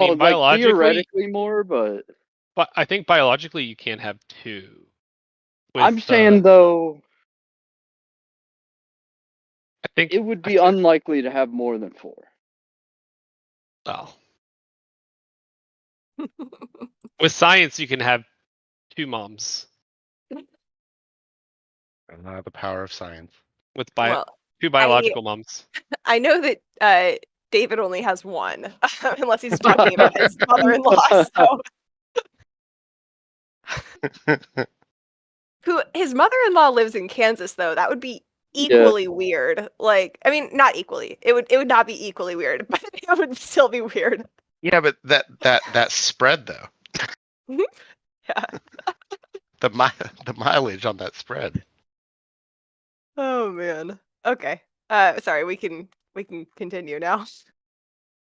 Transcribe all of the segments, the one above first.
mean, like biologically, theoretically more, but I think biologically you can't have two. I'm saying though I think it would be unlikely to have more than 4. Oh, with science you can have 2 moms The power of science. with Well, 2 biological moms. I know that David only has one, unless he's talking about his mother-in-law. So, his mother-in-law lives in Kansas, though. That would be equally weird. Like, I mean, not equally. It would not be equally weird, but it would still be weird. Yeah, but that spread though. Yeah. The mileage on that spread. Oh man. Okay. Sorry. We can continue now.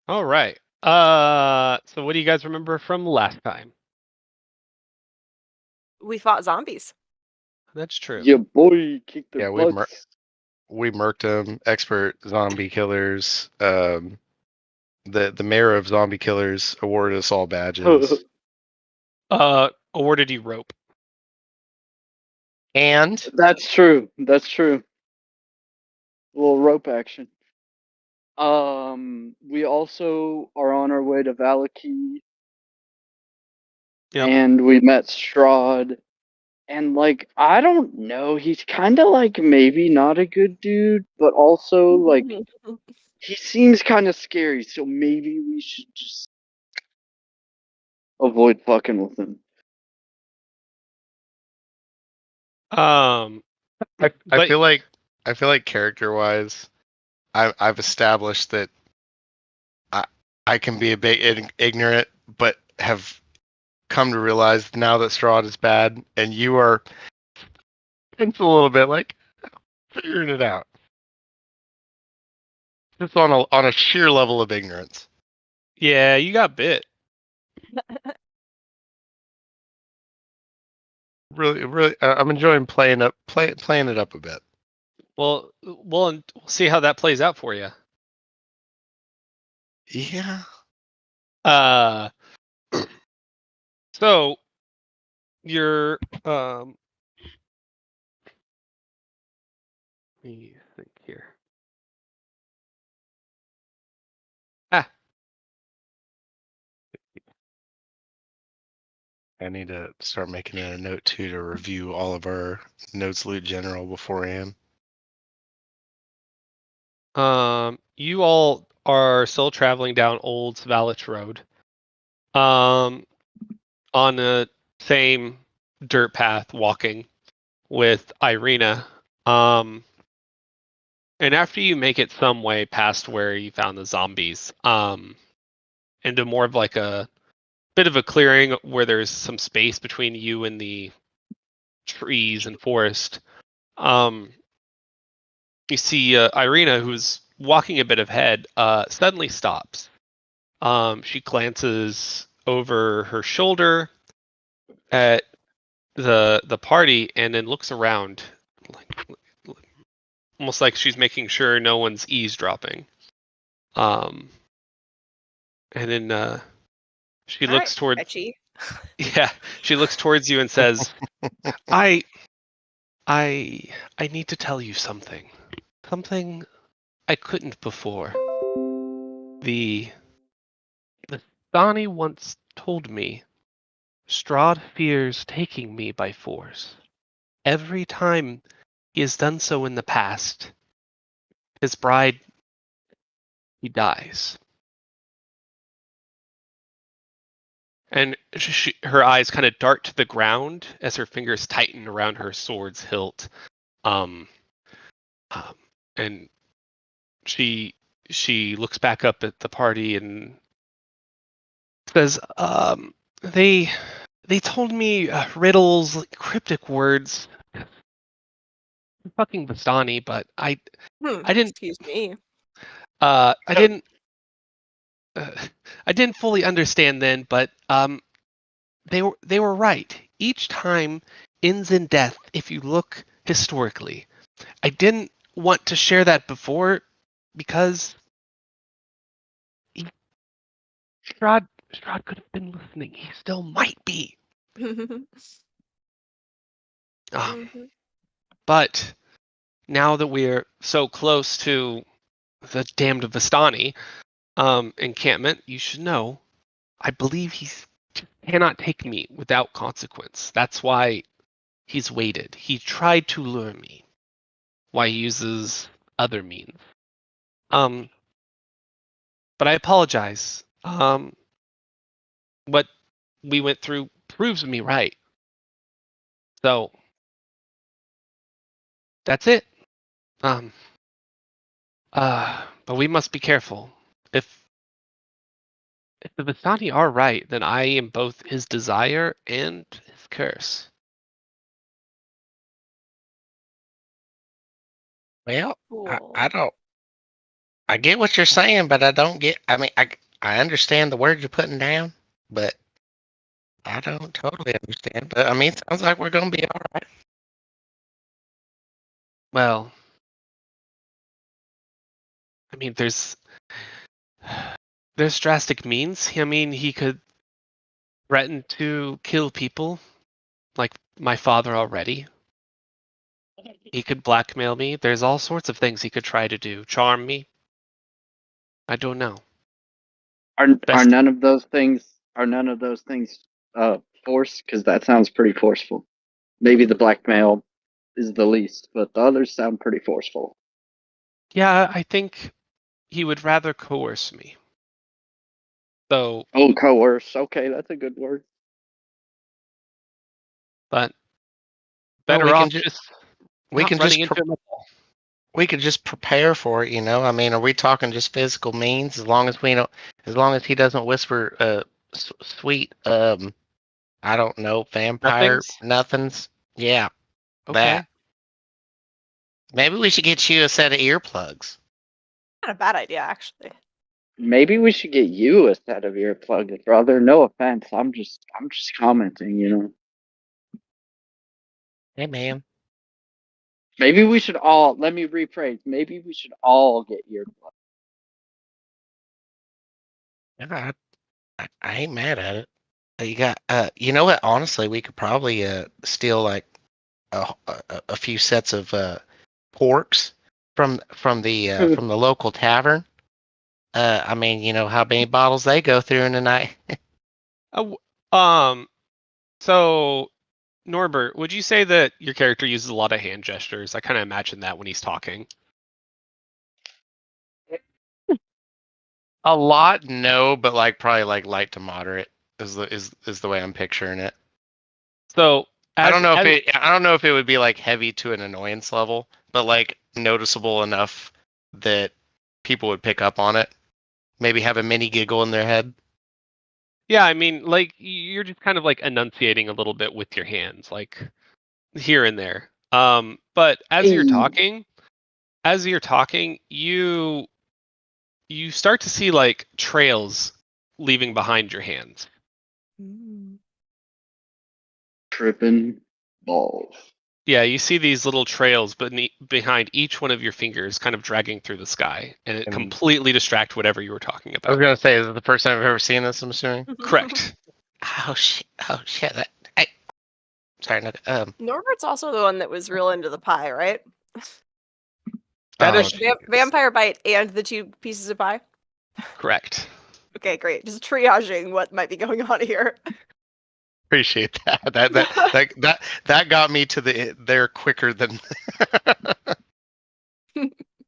All right. So what do you guys remember from last time? We fought zombies. That's true. Your boy kicked their butts. We murked them. Expert zombie killers. The mayor of zombie killers awarded us all badges. Awarded you rope. And that's true. That's true. A little rope action. We also are on our way to Valaki. Yep. And we met Strahd. And like, I don't know, he's kind of like maybe not a good dude, but also like he seems kind of scary, so maybe we should just avoid fucking with him. I feel like character wise, I've established that I can be a bit ignorant, but have come to realize now that Strahd is bad, and you are. It's a little bit like figuring it out. Just on a sheer level of ignorance. Yeah, you got bit. Really, I'm enjoying playing it up a bit. Well, we'll see how that plays out for you. Yeah. So you're let me think here. I need to start making a note too to review all of our notes, Loot General, beforehand. You all are still traveling down Old Svalich Road. On the same dirt path, walking with Irina. And after you make it some way past where you found the zombies, into more of like a bit of a clearing where there's some space between you and the trees and forest, you see Irina, who's walking a bit ahead, suddenly stops. She glances over her shoulder at the party and then looks around, almost like she's making sure no one's eavesdropping. And then she looks towards. Yeah, she looks towards you and says, "I need to tell you something. Something I couldn't before. The Donnie once told me Strahd fears taking me by force. Every time he has done so in the past, his bride, he dies." And her eyes kind of dart to the ground as her fingers tighten around her sword's hilt. And she looks back up at the party and says, they told me riddles, like cryptic words. Fucking Bastani, but I didn't. Excuse me. I didn't fully understand then, but they were right. Each time ends in death if you look historically. I didn't want to share that before because Strahd Strahd could have been listening. He still might be. But now that we're so close to the damned Vistani encampment, you should know, I believe he cannot take me without consequence. That's why he's waited. He tried to lure me. Why he uses other means. But I apologize. What we went through proves me right. So that's it. But we must be careful. If the Vistani are right, then I am both his desire and his curse. Well, Cool. I don't. I get what you're saying, but I don't get. I mean, I understand the word you're putting down, but I don't totally understand. But I mean, it sounds like we're gonna be all right. Well, I mean, there's drastic means. I mean, he could threaten to kill people, like my father already. He could blackmail me. There's all sorts of things he could try to do. Charm me. I don't know. Are Best- none of those things force? Because that sounds pretty forceful. Maybe the blackmail is the least, but the others sound pretty forceful. Yeah, I think he would rather coerce me. So, Oh, coerce. Okay, that's a good word. but Well, better off just we not can running just into him at all. we could just prepare for it, you know. I mean, are we talking just physical means? As long as we know, as long as he doesn't whisper, sweet, I don't know, vampire Nothings? nothings. Yeah, Okay. that. Maybe we should get you a set of earplugs. Not a bad idea, actually. Maybe we should get you a set of earplugs, brother. No offense. I'm just commenting, you know. Hey, man. Maybe we should all, let me rephrase, maybe we should all get earplugs. I ain't mad at it. You got, you know what? Honestly, we could probably steal like a few sets of porks from the local tavern. I mean, you know how many bottles they go through in a night. So Norbert, would you say that your character uses a lot of hand gestures? I kind of imagine that when he's talking. A lot, no, but like probably like light to moderate is the way I'm picturing it. So I don't know if it would be like heavy to an annoyance level, but like noticeable enough that people would pick up on it. Maybe have a mini giggle in their head. Yeah, I mean, like you're just kind of like enunciating a little bit with your hands, like here and there. But as you're talking, you start to see like trails leaving behind your hands. Tripping balls. Yeah, you see these little trails behind each one of your fingers kind of dragging through the sky, and it And- completely distract whatever you were talking I was about. gonna say, is it the first time I've ever seen this? I'm assuming. Correct. Oh shit! Sorry. Norbert's also the one that was real into the pie, right? That Oh, is geez. Vampire bite and the 2 pieces of pie. correct. Okay, great. Just triaging what might be going on here. Appreciate that. That got me to there quicker than.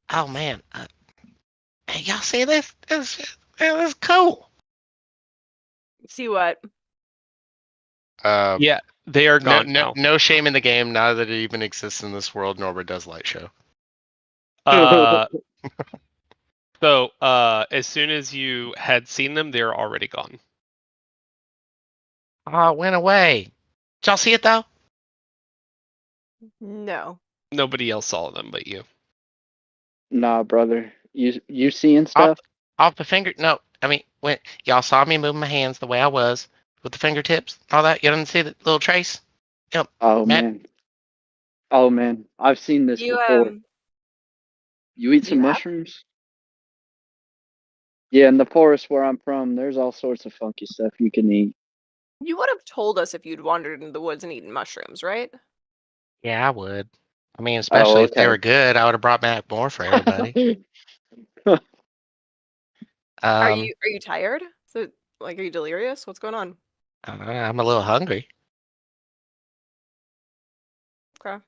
Oh man, hey, y'all see this? This is cool. See what? Yeah, they are gone now. No shame in the game. Now that it even exists in this world, Norbert does light show. So as soon as you had seen them, they're already gone. Oh, it went away. Did y'all see it though? No. Nobody else saw them but you. Nah, brother. You seeing stuff? Off the finger? No, I mean when y'all saw me move my hands the way I was with the fingertips, all that. You didn't see the little trace? Yep. Oh Matt? man. Oh man. I've seen this You before. You eat do some you have? mushrooms? Yeah, in the forest where I'm from, there's all sorts of funky stuff you can eat. You would have told us if you'd wandered into the woods and eaten mushrooms, right? Yeah, I would. I mean, Oh, especially if they okay. were good, I would have brought back more for everybody. Are Um, you tired? So, like, are you delirious? What's going on? I'm a little hungry. Okay.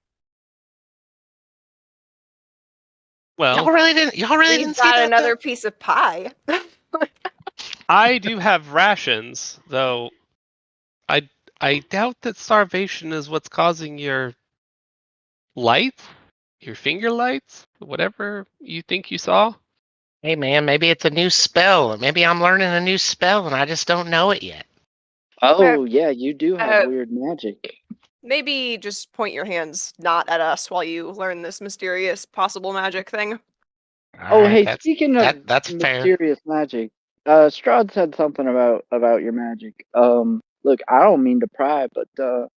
Well, Y'all really We've didn't see got that another though? piece of pie. I do have rations, though. I doubt that starvation is what's causing your lights, your finger lights, whatever you think you saw. Hey man, maybe it's a new spell. Maybe I'm learning a new spell and I just don't know it yet. Oh, yeah, you do have Uh, weird magic. Maybe just point your hands not at us while you learn this mysterious possible magic thing. Oh, Alright, hey, speaking of that's fair. mysterious magic, Strahd said something about your magic. Look, I don't mean to pry, but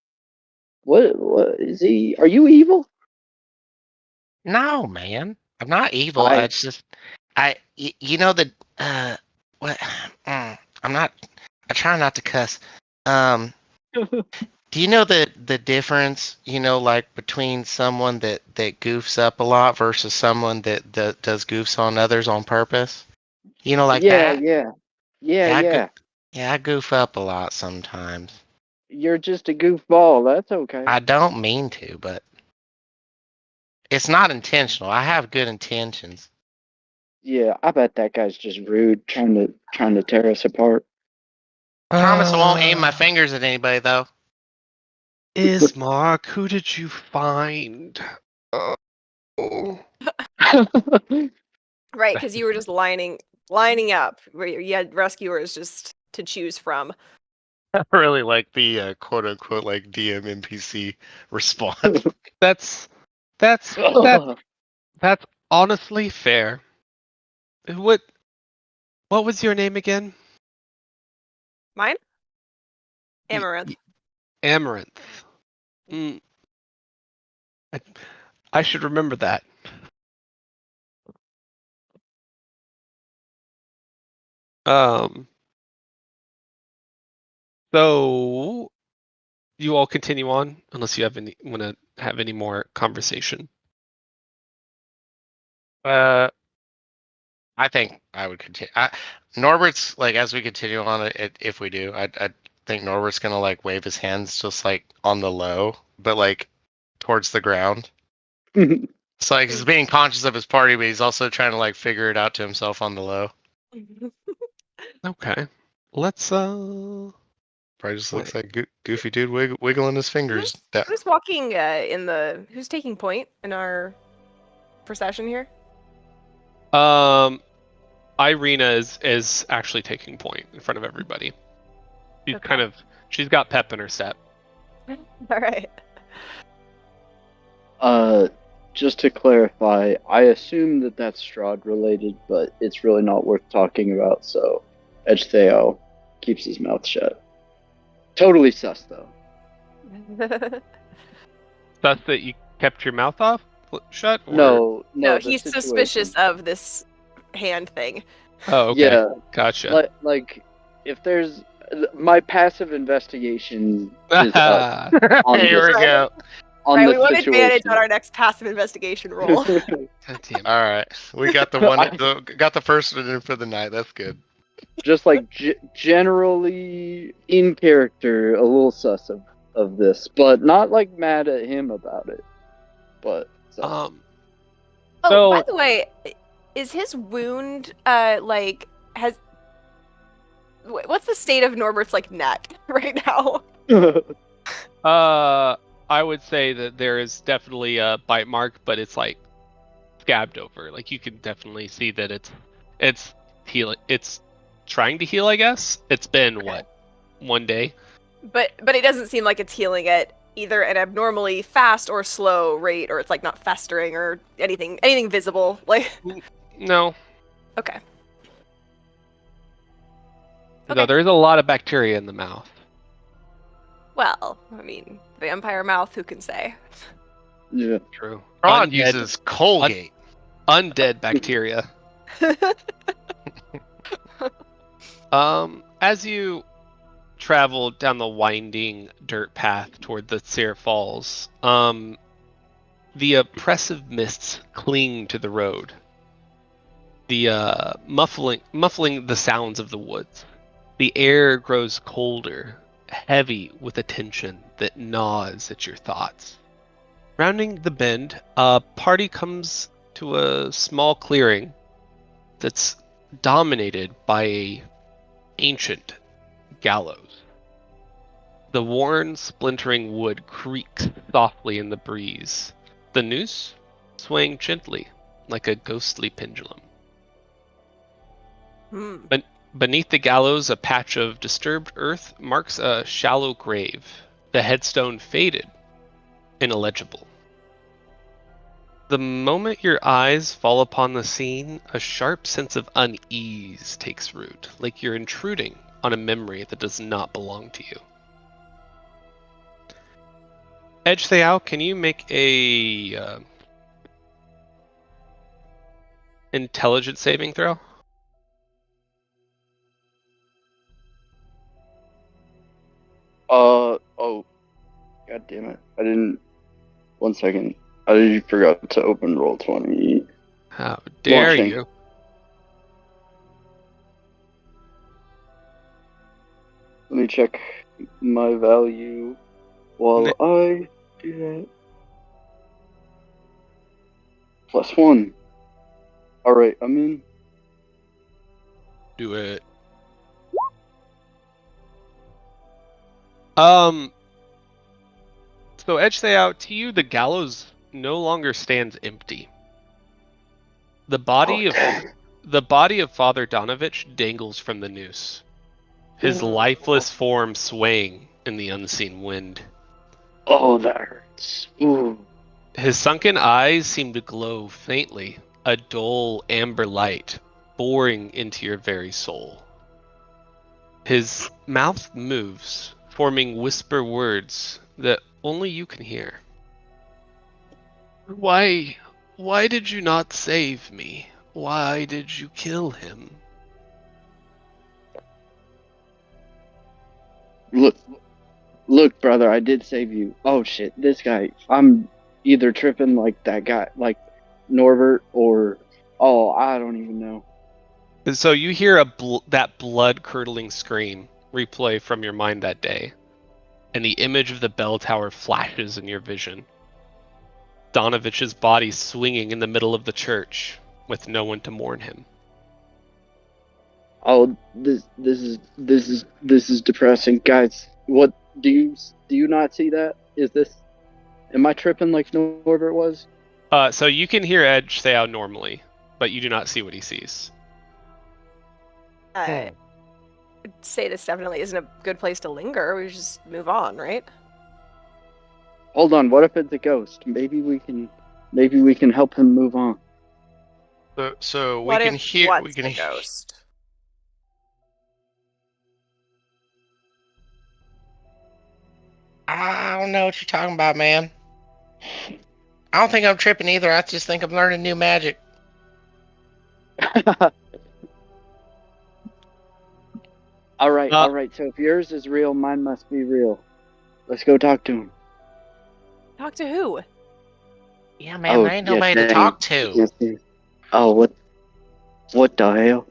what is he? Are you evil? No, man. I'm not evil. I It's just you know the what I'm not I try not to cuss. Um do you know the difference, like between someone that goofs up a lot versus someone that does goofs on others on purpose? Like yeah, that? yeah, yeah, Yeah, yeah. I goof up a lot sometimes. You're just a goofball. That's okay. I don't mean to, but it's not intentional. I have good intentions. Yeah, I bet that guy's just rude, trying to tear us apart. Promise I won't aim my fingers at anybody though. Ismark, who did you find? Oh. Right, because you were just lining up where you had rescuers just to choose from. I really like the quote unquote like DM NPC response. That's that's that's honestly fair. What was your name again? Mine? Y- Amaranth. y- Amaranth. Mm, I, I should remember that. Um. So you all continue on, unless you want to have any more conversation. Uh, I think I would continue. Norbert's like as we continue on it, if we do, I think Norbert's gonna like wave his hands just like on the low, but like towards the ground. So like he's being conscious of his party, but he's also trying to like figure it out to himself on the low. Okay. Let's Probably just looks wait. like goofy dude wiggling his fingers. Who's walking who's taking point in our procession here? Irina is actually taking point in front of everybody. She's Okay. she's got pep in her step. All right. Just to clarify, I assume that that's Strahd related, but it's really not worth talking about. So, Edgetheo keeps his mouth shut. Totally sus though. Thus that you kept your mouth shut? Or... No, No, the he's situation. suspicious of this hand thing. Oh, okay. Yeah, Gotcha. like if there's my passive investigation is up on Here we this, go. on Right, this we want situation. advantage on our next passive investigation roll. God damn. All right, we got the one. Got the first one in for the night. That's good. Just like generally in character, a little sus of this, but not like mad at him about it. But sus. Oh, So- by the way, is his wound what's the state of Norbert's like neck right now? I would say that there is definitely a bite mark, but it's like scabbed over. Like you can definitely see that it's healing. It's trying to heal, I guess. It's been what, 1 day? But it doesn't seem like it's healing at either an abnormally fast or slow rate, or it's like not festering or anything visible. Like No. okay. No, there is a lot of bacteria in the mouth. Well, I mean, vampire mouth, who can say? Yeah. True. Ron Undead- uses Colgate. Undead bacteria. As you travel down the winding dirt path toward the Sear Falls, the oppressive mists cling to the road, the muffling the sounds of the woods. The air grows colder, heavy with a tension that gnaws at your thoughts. Rounding the bend, a party comes to a small clearing that's dominated by a ancient gallows. The worn, splintering wood creaks softly in the breeze, the noose swaying gently like a ghostly pendulum. But beneath the gallows, a patch of disturbed earth marks a shallow grave, the headstone faded and illegible. The moment your eyes fall upon the scene, a sharp sense of unease takes root, like you're intruding on a memory that does not belong to you. Edge Theao, can you make a intelligence saving throw? Oh, god damn it. I didn't. 1 second. I forgot to open Roll20. How dare Launching. you? Let me check my value while Ne- I do that. +1. Alright, I'm in. Do it. So Edge Theao, to you, the gallows no longer stands empty. The body of Father Donovich dangles from the noose, his lifeless form swaying in the unseen wind. Oh, that hurts. Ooh. His sunken eyes seem to glow faintly, a dull amber light boring into your very soul. His mouth moves, forming whisper words that only you can hear. Why did you not save me? Why did you kill him? Look, brother, I did save you. Oh shit, this guy. I'm either tripping like that guy, like Norbert, or I don't even know. And so you hear that blood-curdling scream replay from your mind that day, and the image of the bell tower flashes in your vision. Donovich's body swinging in the middle of the church, with no one to mourn him. Oh, this is depressing, guys. What do you not see that? Am I tripping like Norbert was? So you can hear Edge say out normally, but you do not see what he sees. I'd say this definitely isn't a good place to linger. We should just move on, right? Hold on, what if it's a ghost? Maybe we can help him move on. So we What can if hear. what's We can. the ghost? I don't know what you're talking about, man. I don't think I'm tripping either. I just think I'm learning new magic. All right. So if yours is real, mine must be real. Let's go talk to him. Talk to who? Yeah, man, there ain't nobody to dang. talk to. Yes. Oh, what the hell?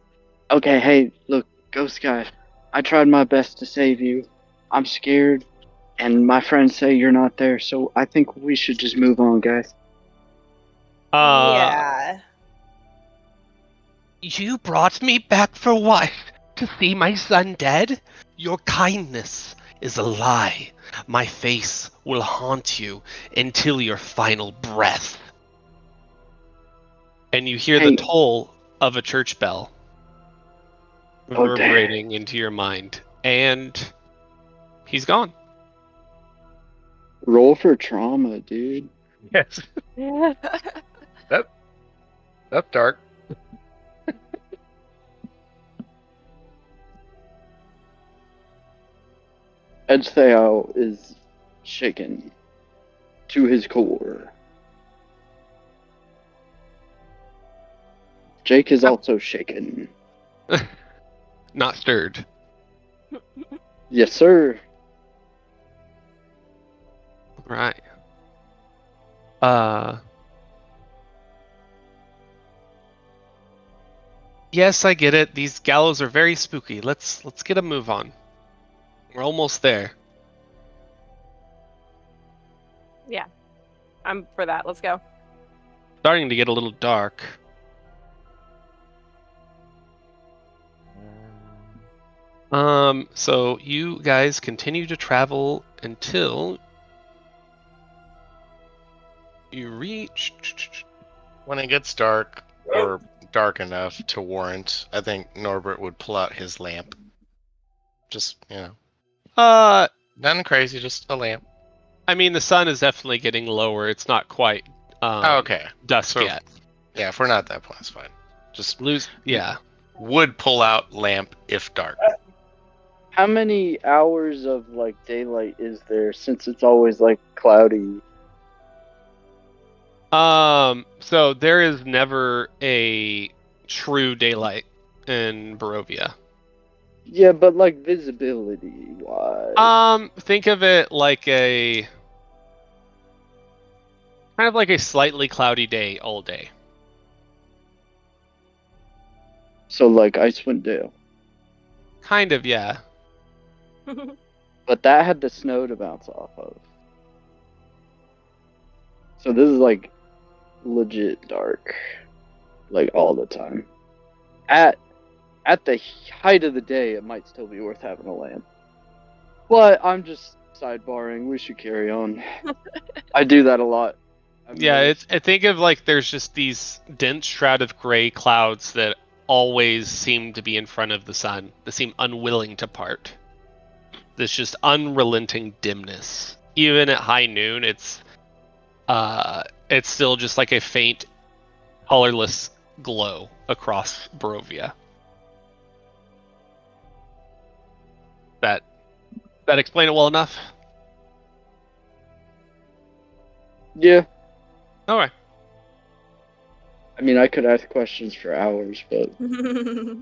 Okay, hey, look, ghost guy. I tried my best to save you. I'm scared, and my friends say you're not there, so I think we should just move on, guys. Yeah. You brought me back for what? To see my son dead? Your kindness is a lie. My face will haunt you until your final breath. And you hear the toll of a church bell reverberating into your mind. And he's gone. Roll for trauma, dude. Yes. That's dark. Edge Theo is shaken to his core. Jake is also shaken. not Strahd. Yes, sir. Right. Yes, I get it. These gallows are very spooky. Let's get a move on. We're almost there. Yeah, I'm for that. Let's go. Starting to get a little dark. So you guys continue to travel until you reach. When it gets dark, or dark enough to warrant, I think Norbert would pull out his lamp. Just, nothing crazy, just a lamp. I mean, the sun is definitely getting lower. It's not quite Okay. dusk So, yet. Yeah, if we're not at that point, it's fine. Just Yeah. would pull out lamp if dark. How many hours of like daylight is there since it's always like cloudy? So there is never a true daylight in Barovia. Yeah, but like visibility wise. Think of it like kind of like a slightly cloudy day all day. So like Icewind Dale. Kind of, yeah. But that had the snow to bounce off of. So this is like legit dark. Like all the time. At the height of the day, it might still be worth having a lamp. But I'm just sidebarring. We should carry on. I do that a lot. Yeah, I think of like there's just these dense shroud of gray clouds that always seem to be in front of the sun. That seem unwilling to part. This just unrelenting dimness. Even at high noon, it's still just like a faint, colorless glow across Barovia. That explain it well enough? Yeah. Alright. I mean, I could ask questions for hours, but we're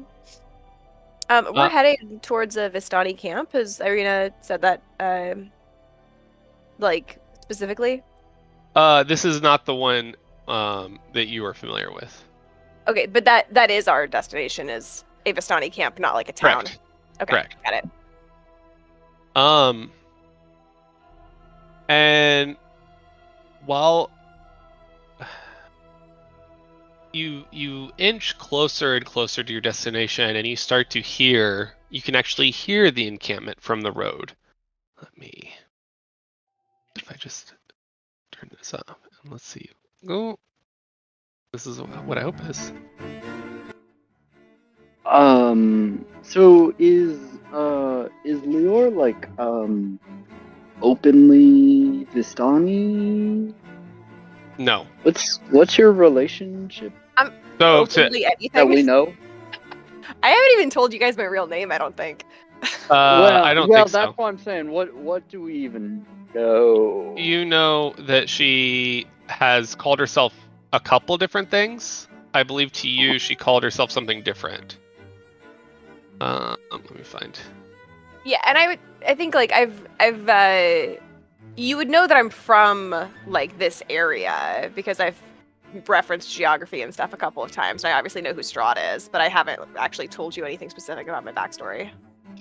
heading towards a Vistani camp. Has Irina said that, like specifically? This is not the one that you are familiar with. Okay, but that is our destination. Is a Vistani camp, not like a town. Correct. Okay, Correct. got it. And while you inch closer and closer to your destination, and you can actually hear the encampment from the road. If I just turn this up, and let's see. Oh, this is what I hope is. So is Lior like openly Vistani? No. What's your relationship Openly anything that we know? I haven't even told you guys my real name. I don't think. I don't think so. That's what I'm saying. What do we even know? You know that she has called herself a couple different things. I believe to you she called herself something different. Let me find. Yeah, and I think like I've you would know that I'm from like this area because I've referenced geography and stuff a couple of times. And I obviously know who Strahd is, but I haven't actually told you anything specific about my backstory.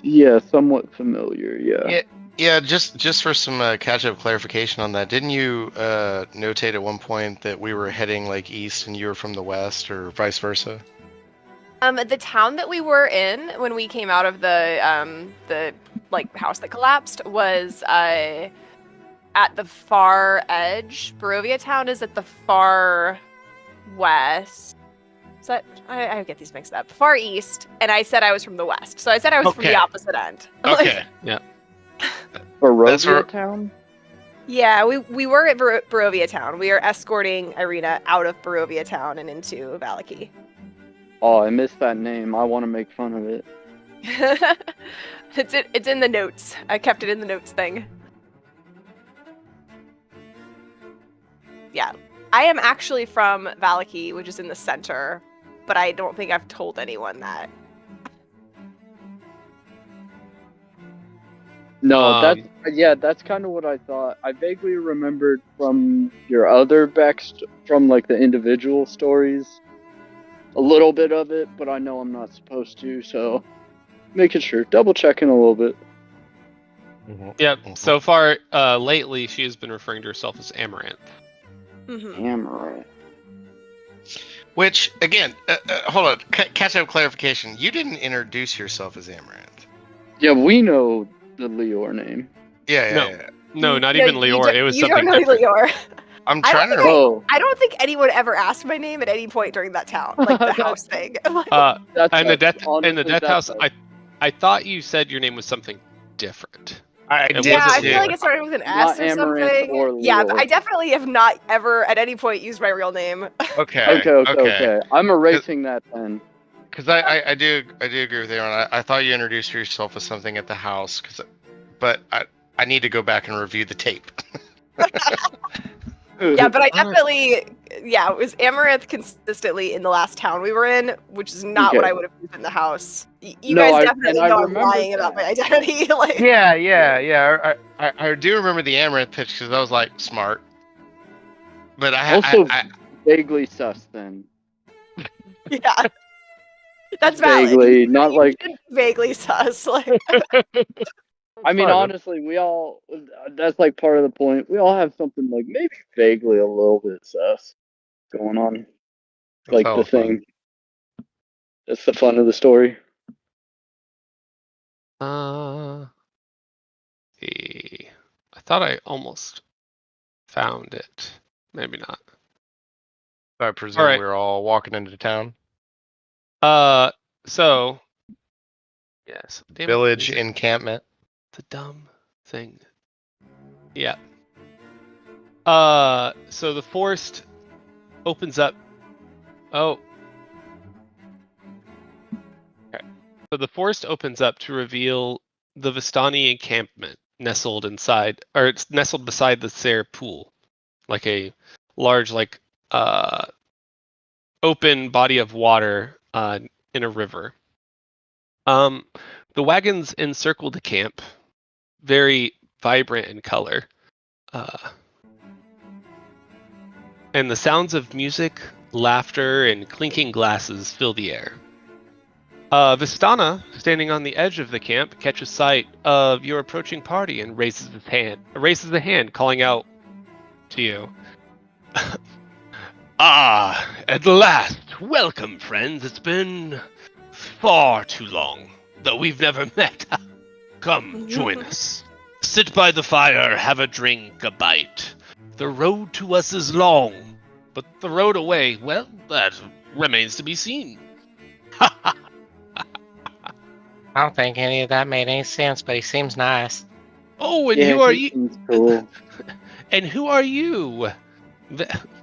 Yeah, somewhat familiar. Yeah. Yeah. Just for some catch-up clarification on that, didn't you notate at one point that we were heading like east and you were from the west, or vice versa? The town that we were in when we came out of the like house that collapsed was at the far edge. Barovia town is at the far west. Is that I get these mixed up. Far east, and I said I was from the west. So I said I was from the opposite end. Okay. Yeah. Barovia town? Yeah, we were at Barovia town. We are escorting Irina out of Barovia town and into Valaki. Oh, I missed that name. I want to make fun of it. It's in the notes. I kept it in the notes thing. Yeah. I am actually from Valaki, which is in the center, but I don't think I've told anyone that. No, that's kind of what I thought. I vaguely remembered from your other from like the individual stories, a little bit of it, but I know I'm not supposed to, so making sure, double checking a little bit. Yep. So far, lately, she has been referring to herself as Amaranth. Mm-hmm. Amaranth. Which, again, hold on, catch up clarification. You didn't introduce yourself as Amaranth. Yeah, we know the Leor name. Yeah. No, not even Leor. It was you something don't know different. Leor. I'm I trying don't to. think I don't think anyone ever asked my name at any point during that town, like the house thing. In the death house, honestly, I thought you said your name was something different. I It did Yeah, I wasn't feel Leor. like it started with an not S or Amaranth something. or Yeah, but Leor. I definitely have not ever at any point used my real name. Okay. I'm erasing that then. Because I do agree with Aaron. I thought you introduced yourself as something at the house, but I need to go back and review the tape. Yeah, but I definitely, it was Amaranth consistently in the last town we were in, which is not what I would have used in the house. You No, guys definitely I know I'm remember lying about my that. identity. Like, Yeah. I do remember the Amaranth pitch because I was like smart, but Also, vaguely sus then. yeah, that's valid. Vaguely, not like. Vaguely sus. Like, I mean, honestly, we all. That's like part of the point. We all have something like maybe vaguely a little bit sus going on. Like the thing. That's the fun of the story. I thought I almost found it. Maybe not. I presume we're all walking into town. So. Yes. Village encampment. The dumb thing. Yeah. So the forest opens up. Oh. Okay. So the forest opens up to reveal the Vistani encampment nestled inside, or it's nestled beside the Ser pool, like a large, open body of water in a river. The wagons encircle the camp, very vibrant in color. And the sounds of music, laughter, and clinking glasses fill the air. Vistana, standing on the edge of the camp, catches sight of your approaching party and raises a hand, calling out to you. At last! Welcome, friends. It's been far too long, though we've never met. Come, join us. Sit by the fire, have a drink, a bite. The road to us is long, but the road away, well, that remains to be seen. I don't think any of that made any sense, but he seems nice. Oh, and who are you? Cool. And who are you?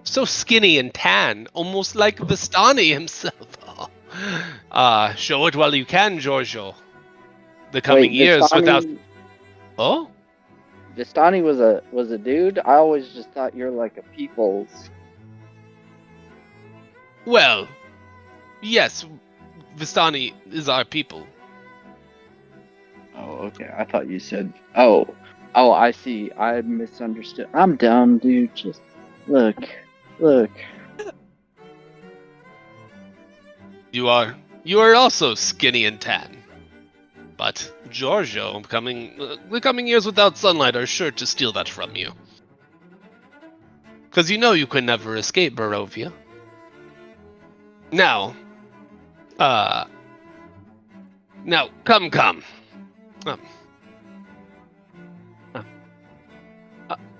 So skinny and tan, almost like Vistani himself. Show it while you can, Giorgio. The coming years Vistani, without. Oh? Vistani was a dude? I always just thought you're like a people's. Well, yes, Vistani is our people. Oh, okay. I thought you said. Oh, I see. I misunderstood. I'm dumb, dude. Just look. You are also skinny and tan. But Giorgio, the coming years without sunlight are sure to steal that from you. Because you know you can never escape Barovia. Now, come.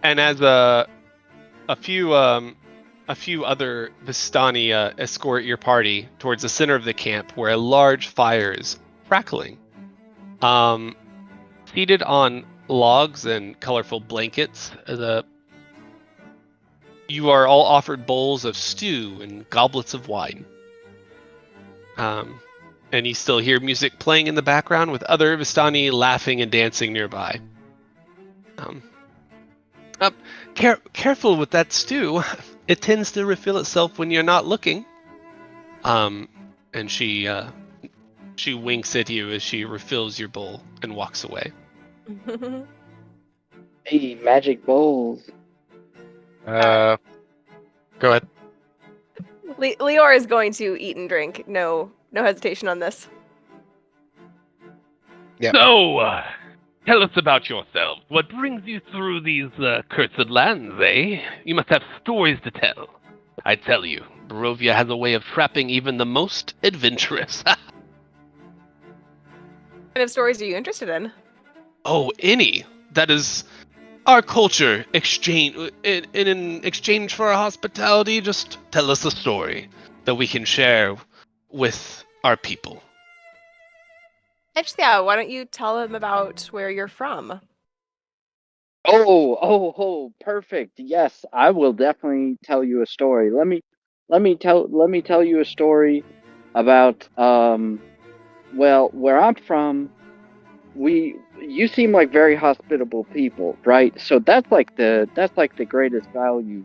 And as a few other Vistani escort your party towards the center of the camp, where a large fire is crackling. Seated on logs and colorful blankets, you are all offered bowls of stew and goblets of wine. And you still hear music playing in the background with other Vistani laughing and dancing nearby. Careful with that stew. It tends to refill itself when you're not looking. And she winks at you as she refills your bowl and walks away. Hey, magic bowls. Go ahead. Leor is going to eat and drink. No hesitation on this. Yep. So, tell us about yourself. What brings you through these cursed lands, eh? You must have stories to tell. I tell you, Barovia has a way of trapping even the most adventurous. What kind of stories are you interested in? Oh, any. That is our culture. In exchange for our hospitality, just tell us a story that we can share with our people. Actually, yeah, why don't you tell them about where you're from? Oh, perfect. Yes, I will definitely tell you a story. Let me tell you a story about well, where I'm from, you seem like very hospitable people, right? So that's like the greatest value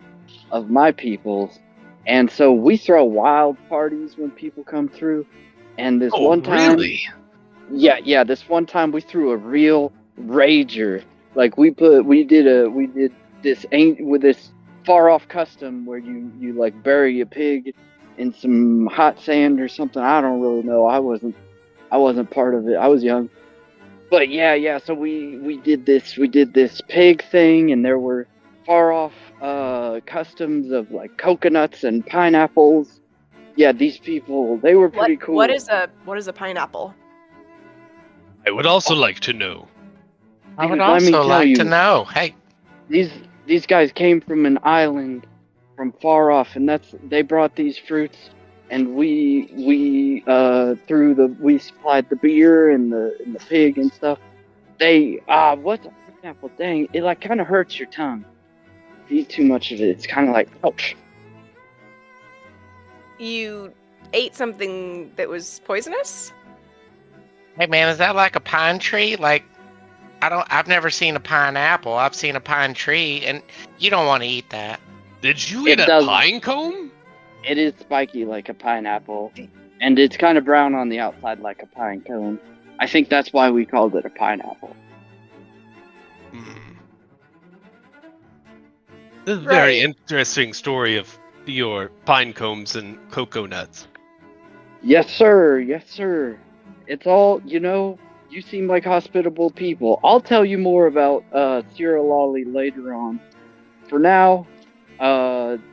of my people's. And so we throw wild parties when people come through. And this Oh, one time, really? yeah, this one time we threw a real rager. Like we did this ain't with this far off custom where you like bury a pig in some hot sand or something. I don't really know. I wasn't part of it. I was young. But yeah, so we did this pig thing, and there were far off customs of like coconuts and pineapples. Yeah, these people, they were pretty cool. What is a pineapple? I would also like to know. I would Dude, let me also tell like you. to know. Hey, These guys came from an island from far off, and they brought these fruits, and we supplied the beer and the pig and stuff. What's a pineapple? Dang, it like kind of hurts your tongue. If you eat too much of it, it's kind of like ouch. You ate something that was poisonous? hey, man, is that like a pine tree? Like, I've never seen a pineapple. I've seen a pine tree, and you don't want to eat that. Did you It eat a doesn't- pine cone? It is spiky like a pineapple, and it's kind of brown on the outside like a pine cone. I think that's why we called it a pineapple. Hmm. This is a very Right. interesting story of your pine cones and cocoa nuts. Yes, sir. Yes, sir. It's all, you seem like hospitable people. I'll tell you more about Sierra Lolly later on. For now,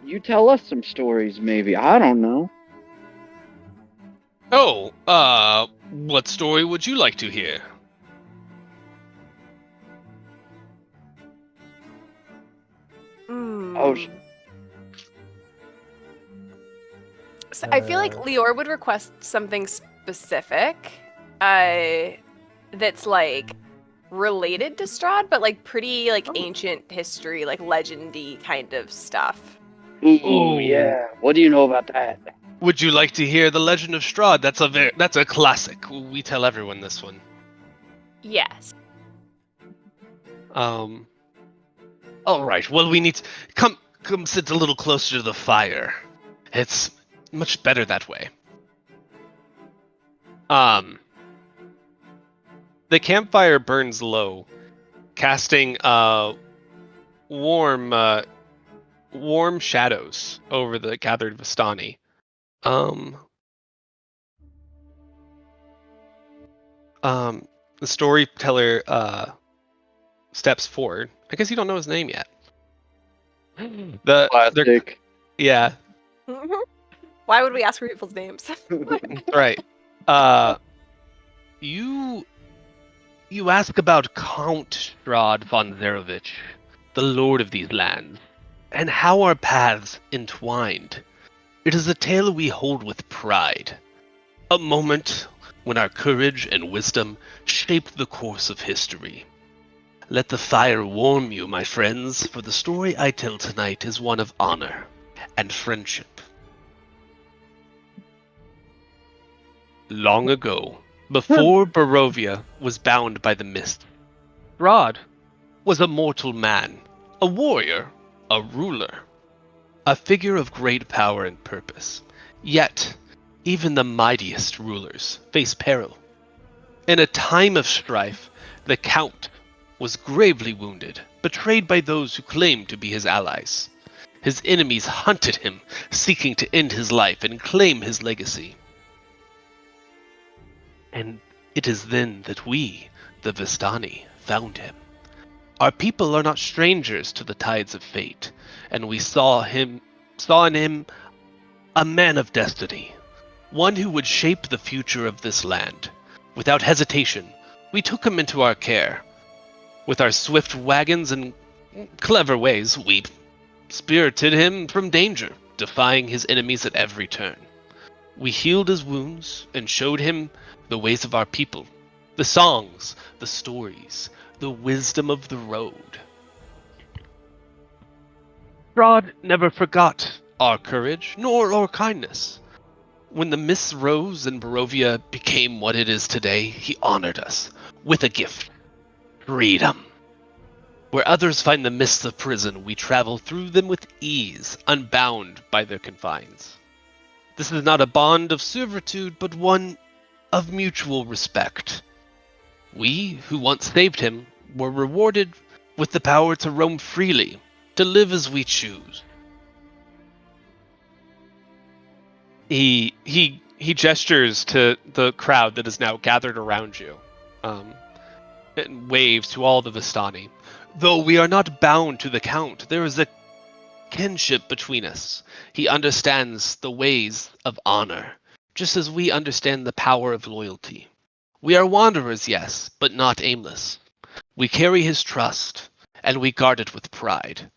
you tell us some stories, maybe. I don't know. Oh, what story would you like to hear? Oh, So I feel like Leor would request something specific, that's like related to Strahd, but like pretty like ancient history, like legendy kind of stuff. Ooh, yeah. What do you know about that? Would you like to hear the Legend of Strahd? That's a classic. We tell everyone this one. Yes. All right. Well, we need to come sit a little closer to the fire. It's much better that way. The campfire burns low, casting warm shadows over the gathered Vistani. The storyteller steps forward. I guess you don't know his name yet. Classic. Yeah, Why would we ask for people's names? right. You ask about Count Strahd von Zarovich, the lord of these lands, and how our paths entwined. It is a tale we hold with pride. A moment when our courage and wisdom shaped the course of history. Let the fire warm you, my friends, for the story I tell tonight is one of honor and friendship. Long ago, before Barovia was bound by the mist, Strahd was a mortal man, a warrior, a ruler, a figure of great power and purpose. Yet, even the mightiest rulers face peril. In a time of strife, the Count was gravely wounded, betrayed by those who claimed to be his allies. His enemies hunted him, seeking to end his life and claim his legacy. And it is then that we, the Vistani, found him. Our people are not strangers to the tides of fate, and we saw in him a man of destiny, one who would shape the future of this land. Without hesitation, we took him into our care. With our swift wagons and clever ways, we spirited him from danger, defying his enemies at every turn. We healed his wounds and showed him the ways of our people, the songs, the stories, the wisdom of the road. Strahd never forgot our courage, nor our kindness. When the mists rose and Barovia became what it is today, he honored us with a gift: freedom. Where others find the mists of prison, we travel through them with ease, unbound by their confines. This is not a bond of servitude, but one of mutual respect. We, who once saved him, were rewarded with the power to roam freely, to live as we choose. He gestures to the crowd that is now gathered around you, and waves to all the Vistani. Though we are not bound to the Count, there is a kinship between us. He understands the ways of honor, just as we understand the power of loyalty. We are wanderers, yes, but not aimless. We carry his trust, and we guard it with pride.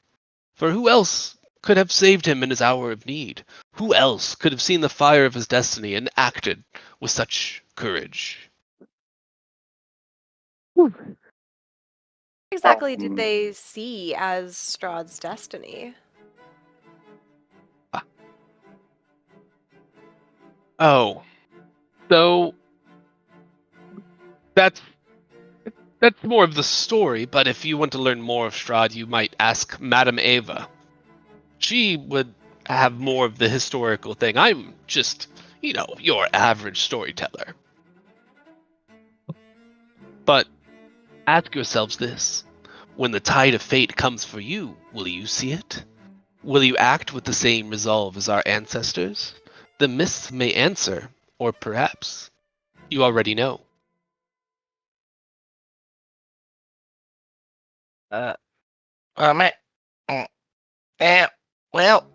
For who else could have saved him in his hour of need? Who else could have seen the fire of his destiny and acted with such courage? What exactly did they see as Strahd's destiny? Oh, so that's more of the story, but if you want to learn more of Strahd, you might ask Madame Ava. She would have more of the historical thing. I'm just, your average storyteller. But ask yourselves this. When the tide of fate comes for you, will you see it? Will you act with the same resolve as our ancestors? The myths may answer, or perhaps you already know. Man, yeah, well,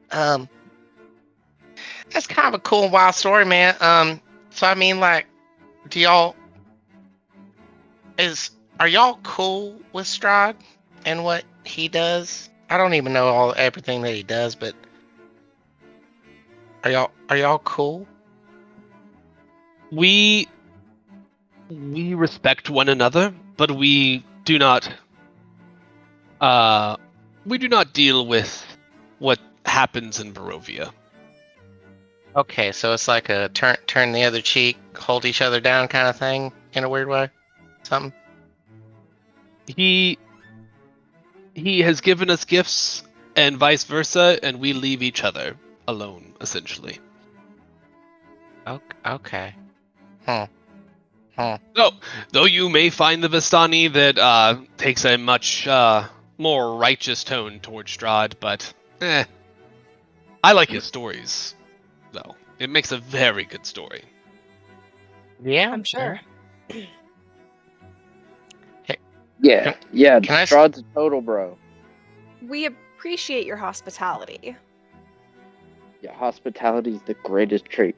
that's kind of a cool, wild story, man. So I mean, like, are y'all cool with Strahd and what he does? I don't even know everything that he does, but are y'all cool? We respect one another, but we do not deal with what happens in Barovia. Okay, so it's like a turn the other cheek, hold each other down kind of thing in a weird way? Something? He has given us gifts and vice versa, and we leave each other alone, essentially. Okay. So, though you may find the Vistani that takes a much more righteous tone towards Strahd, but I like his stories, though. It makes a very good story. Yeah, I'm sure. Yeah, can I Strahd's a total bro. We appreciate your hospitality. Yeah, hospitality's the greatest trait.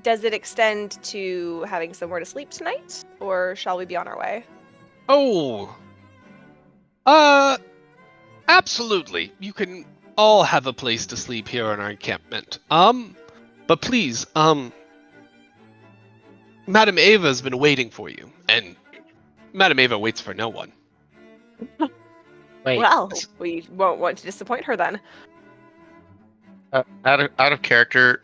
Does it extend to having somewhere to sleep tonight, or shall we be on our way? Oh, absolutely. You can all have a place to sleep here in our encampment. But please, Madame Ava's been waiting for you, and Madame Ava waits for no one. wait? Well, we won't want to disappoint her then. Out of character,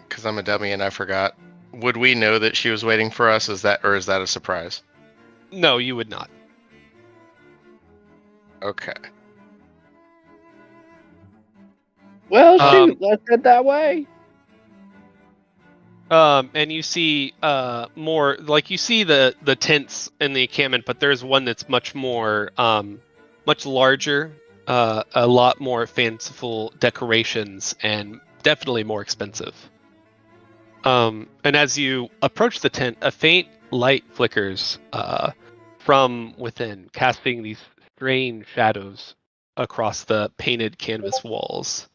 because I'm a dummy and I forgot. Would we know that she was waiting for us? Is that a surprise? No, you would not. Okay. Well, shoot, let's head that way. And you see more, like you see the tents in the encampment, but there's one that's much more, much larger, a lot more fanciful decorations, and definitely more expensive. And as you approach the tent, a faint light flickers from within, casting these strange shadows across the painted canvas walls.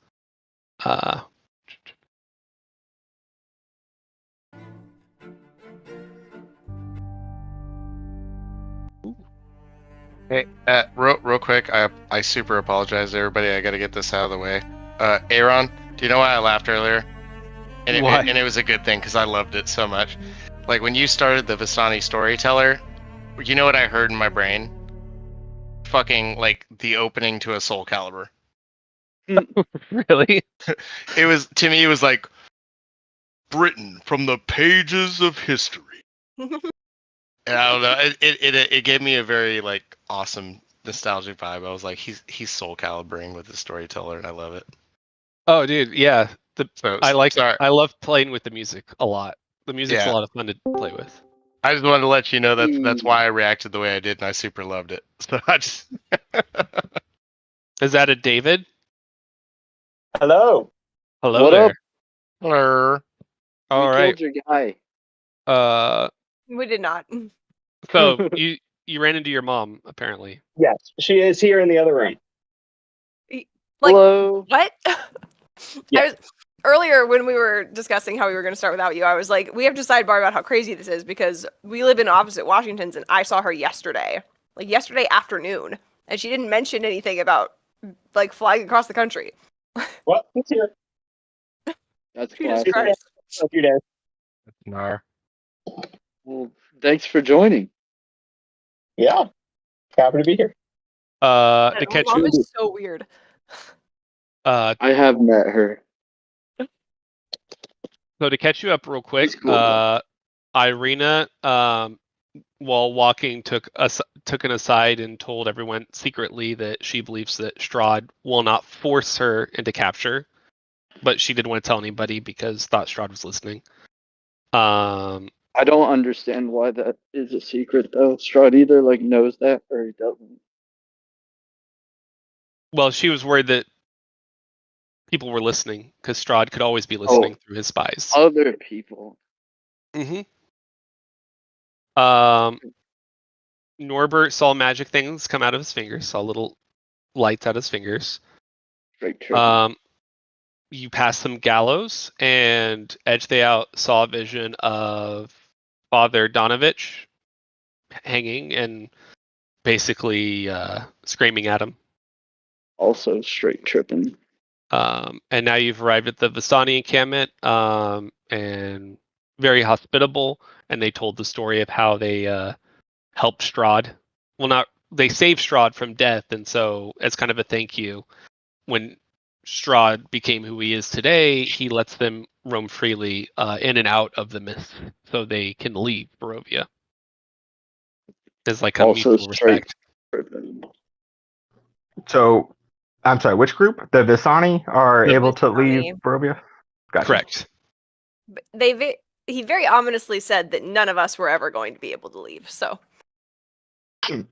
Hey, real quick, I super apologize to everybody. I got to get this out of the way. Aaron, do you know why I laughed earlier? And Why? it was a good thing because I loved it so much. Like when you started the Vistani storyteller, you know what I heard in my brain? Fucking like the opening to a Soul Calibur. Really? It was, to me, it was like Britain from the pages of history. And I don't know, it gave me a very like awesome nostalgic vibe. I was like, he's Soul Calibering with the storyteller, and I love it. Oh, dude, yeah. So sorry. I love playing with the music a lot. The music's a Yeah. lot of fun to play with. I just wanted to let you know that's why I reacted the way I did, and I super loved it. So I just Is that a David? Hello. Hello What there. up? Blur. All We right. killed your guy. We did not. So you ran into your mom apparently. Yes, she is here in the other room. Like, Hello. what? Yeah. I was earlier when we were discussing how we were going to start without you. I was like, we have to sidebar about how crazy this is because we live in opposite Washingtons, and I saw her yesterday, like yesterday afternoon, and she didn't mention anything about like flying across the country. Well, it's here. That's Jesus classic. Christ. A few days. Nar. Well, thanks for joining. Yeah. Happy to be here. To My catch mom you. is so weird. I have met her. So to catch you up real quick, She's cool. Irina, while walking, took an aside and told everyone secretly that she believes that Strahd will not force her into capture, but she didn't want to tell anybody because thought Strahd was listening. I don't understand why that is a secret though. Strahd either like knows that or he doesn't. Well, she was worried that people were listening because Strahd could always be listening through his spies. Other people. Mm-hmm. Norbert saw magic things come out of his fingers, saw little lights out of his fingers. Straight tripping. You passed some gallows, and Edge They Out saw a vision of Father Donovich hanging and basically screaming at him. Also straight tripping. And now you've arrived at the Vistani encampment, and very hospitable. And they told the story of how they helped Strahd. Well, they saved Strahd from death, and so as kind of a thank you, when Strahd became who he is today, he lets them roam freely in and out of the mist, so they can leave Barovia. As like a Also mutual straight respect. tripping. So, I'm sorry, which group? The Vistani are The able to leave Vistani. Barovia? Gotcha. Correct. But he very ominously said that none of us were ever going to be able to leave. So And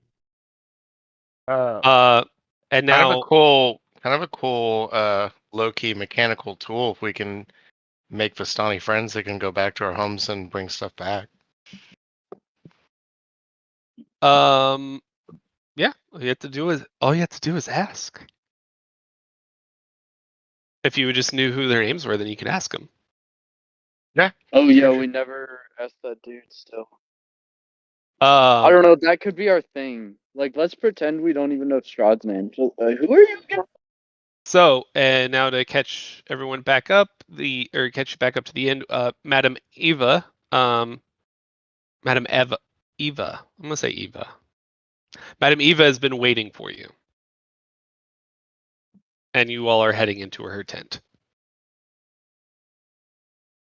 Kind now of a cool low key mechanical tool. If we can make Vistani friends that can go back to our homes and bring stuff back. yeah, all you have to do is ask. If you just knew who their names were, then you could ask them. Yeah. Oh yeah, we never asked that dude still. I Um, don't know, that could be our thing. Like let's pretend we don't even know Strahd's name. So, who are you again? So, and now to catch everyone back up, catch you back up to the end, Madam Eva, Madam Eva, I'm gonna say Eva. Madam Eva has been waiting for you, and you all are heading into her tent.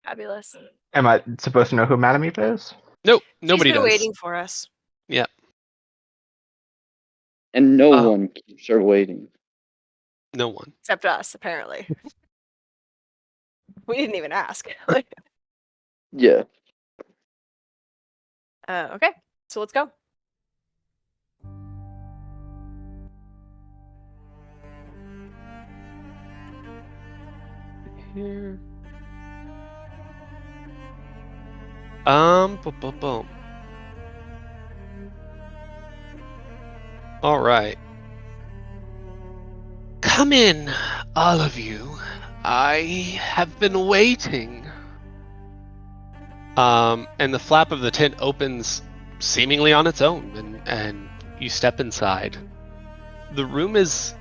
fabulous. Am I supposed to know who Madame Eva is? Nope, nobody She's been does. waiting for us. Yeah. And no one keeps her waiting. No one. Except us, apparently. We didn't even ask. Yeah. Okay, so let's go. Here. Boom, boom, boom. All right. Come in, all of you. I have been waiting. And the flap of the tent opens seemingly on its own, and you step inside. The room is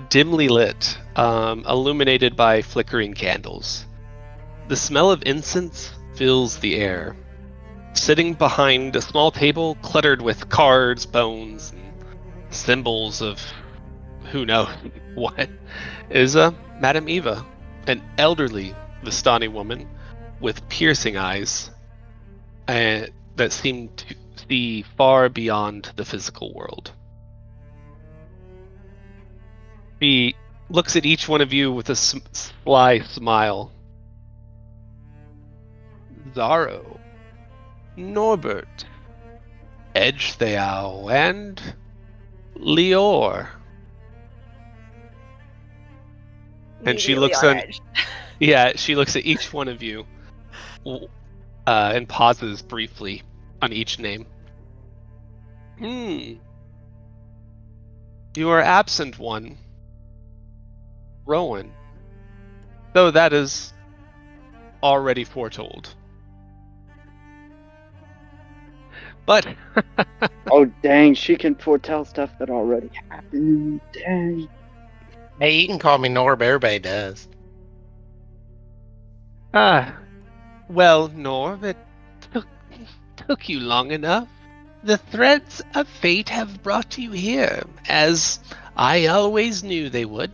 dimly lit, illuminated by flickering candles. The smell of incense fills the air. Sitting behind a small table cluttered with cards, bones, and symbols of who knows what, is Madame Eva, an elderly Vistani woman with piercing eyes that seem to see far beyond the physical world. She looks at each one of you with a sly smile. Zaro, Norbert, Edgetheow, and Lior. And she Immediately looks on on. edge. Yeah, she looks at each one of you, and pauses briefly on each name. You are absent one, Rowan. Though that is already foretold. But Oh dang, she can foretell stuff that already happened. Dang. Hey, you can call me Norb. Everybody does. well, Norv, it took you long enough. The threads of fate have brought you here, as I always knew they would.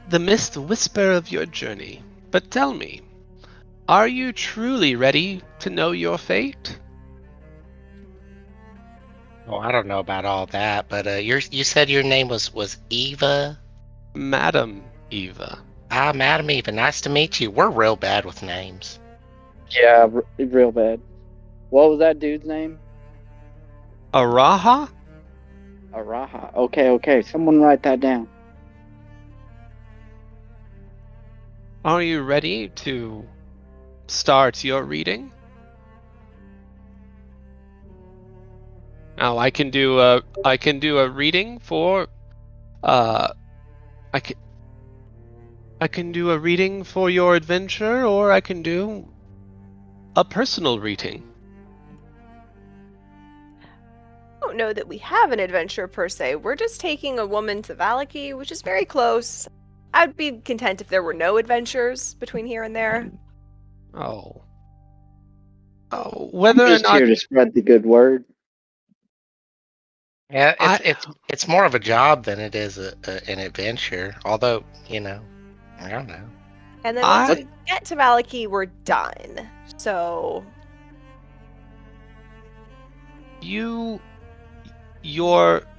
The mist whisper of your journey. But tell me, are you truly ready to know your fate? Oh, I don't know about all that, but you said your name was Eva? Madam Eva. Ah, Madam Eva, nice to meet you. We're real bad with names. Yeah, real bad. What was that dude's name? Araha? Araha. Okay. Someone write that down. Are you ready to start your reading? Now I can do a reading for I can do a reading for your adventure, or I can do a personal reading. I don't know that we have an adventure per se. We're just taking a woman to Valaki, which is very close. I'd be content if there were no adventures between here and there. Oh, I'm whether or just not here to spread the good word. Yeah, I it's more of a job than it is an adventure. Although, I don't know. And then once we get to Valaki, we're done. So your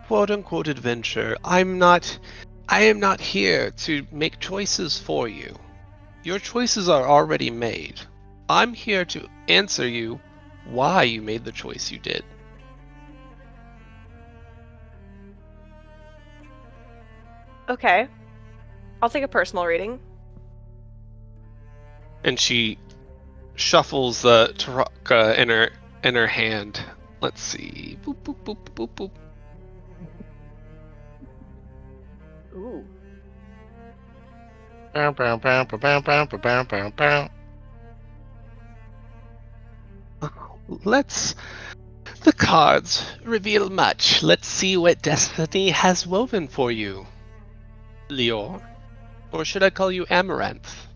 quote unquote adventure, I am not here to make choices for you. Your choices are already made. I'm here to answer you why you made the choice you did. okay, I'll take a personal reading. And she shuffles the Taraka in her hand. Let's see. Boop, boop, boop, boop, boop. Ooh. Bow, bow, bow, bow, bow, bow, bow, bow, bow. The cards reveal much. Let's see what destiny has woven for you, Lior. Or should I call you Amaranth?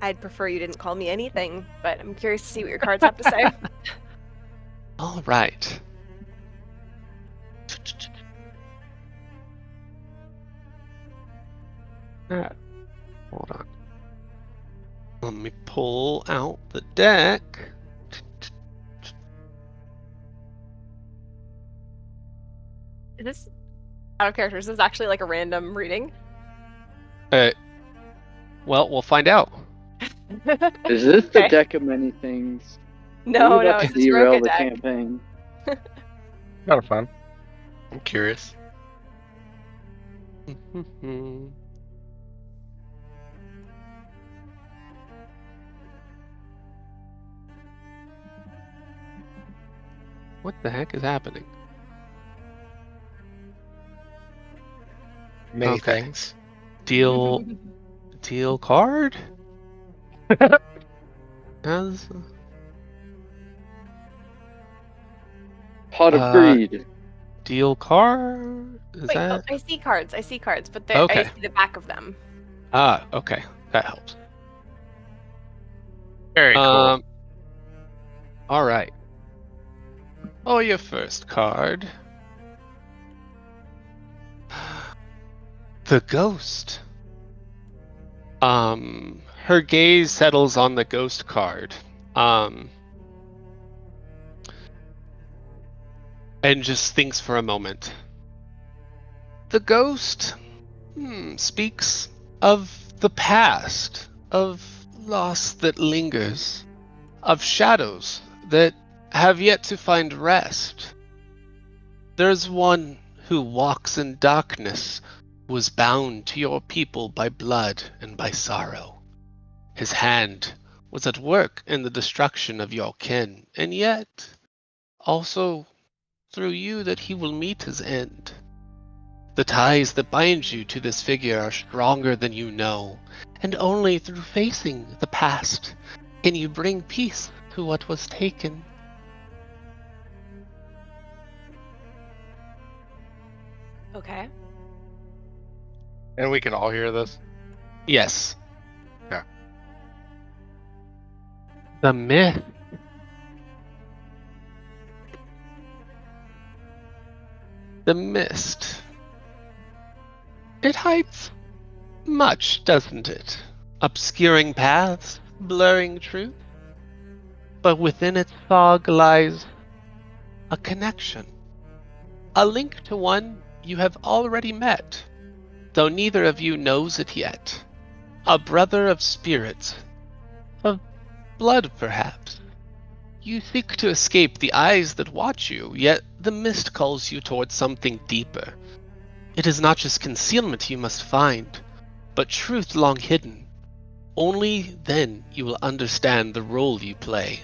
I'd prefer you didn't call me anything, but I'm curious to see what your cards have to say. All right. Hold on. Let me pull out the deck. Is this out of character? Is this actually like a random reading? Well, we'll find out. Is this the Okay. deck of many things? Are we No, about no, to it's this derail Roka the deck. campaign. Kind of fun. I'm curious. What the heck is happening? Many Okay. things. Deal card? Has Pot of greed. deal card? Is Wait, oh, that? I see cards, but Okay. I see the back of them. Okay. That helps. Very cool. All right. Oh, your first card. The ghost. Her gaze settles on the ghost card. And just thinks for a moment. The ghost speaks of the past, of loss that lingers, of shadows that have yet to find rest. There's one who walks in darkness, was bound to your people by blood and by sorrow. His hand was at work in the destruction of your kin, and yet also through you that he will meet his end. The ties that bind you to this figure are stronger than you know, and only through facing the past can you bring peace to what was taken. Okay. And we can all hear this. Yes. Yeah. The myth. The mist. It hides much, doesn't it? Obscuring paths, blurring truth. But within its fog lies a connection. A link to one you have already met, though neither of you knows it yet. A brother of spirits, of blood perhaps. You seek to escape the eyes that watch you, yet the mist calls you towards something deeper. It is not just concealment you must find, but truth long hidden. Only then you will understand the role you play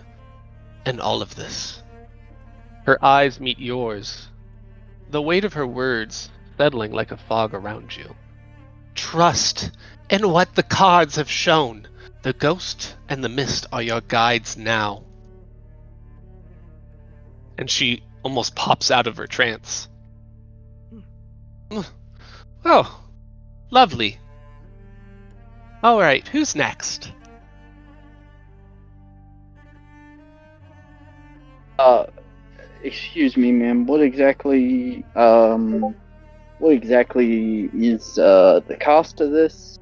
in all of this. Her eyes meet yours, the weight of her words settling like a fog around you. Trust in what the cards have shown. The ghost and the mist are your guides now. And she almost pops out of her trance. Oh, lovely. All right, who's next? Excuse me, ma'am. What exactly is the cost of this?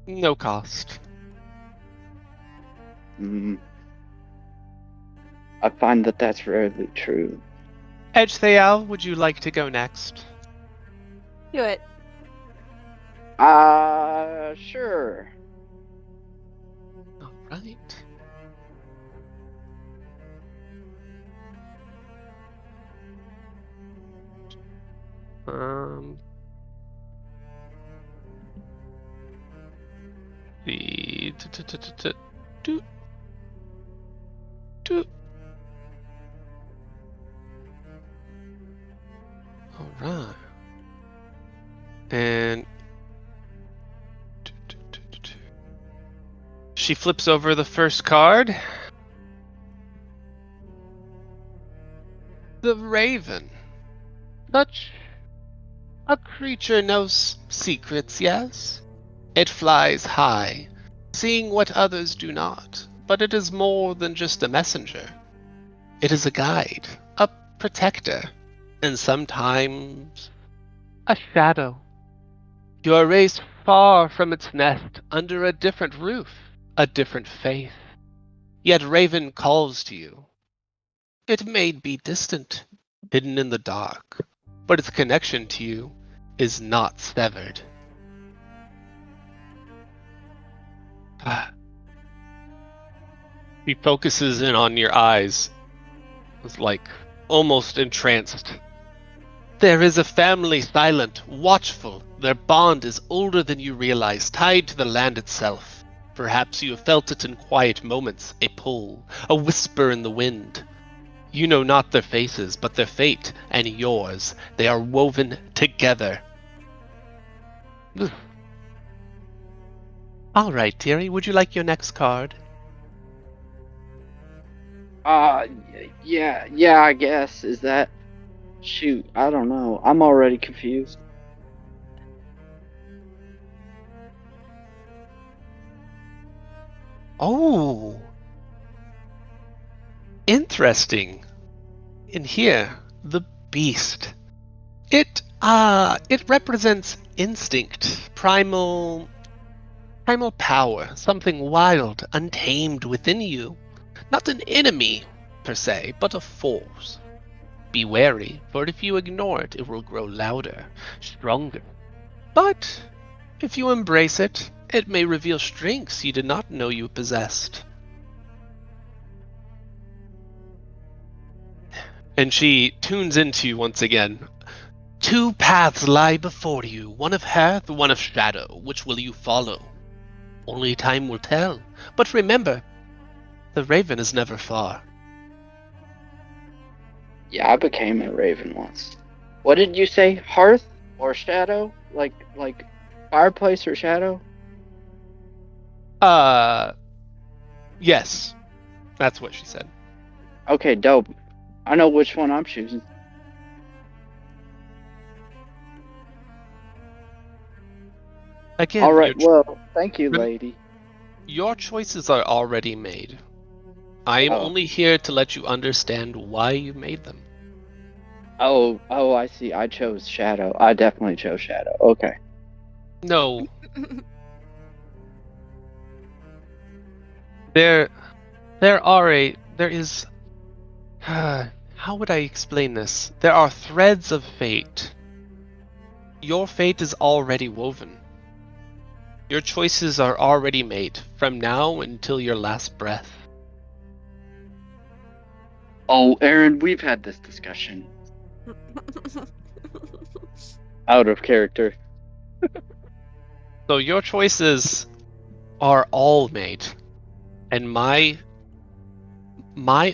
No cost. I find that that's rarely true. Edgetheal, would you like to go next? Do it. Sure. All right. The do. All right. And she flips over the first card. The Raven. Such a creature knows secrets, yes? It flies high, seeing what others do not, but it is more than just a messenger. It is a guide, a protector, and sometimes a shadow. You are raised far from its nest, under a different roof, a different faith. Yet Raven calls to you. It may be distant, hidden in the dark, but its connection to you is not severed. He focuses in on your eyes. It's like almost entranced. There is a family silent, watchful. Their bond is older than you realize, tied to the land itself. Perhaps you have felt it in quiet moments, a pull, a whisper in the wind. You know not their faces, but their fate and yours. They are woven together. All right, dearie, would you like your next card? Yeah, I guess. Is that... Shoot, I don't know. I'm already confused. Oh. Interesting. In here, the beast. It represents instinct, primal power, something wild, untamed within you. Not an enemy, per se, but a force. Be wary, for if you ignore it, it will grow louder, stronger. But if you embrace it, it may reveal strengths you did not know you possessed. And she tunes into you once again. 2 paths lie before you, one of hearth, one of shadow. Which will you follow? Only time will tell. But remember, the raven is never far. Yeah, I became a raven once. What did you say? Hearth or shadow? Like fireplace or shadow? Yes. That's what she said. Okay, dope. I know which one I'm choosing. Again, All right, your well, thank you, lady. your choices are already made. I am only here to let you understand why you made them. Oh, I see. I chose shadow. I definitely chose shadow. Okay. No. There is how would I explain this? There are threads of fate. Your fate is already woven. Your choices are already made from now until your last breath. Oh, Aaron, we've had this discussion. Out of character. So your choices are all made, and my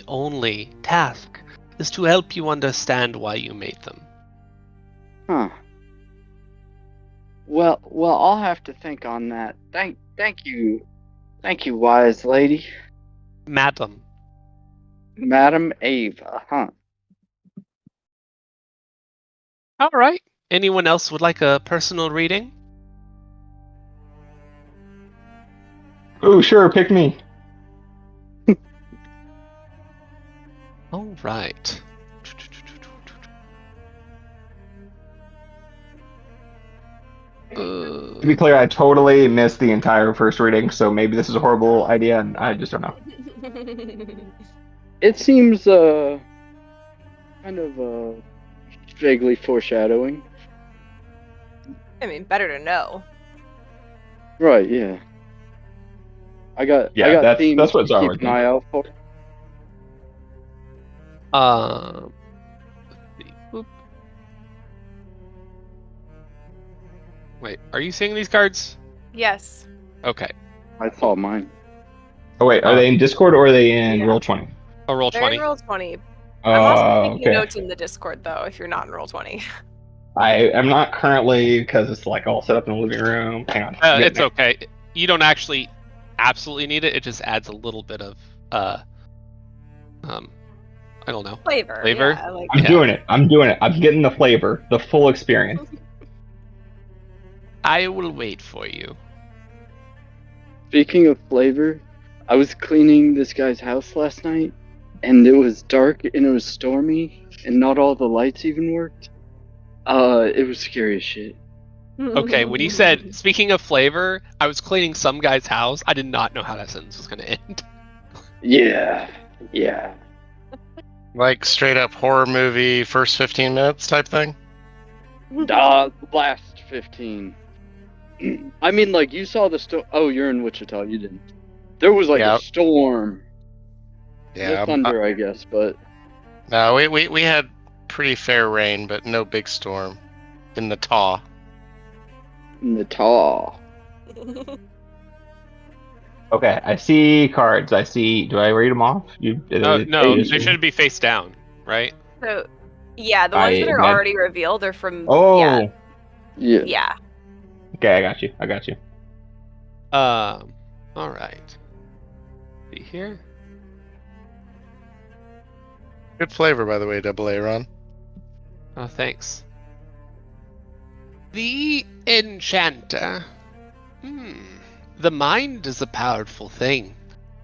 only task is to help you understand why you made them. Huh. Well, I'll have to think on that. Thank you, wise lady, Madam. Madam Ava. Huh. All right. Anyone else would like a personal reading? Oh, sure, pick me. All right. To be clear, I totally missed the entire first reading, so maybe this is a horrible idea, and I just don't know. It seems kind of vaguely foreshadowing. I mean, better to know. Right? Yeah. I got themes that's what to keep Zarwin an eye out for. Let's see. Boop. Wait, are you seeing these cards? Yes. Okay. I saw mine. Oh wait, are they in Discord or are they in Yeah. Roll20? A roll They're 20. in roll 20. I'm also taking Okay. notes in the Discord though, if you're not in roll 20. I am not currently because it's like all set up in the living room. Hang on. I'm It's getting okay. You don't actually absolutely need it. It just adds a little bit of I don't know. Flavor. Flavor? Yeah, like, I'm doing it. I'm getting the flavor, the full experience. I will wait for you. Speaking of flavor, I was cleaning this guy's house last night, and it was dark and it was stormy, and not all the lights even worked. It was scary as shit. Okay, when you said, speaking of flavor, I was cleaning some guy's house, I did not know how that sentence was going to end. Yeah. Like straight up horror movie first 15 minutes type thing. Last 15. I mean, like, you saw the storm. Oh, you're in Wichita. You didn't. There was like Yeah. a storm. Yeah. No thunder, I guess, but No, we had pretty fair rain, but no big storm in the taw. in the taw. Okay, I see cards. I see. Do I read them off? No, they should be face down, right? So, yeah, the ones that are already revealed are from. Oh. Yeah. Okay, I got you. I got you. All right. See here. Good flavor, by the way, Double A, Ron. Oh, thanks. The Enchanter. The mind is a powerful thing,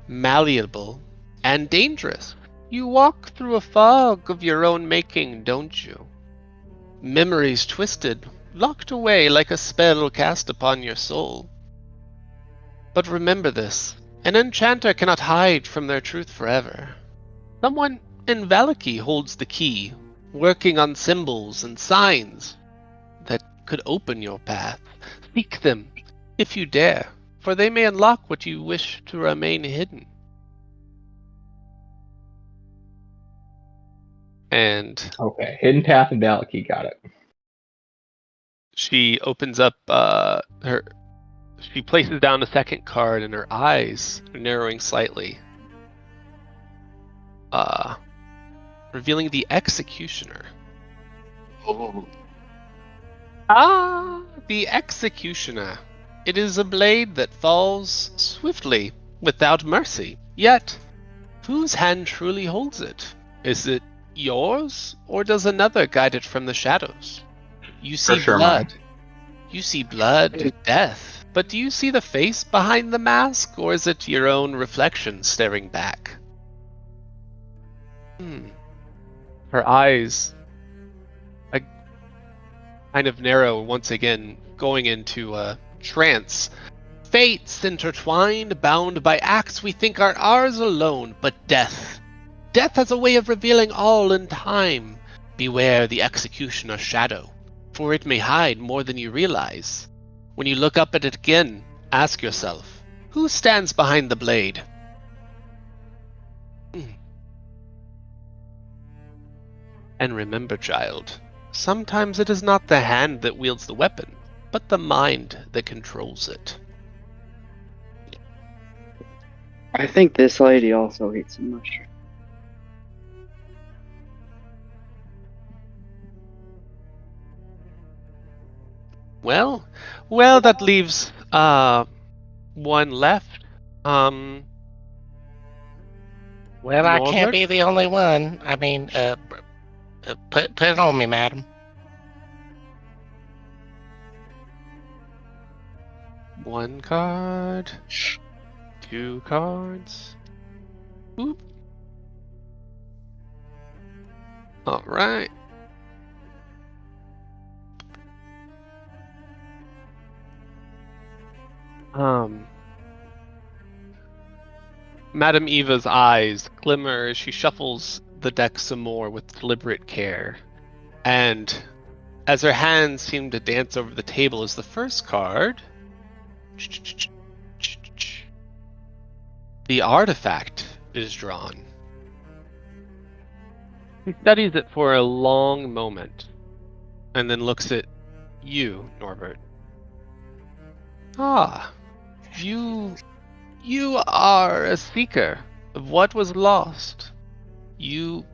malleable and dangerous. You walk through a fog of your own making, don't you? Memories twisted, locked away like a spell cast upon your soul. But remember this, an enchanter cannot hide from their truth forever. Someone in Valaki holds the key, working on symbols and signs that could open your path. Seek them, if you dare, for they may unlock what you wish to remain hidden. And Okay, hidden path and Valaki, got it. she opens up she places down a second card and her eyes are narrowing slightly. Revealing the Executioner. Oh. The Executioner. It is a blade that falls swiftly, without mercy. Yet, whose hand truly holds it? Is it yours, or does another guide it from the shadows? You see For sure blood. mine. You see blood, death. But do you see the face behind the mask, or is it your own reflection staring back? Her eyes kind of narrow once again, going into a trance. Fates intertwined, bound by acts we think are ours alone, but death. Death has a way of revealing all in time. Beware the Executioner shadow, for it may hide more than you realize. When you look up at it again, ask yourself, who stands behind the blade? And remember, child, sometimes it is not the hand that wields the weapon, but the mind that controls it. I think this lady also eats some mushroom. Well, that leaves one left. Well, I can't Norbert? be the only one. I mean, put it on me, madam. One card. Two cards. Oop. All right. Madame Eva's eyes glimmer as she shuffles the deck some more with deliberate care. And as her hands seem to dance over the table as the first card, the artifact is drawn. He studies it for a long moment, and then looks at you, Norbert. You are a seeker of what was lost. You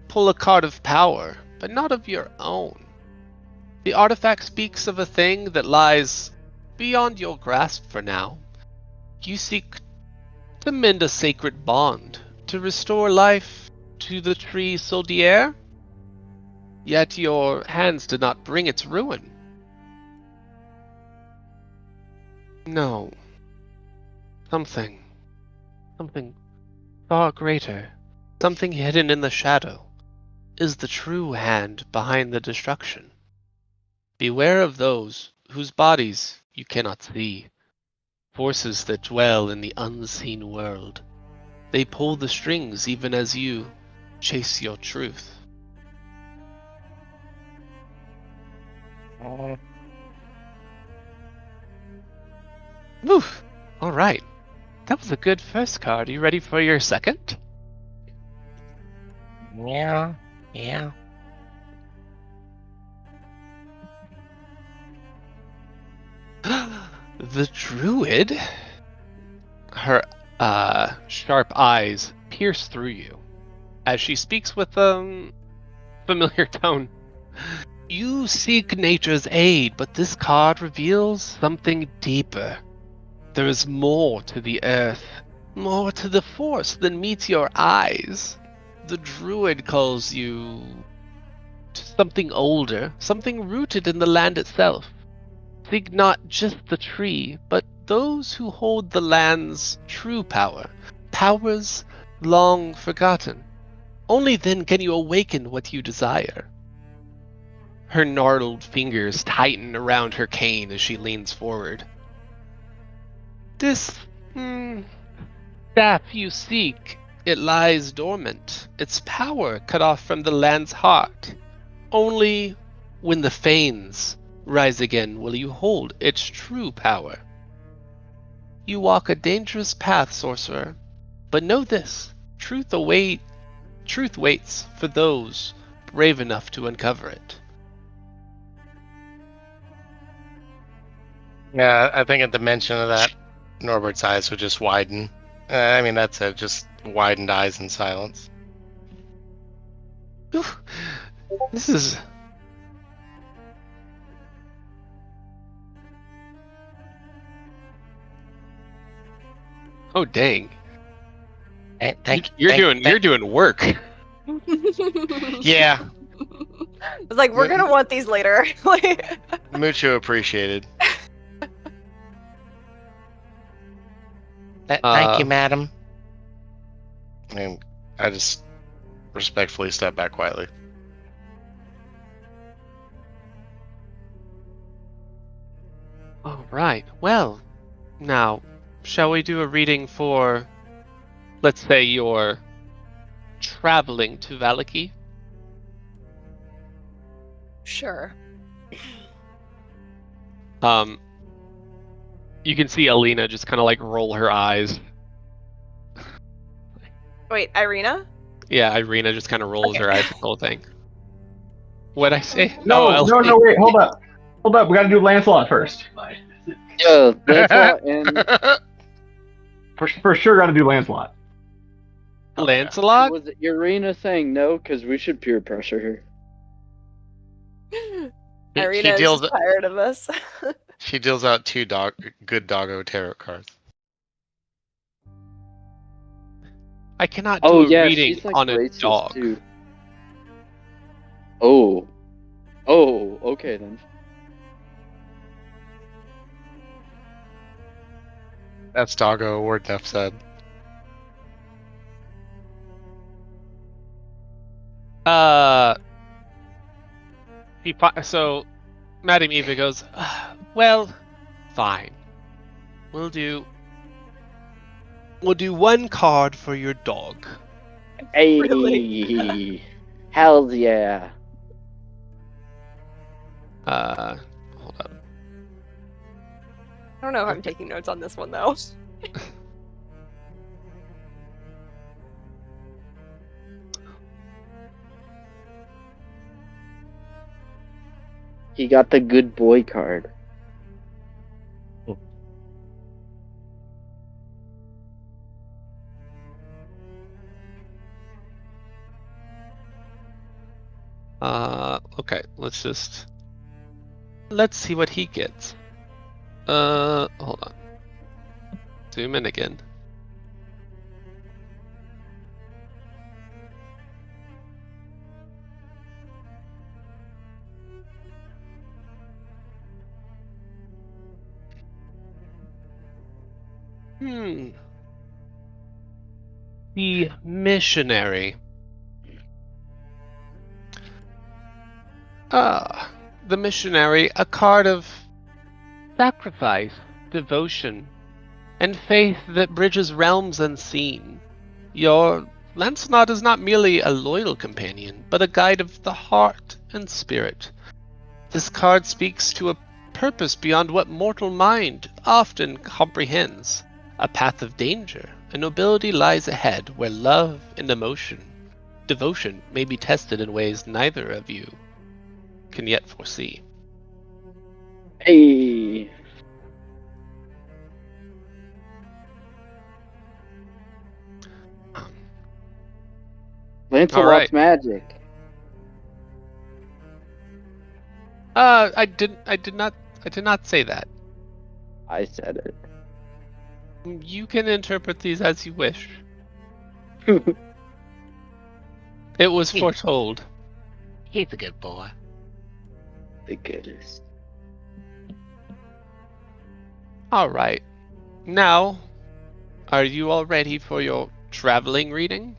pull a card of power, but not of your own. The artifact speaks of a thing that lies beyond your grasp for now. You seek to mend a sacred bond, to restore life to the tree Soldier. Yet your hands did not bring its ruin. No. Something far greater, something hidden in the shadow, is the true hand behind the destruction. Beware of those whose bodies you cannot see, forces that dwell in the unseen world. They pull the strings even as you chase your truth. Oof. All right. That was a good first card. Are you ready for your second? Yeah. Yeah. The druid. Her sharp eyes pierce through you as she speaks with familiar tone. You seek nature's aid, but this card reveals something deeper. There is more to the earth, more to the force than meets your eyes. The druid calls you to something older, something rooted in the land itself. Seek not just the tree, but those who hold the land's true power, powers long forgotten. Only then can you awaken what you desire. Her gnarled fingers tighten around her cane as she leans forward. This staff you seek, it lies dormant, its power cut off from the land's heart. Only when the Fanes rise again will you hold its true power. You walk a dangerous path, sorcerer, but know this, truth waits for those brave enough to uncover it. Yeah, I think at the mention of that, Norbert's eyes would just widen. I mean, that's it, just widened eyes in silence. This is... Oh, dang. Hey, thank You're thank- doing work. Yeah, It's like, we're gonna want these later. Like, Mucho appreciated. thank you, madam. And I just respectfully step back quietly. All right. Well, now, shall we do a reading for, let's say, you're traveling to Valaki? sure. You can see Alina just kind of like roll her eyes. Wait, Irina? Yeah, Irina just kind of rolls her eyes at the whole thing. What'd I say? No, Oh, no, no, wait, hold up. Hold up, we gotta do Lancelot first. Yeah, Lancelot and For sure gotta do Lancelot. Lancelot? was it Irina saying no? Because we should peer pressure her. Irina is deals- just tired of us. She deals out two good doggo tarot cards. I cannot do Oh a yeah, reading she's like on a racist dog. too. Oh. Oh, okay then. That's doggo, word enough said. So Madame Eva goes, well, fine. We'll do one card for your dog. Hey, Really? hells yeah. Hold on. I don't know if I'm taking notes on this one though. He got the good boy card. Okay, let's see what he gets. Hold on. Zoom in again. The missionary. The missionary, a card of sacrifice, devotion, and faith that bridges realms unseen. Your Lancelot is not merely a loyal companion, but a guide of the heart and spirit. This card speaks to a purpose beyond what mortal mind often comprehends. A path of danger and nobility lies ahead, where love and devotion may be tested in ways neither of you can yet foresee. Hey. Lancelot's right. magic. I did not say that. I said it. You can interpret these as you wish. It was foretold. He's a good boy. The goodest. All right. Now, are you all ready for your traveling reading?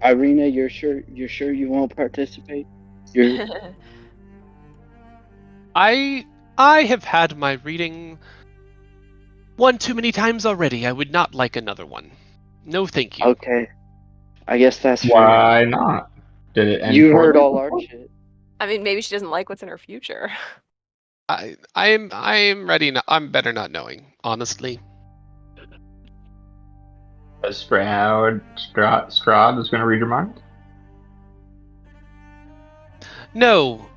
Irina, you're sure you won't participate? You're I have had my reading one too many times already. I would not like another one. No, thank you. okay. I guess that's fair. Why not? Did it end You heard poorly? all our shit. I mean, maybe she doesn't like what's in her future. I am ready. I'm better not knowing, honestly. Strahd is going to read your mind? No.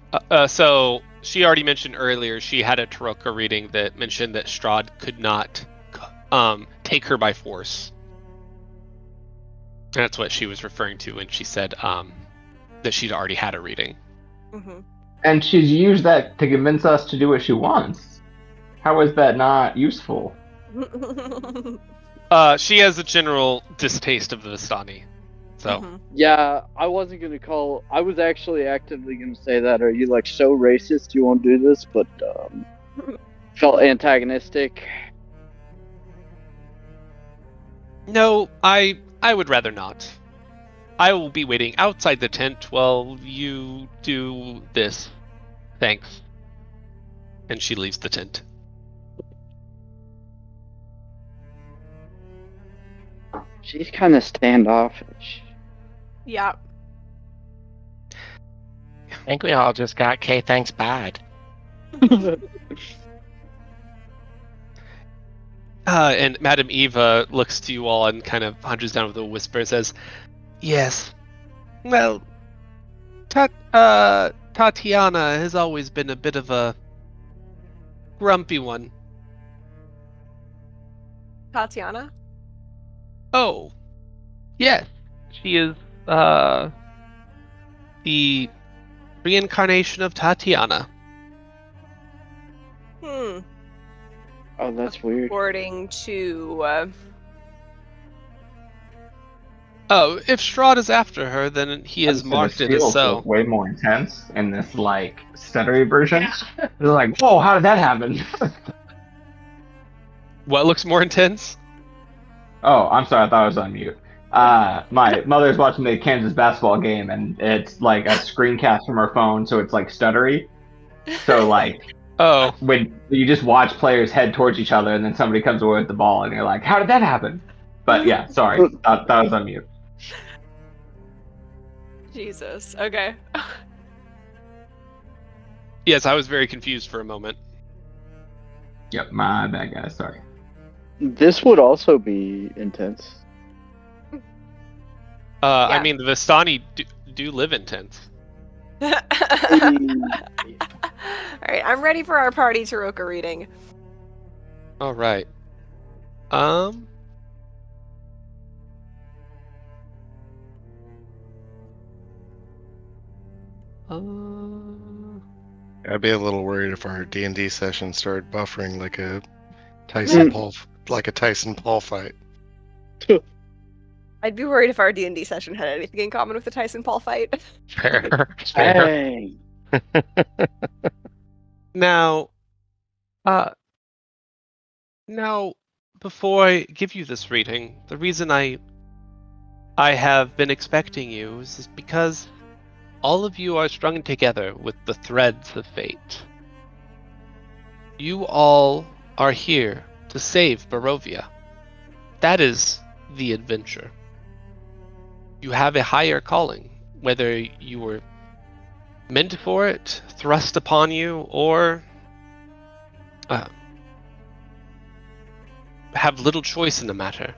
So she already mentioned earlier she had a Taroka reading that mentioned that Strahd could not take her by force. And that's what she was referring to when she said that she'd already had a reading. Mm-hmm. And she's used that to convince us to do what she wants. How is that not useful? She has a general distaste of the Vistani. So Mhm. Yeah, I wasn't gonna call. I was actually actively gonna say that. Are you like so racist you won't do this? But felt antagonistic. no, I would rather not. I will be waiting outside the tent while you do this. Thanks. And she leaves the tent. She's kind of standoffish. Yeah. I think we all just got K thanks bad. And Madame Eva looks to you all and kind of hunches down with a whisper and says, "Yes. Well, Tatiana has always been a bit of a grumpy one." Tatiana? Oh, yes. She is the reincarnation of Tatiana. Hmm. Oh, that's weird. According to Oh, if Strahd is after her, then he has marked it as feels so. way more intense in this like stuttery version. They're like, whoa, how did that happen? What looks more intense? Oh, I'm sorry, I thought I was on mute. My mother's watching the Kansas basketball game, and it's like a screencast from her phone, so it's like stuttery. So like Oh, when you just watch players head towards each other, and then somebody comes away with the ball, and you're like, how did that happen? But yeah, sorry, that was on mute. Jesus. Okay. yes, I was very confused for a moment. Yep, my bad, guys. Sorry. This would also be intense. I Yeah. mean, the Vistani do live in tents. All right, I'm ready for our party Taroka reading. All right. I'd be a little worried if our D&D session started buffering like a Tyson Paul fight. I'd be worried if our D&D session had anything in common with the Tyson Paul fight. Fair. Hey. Now, before I give you this reading, the reason I have been expecting you is because all of you are strung together with the threads of fate. You all are here to save Barovia. That is the adventure. You have a higher calling, whether you were meant for it, thrust upon you, or have little choice in the matter.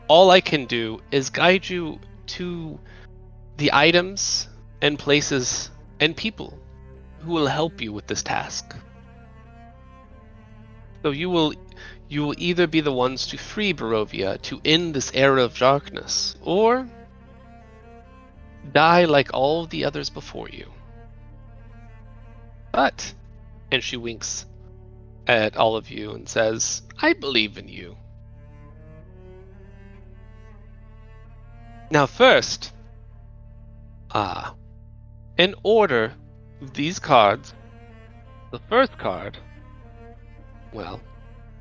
All I can do is guide you to the items and places and people who will help you with this task. So you will either be the ones to free Barovia to end this era of darkness, or die like all the others before you. But, and she winks at all of you and says, I believe in you. Now first, in order of these cards, the first card, well,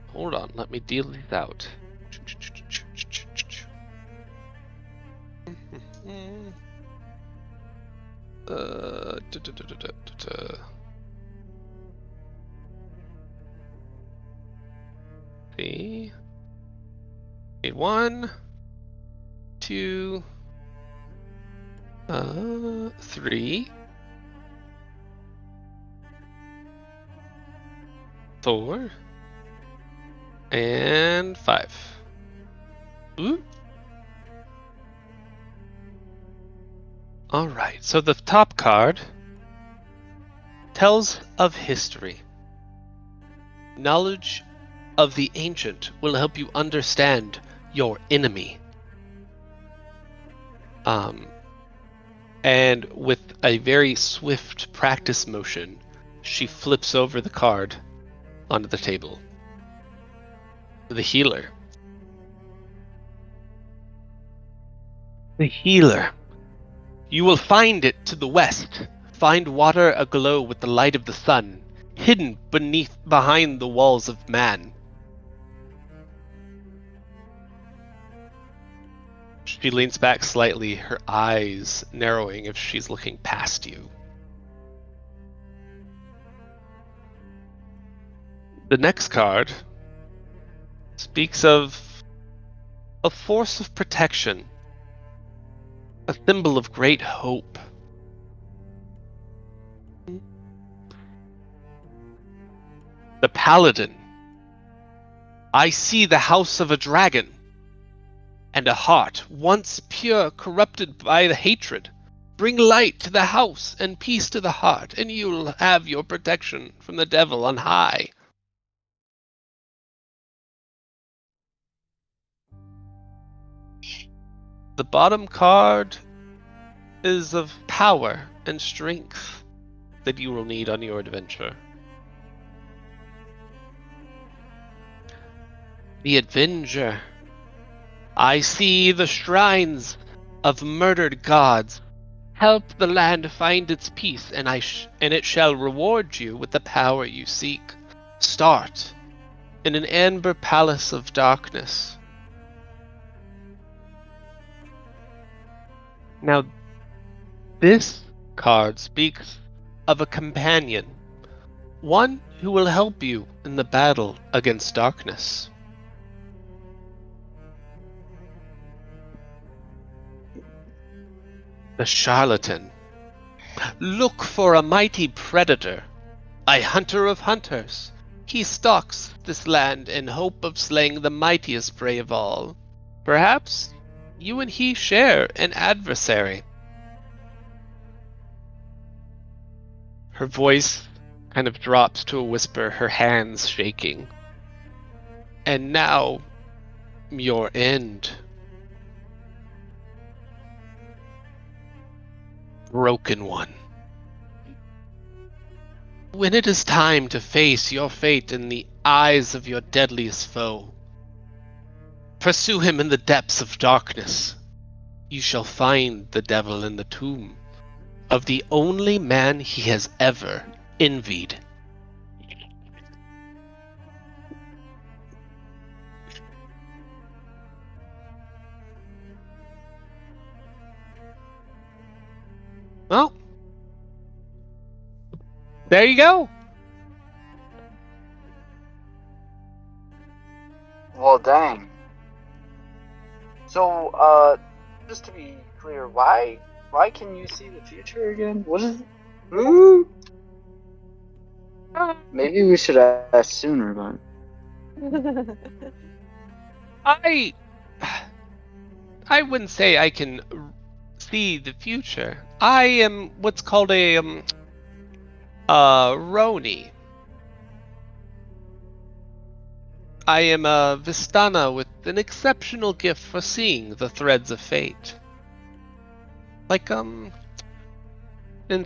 hold on, let me deal these out. See? Need 1, 2, 3, 4, and 5. Ooh. Alright, so the top card tells of history. Knowledge of the ancient will help you understand your enemy. And with a very swift practice motion, she flips over the card onto the table. The healer. The healer. You will find it to the west. Find water aglow with the light of the sun, hidden behind the walls of man. She leans back slightly, her eyes narrowing if she's looking past you. The next card speaks of a force of protection, a symbol of great hope. The Paladin. I see the house of a dragon, and a heart once pure corrupted by the hatred. Bring light to the house and peace to the heart, and you'll have your protection from the devil on high. The bottom card is of power and strength that you will need on your adventure. The Avenger. I see the shrines of murdered gods. Help the land find its peace, and it shall reward you with the power you seek. Start in an amber palace of darkness. Now, this card speaks of a companion, one who will help you in the battle against darkness. The Charlatan. Look for a mighty predator, a hunter of hunters. He stalks this land in hope of slaying the mightiest prey of all. Perhaps you and he share an adversary. Her voice kind of drops to a whisper, her hands shaking. And now, your end. Broken one. When it is time to face your fate in the eyes of your deadliest foe, pursue him in the depths of darkness. You shall find the devil in the tomb of the only man he has ever envied. Well, there you go. Well, dang. So, just to be clear, why Why can you see the future again? What is it? Ooh. Maybe we should ask sooner, but I wouldn't say I can see the future. I am what's called a Roni. I am a Vistana with an exceptional gift for seeing the threads of fate. Like, in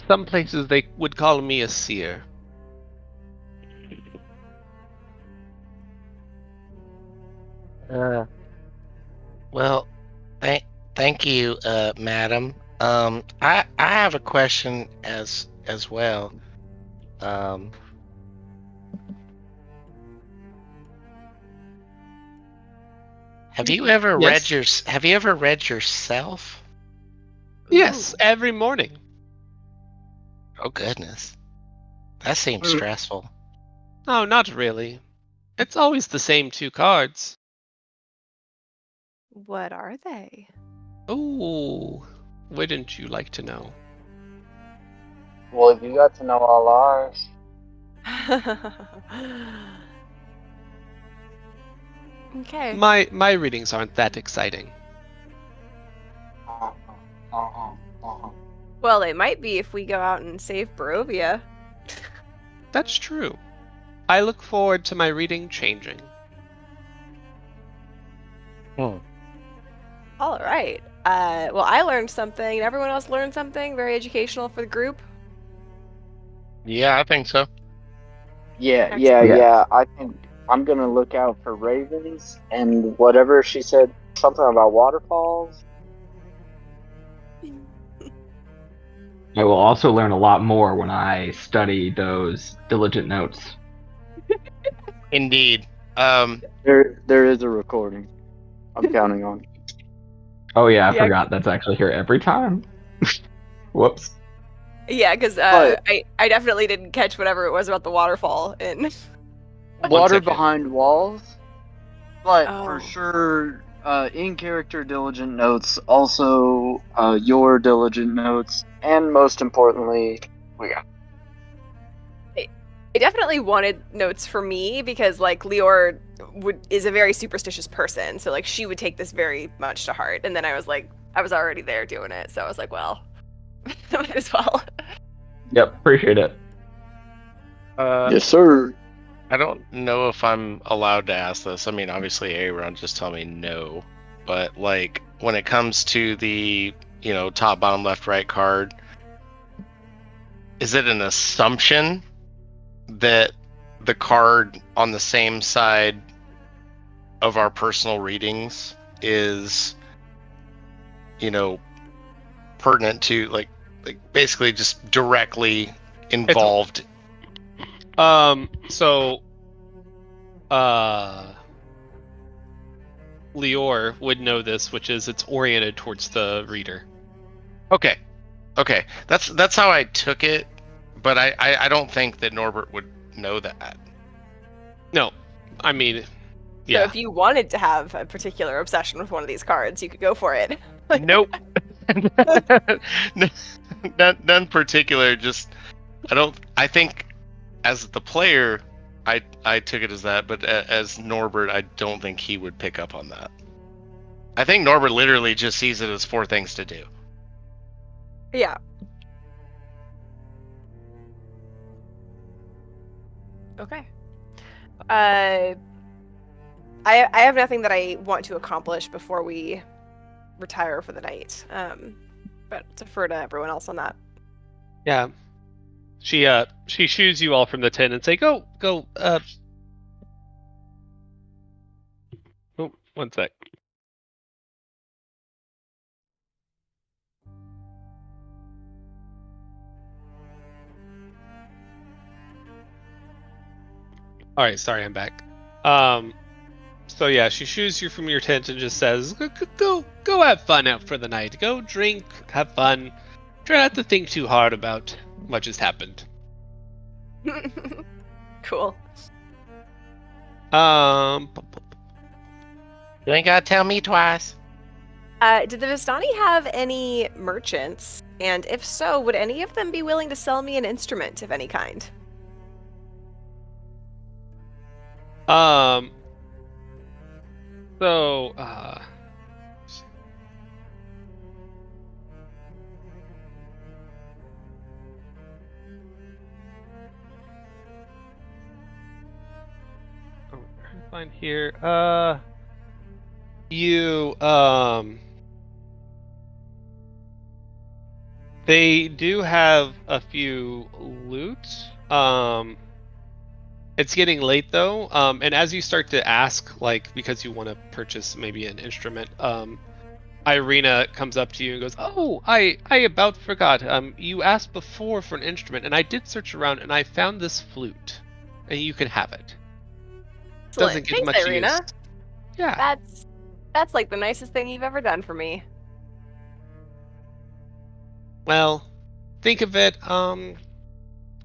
some places they would call me a seer. Well, thank you, madam. I have a question as well. Have you ever Yes. read yourself? Yes, every morning. Oh goodness, that seems stressful. Oh, not really. It's always the same 2 cards. What are they? Ooh, wouldn't you like to know? well, if you got to know all ours, Okay. My readings aren't that exciting. Well, they might be if we go out and save Barovia. That's true. I look forward to my reading changing. All right. Well, I learned something, and everyone else learned something very educational for the group. Yeah, I think so. Yeah. Yeah. I think I'm gonna look out for ravens and whatever she said, something about waterfalls. I will also learn a lot more when I study those diligent notes. Indeed. There is a recording. I'm counting on. Oh yeah, I Yeah. forgot that's actually here every time. Whoops. Yeah, because But- I definitely didn't catch whatever it was about the waterfall in. Water second. behind walls, but Oh. for sure, in character diligent notes. Also, your diligent notes, and most importantly, we got. I definitely wanted notes for me because like Lior is a very superstitious person, so like she would take this very much to heart. And then I was already there doing it, so I was like, well, might as well. Yep, appreciate it. Yes, sir. I don't know if I'm allowed to ask this. I mean, obviously, Aaron just tell me no. But like, when it comes to the top, bottom, left, right card, is it an assumption that the card on the same side of our personal readings is, pertinent to like basically just directly involved? So, Lior would know this, which is it's oriented towards the reader. Okay, that's how I took it, but I don't think that Norbert would know that. No, I mean, So yeah. if you wanted to have a particular obsession with one of these cards, you could go for it. Nope. None particular. Just I think as the player, I took it as that, but as Norbert, I don't think he would pick up on that. I think Norbert literally just sees it as 4 things to do. Yeah. Okay. I have nothing that I want to accomplish before we retire for the night. But defer to everyone else on that. Yeah. She shoos you all from the tent and say, go. Oh, one sec. All right, sorry, I'm back. So yeah, she shoos you from your tent and just says, go have fun out for the night. Go drink, have fun. Try not to think too hard about what just happened. Cool. You ain't gotta tell me twice. Did the Vistani have any merchants? And if so, would any of them be willing to sell me an instrument of any kind? So, find here. They do have a few loot. It's getting late though. And as you start to ask, like, because you want to purchase maybe an instrument, Irina comes up to you and goes, "Oh, I about forgot. You asked before for an instrument, and I did search around, and I found this flute, and you can have it. Doesn't get Thanks, much Irina. use. Yeah. That's like the nicest thing you've ever done for me. Well, think of it as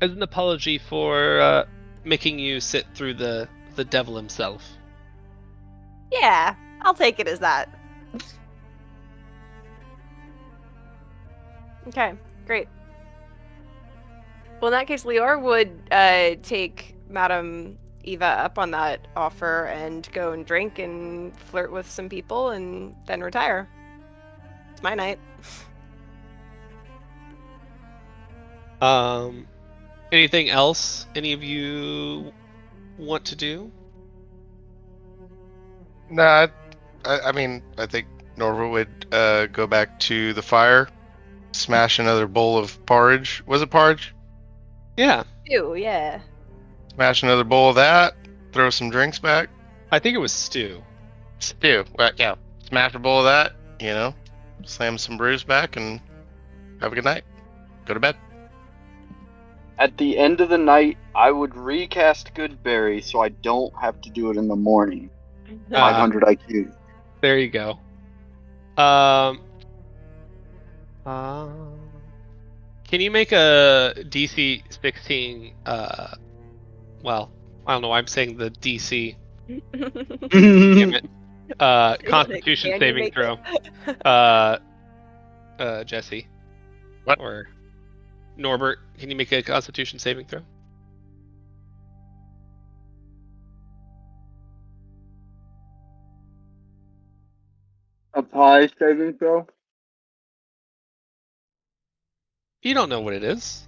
an apology for making you sit through the devil himself." Yeah, I'll take it as that. Okay, great. Well, in that case, Lior would take Madame Eva up on that offer and go and drink and flirt with some people and then retire. It's my night. Anything else any of you want to do? Nah, I mean, I think Norva would go back to the fire, smash another bowl of porridge. Was it porridge? Yeah, Ew, yeah. Smash another bowl of that. Throw some drinks back. I think it was stew. Stew. Well, yeah. Smash a bowl of that. You know, slam some brews back and have a good night. Go to bed. At the end of the night, I would recast Goodberry so I don't have to do it in the morning. 500 IQ. There you go. Can you make a DC 16? Well, I don't know why I'm saying the DC. Damn it. Constitution Can you saving make throw. Jesse. What? Or Norbert, can you make a Constitution saving throw? A pie saving throw? You don't know what it is.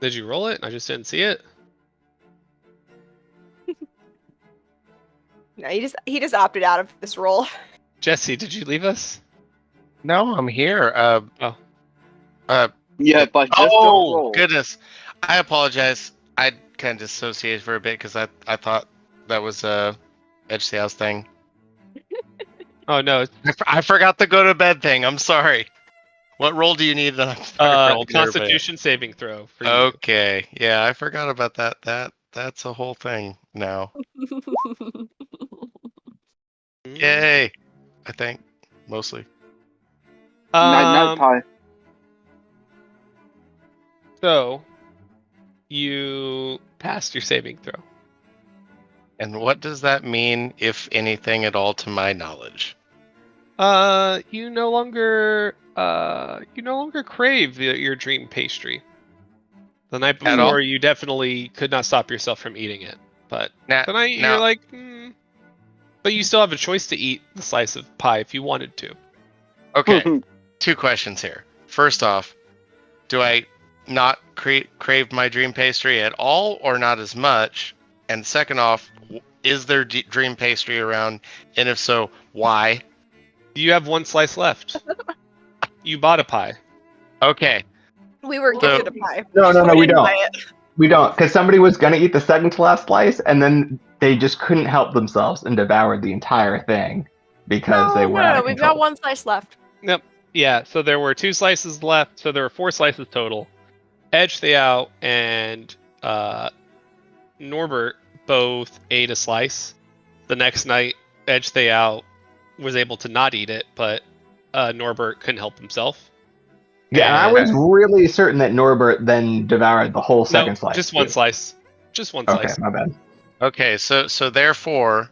Did you roll it? I just didn't see it. No, he just opted out of this role. Jesse, did you leave us? No, I'm here. Yeah, but just don't roll. Goodness. I apologize. I kind of dissociated for a bit because I thought that was a Edge the House thing. Oh no, I forgot the go to bed thing. I'm sorry. What roll do you need? Constitution saving throw for you. Okay. Yeah, I forgot about that. That's a whole thing now. Yay. I think mostly. Night pie. So you passed your saving throw. And what does that mean, if anything at all, to my knowledge? You no longer crave your dream pastry. The night At all? before, you definitely could not stop yourself from eating it, but tonight you're like, but you still have a choice to eat the slice of pie if you wanted to. Okay, 2 questions here. First off, do I not crave my dream pastry at all, or not as much? And second off, is there dream pastry around? And if so, why? You have 1 slice left. You bought a pie. Okay. We were gifted a pie. No, we didn't don't. buy it. We don't, because somebody was gonna eat the second to last slice, and then they just couldn't help themselves and devoured the entire thing because they were out of We've control. got 1 slice left. Yep. Yeah. So there were 2 slices left. So there were 4 slices total. Edge the out and Norbert both ate a slice. The next night, Edge Theow was able to not eat it, but Norbert couldn't help himself. Yeah, and I And- was really certain that Norbert then devoured the whole second slice. Just one too. slice. Just one Okay, slice. my bad. Okay, so therefore,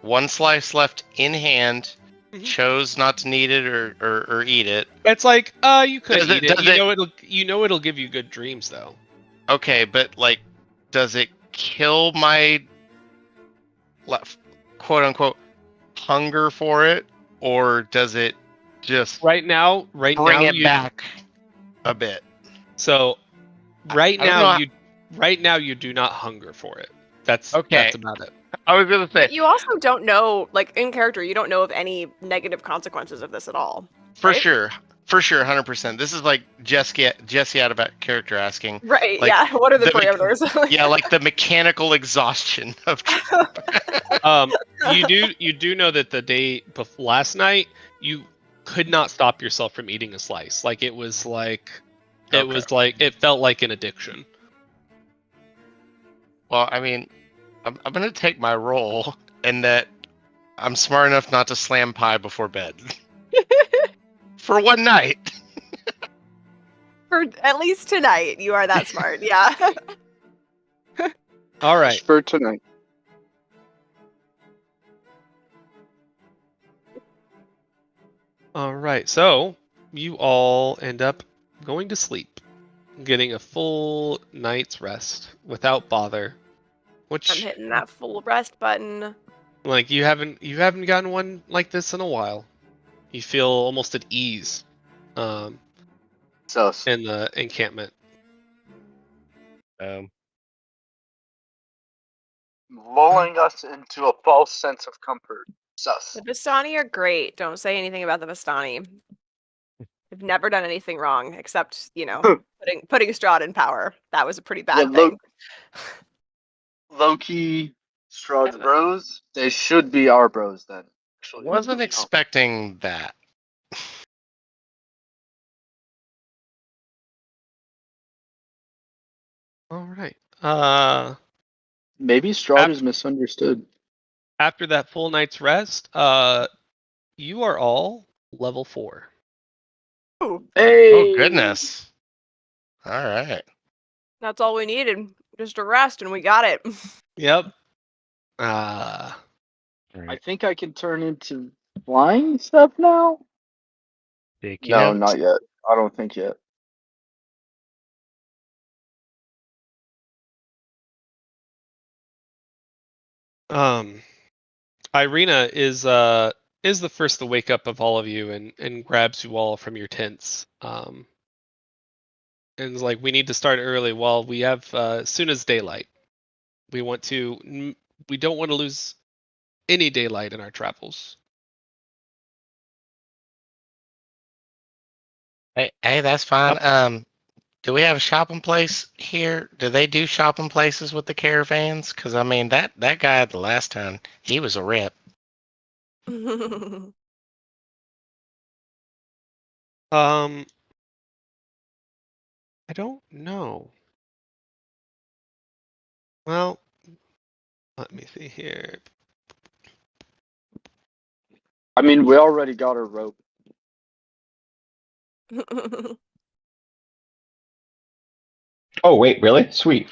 one slice left in hand, Mhm. chose not to need it or eat it. It's like, you could Does eat it- it. does You know it'll give you good dreams though. Okay, but like, does it kill my quote unquote hunger for it, or does it just Right now bring it you back a bit? so right I don't now know. you do not hunger for it. That's Okay. about it. I was gonna say But you also don't know, like in character, you don't know of any negative consequences of this at all. for right? sure, 100%. This is like Jesse out about character asking. Right, Like, yeah. What are the the- parameters? Yeah, like the mechanical exhaustion of. You do know that the day last night you could not stop yourself from eating a slice. Like it was like it felt like an addiction. Well, I mean, I'm gonna take my role in that I'm smart enough not to slam pie before bed. For one night. For at least tonight, you are that smart. Yeah. All right. Just for tonight. All right. So you all end up going to sleep, getting a full night's rest without bother, I'm which hitting that full rest button. like you haven't gotten one like this in a while. You feel almost at ease Sus. in the encampment. Lulling us into a false sense of comfort. Sus. The Vistani are great. Don't say anything about the Vistani. They've never done anything wrong except, putting Strahd in power. That was a pretty bad thing. Low-key, Strahd's bros. They should be our bros then. Actually, Wasn't No. expecting that. All right. Maybe Strahd is misunderstood. After that full night's rest, you are all level 4. Hey! Oh goodness. All right. That's all we needed. Just a rest and we got it. Yep. I think I can turn into flying stuff now? No, not yet. I don't think yet. Irina is the first to wake up of all of you and grabs you all from your tents. And is like, we need to start early while we have as soon as daylight. We don't want to lose any daylight in our travels. Hey, that's fine. Do we have a shopping place here? Do they do shopping places with the caravans? Because I mean, that guy the last time, he was a rep. I don't know. Well, let me see here. I mean, we already got our rope. Oh wait, really? Sweet.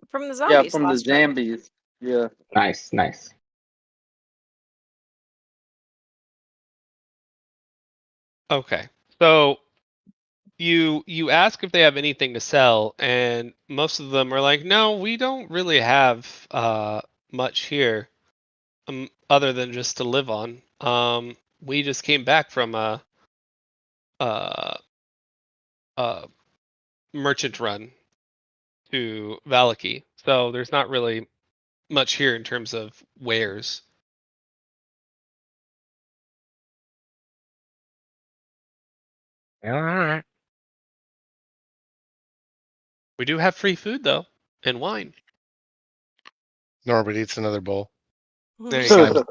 From the zombies. Yeah, from the last time. zombies. Yeah. Nice. Okay. So you ask if they have anything to sell, and most of them are like, no, we don't really have much here, other than just to live on. We just came back from a merchant run to Valaki, so there's not really much here in terms of wares. All right. We do have free food though, and wine. Norbert eats another bowl. There you Slams go.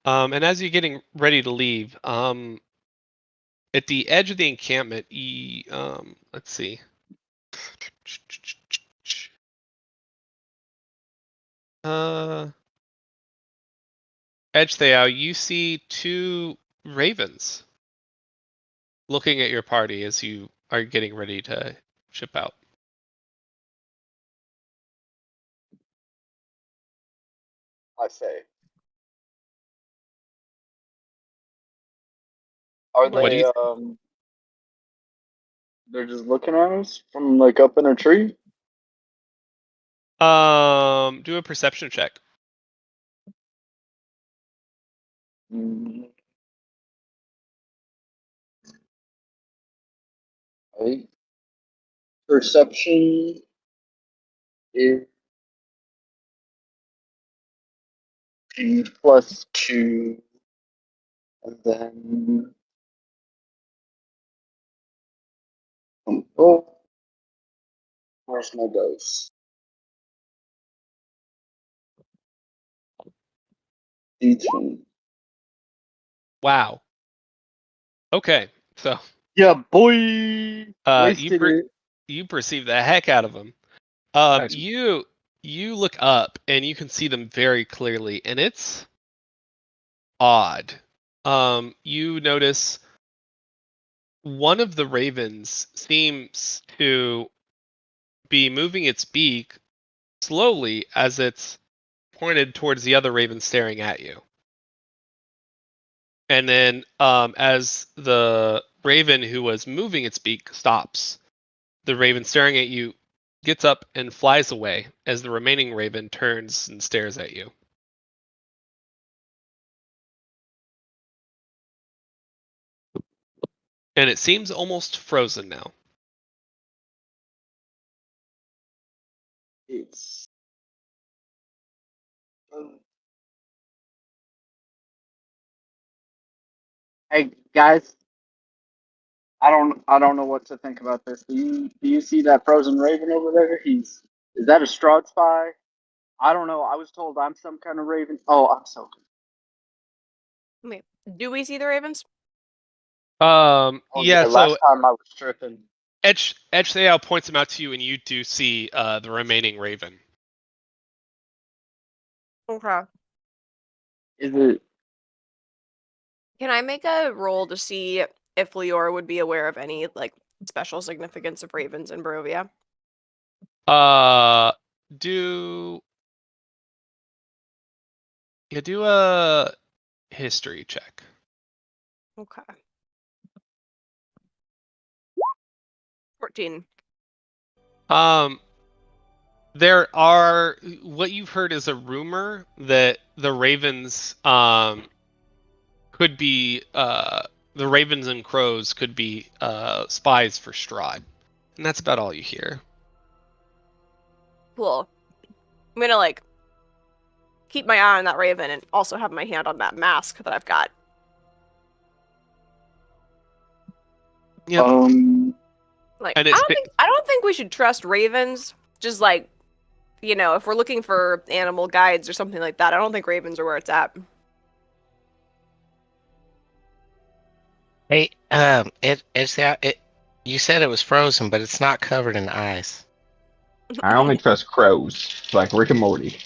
And as you're getting ready to leave, at the edge of the encampment, let's see. Edge Theo, you see two ravens looking at your party as you are getting ready to ship out. I say. Are What do they, you they're just looking at us from, like, up in a tree? do a perception check. Mm. Right. Perception is P+2, and then oh, where's my dice? D20. Wow. Okay, so Yeah, boy. you Wasted it. you perceive the heck out of them. Nice. You look up and you can see them very clearly, and it's odd. You notice one of the ravens seems to be moving its beak slowly as it's pointed towards the other raven staring at you. And then as the raven who was moving its beak stops, the raven staring at you gets up and flies away as the remaining raven turns and stares at you. And it seems almost frozen now. It's hey guys, I don't know what to think about this. Do you see that frozen raven over there? Is that a Strahd spy? I don't know. I was told I'm some kind of raven. Oh, I'm so good. Wait, do we see the ravens? Oh, Yeah, last so time I was tripping. Edge Sayao points him out to you, and you do see the remaining raven. Okay. Is it? Can I make a roll to see if Leora would be aware of any like special significance of ravens in Barovia? Do a history check. Okay. 14. There are what you've heard is a rumor that the ravens could be the ravens and crows could be spies for Strahd, and that's about all you hear. Cool. I'm gonna like keep my eye on that raven and also have my hand on that mask that I've got. Yep. Like And I don't think we should trust ravens. Just like, if we're looking for animal guides or something like that, I don't think ravens are where it's at. Hey, you said it was frozen, but it's not covered in ice. I only trust crows, like Rick and Morty.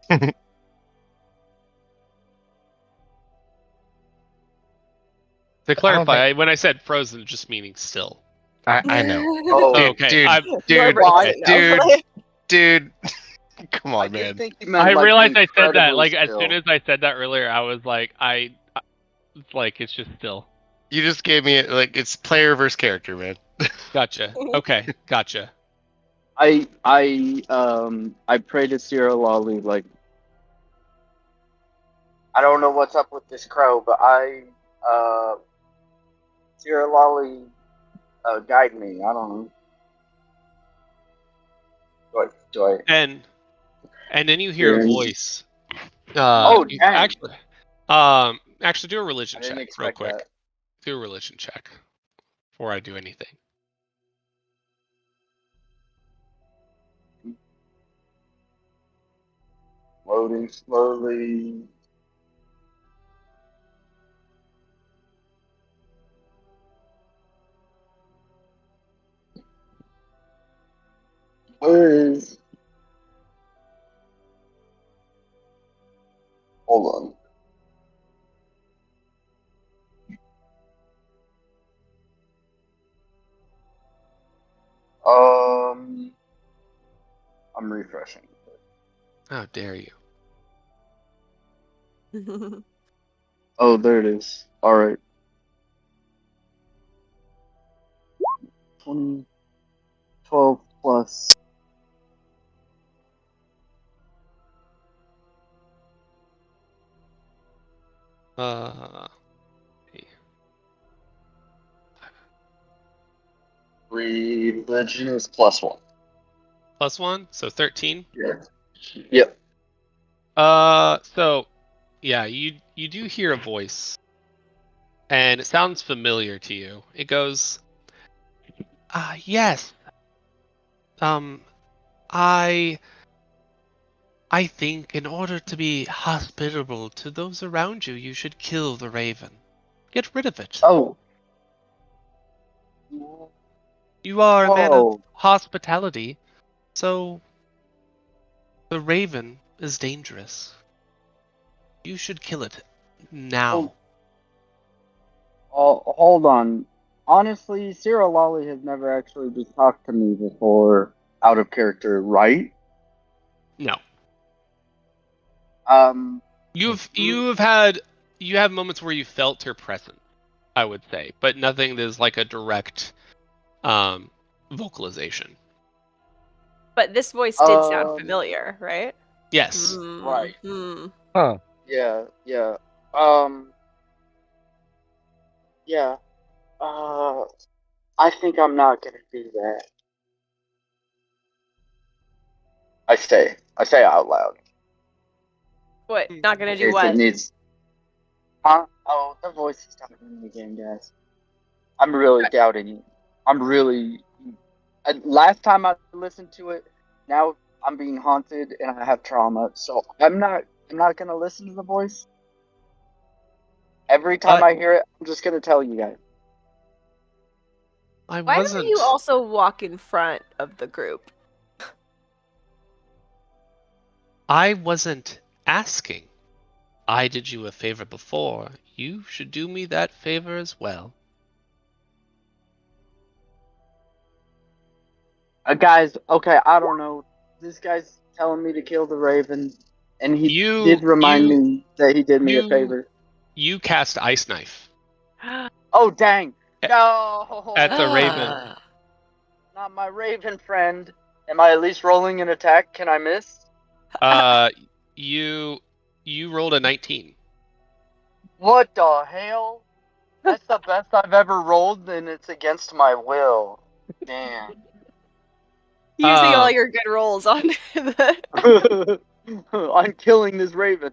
To clarify, when I said frozen, just meaning still. I know. Oh, Okay. Dude, come I on, did man. think you meant, I like, realized I said that. incredibly Like as still. soon as I said that earlier, I was like, it's like it's just still. You just gave me it's player versus character, man. Gotcha. Okay, gotcha. I pray to Sierra Lolly, like, I don't know what's up with this crow, but Sierra Lolly, guide me. I don't know. Do I? And then you hear a voice. Oh, You- dang. actually, do a religion I didn't check real expect quick. that. Do a religion check before I do anything. Loading slowly. Hold on. I'm refreshing. How dare you? Oh, there it is. All right. 20, 12 plus. Religion is +1. +1, so 13. Yeah. Yep. So yeah, you do hear a voice, and it sounds familiar to you. It goes, yes. I think in order to be hospitable to those around you, you should kill the raven. Get rid of it. Oh. You are a man of Whoa. hospitality, so the raven is dangerous. You should kill it now. Hold on. Honestly, Cyril Lolly has never actually just talked to me before out of character, right? No. You have moments where you felt her presence, I would say, but nothing that is like a direct vocalization. But this voice did sound familiar, right? Yes. Right. Huh. Yeah. Yeah. Yeah. I think I'm not gonna do that. I say out loud. What? Not gonna In do case what? it needs. Oh, the voice is talking to me again, guys. I'm really doubting you. I'm really. Last time I listened to it, now I'm being haunted and I have trauma. So I'm not gonna listen to the voice. Every time I hear it, I'm just gonna tell you guys. I Why wasn't. don't you also walk in front of the group? I wasn't asking. I did you a favor before. You should do me that favor as well. Guys, okay, I don't know. This guy's telling me to kill the Raven, and he did remind me that he did me a favor. You cast Ice Knife Oh, dang. No! at the Raven. Not my Raven friend. Am I at least rolling an attack? Can I miss? You rolled a 19. What the hell? That's the best I've ever rolled, and it's against my will. Damn. Using all your good rolls on the. I'm killing this Raven.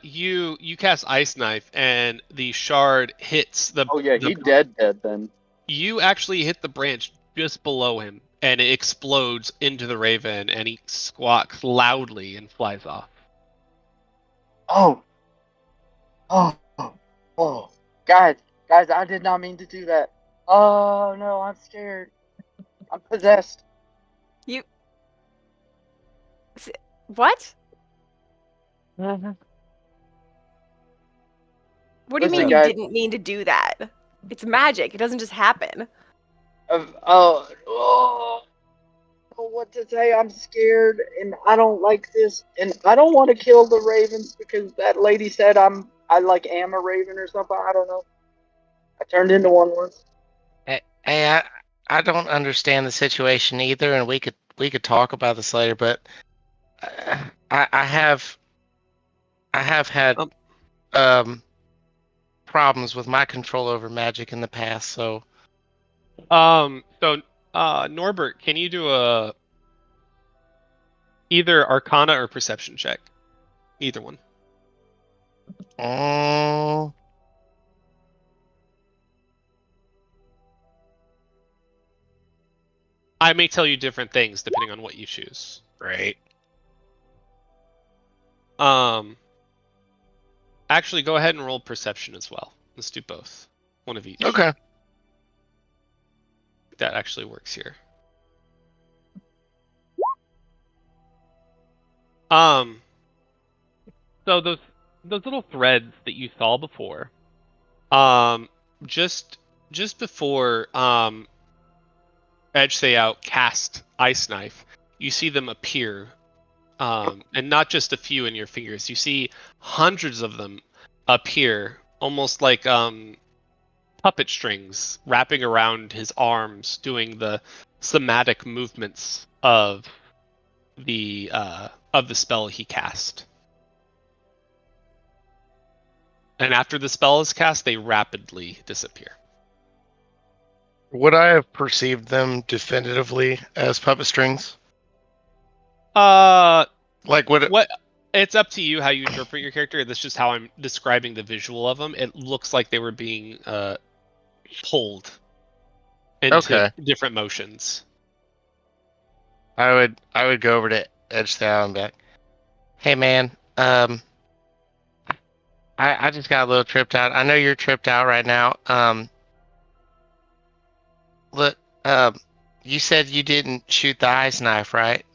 You cast Ice Knife, and the shard hits the. Oh yeah, he dead then. You actually hit the branch just below him, and it explodes into the Raven, and he squawks loudly and flies off. Oh, guys, I did not mean to do that. Oh no, I'm scared. I'm possessed. You. What? What do you mean you didn't mean to do that? It's magic. It doesn't just happen. What to say? I'm scared, and I don't like this, and I don't want to kill the ravens because that lady said I am a raven or something. I don't know. I turned into one once. Hey, I don't understand the situation either, and we could talk about this later. But I have had problems with my control over magic in the past. So Norbert, can you do either Arcana or Perception check? Either one. I may tell you different things depending on what you choose. Right. Actually, go ahead and roll Perception as well. Let's do both. One of each. Okay. That actually works here. So those little threads that you saw before. Just before Edge Say Out cast Ice Knife, you see them appear, and not just a few in your fingers. You see hundreds of them appear, almost like puppet strings wrapping around his arms, doing the somatic movements of the spell he cast. And after the spell is cast, they rapidly disappear. Would I have perceived them definitively as puppet strings? Like would it? What? It's up to you how you interpret your character. That's just how I'm describing the visual of them. It looks like they were being pulled into different motions. I would go over to Edge Down and be like, "Hey man, I just got a little tripped out. I know you're tripped out right now. Look, you said you didn't shoot the ice knife, right?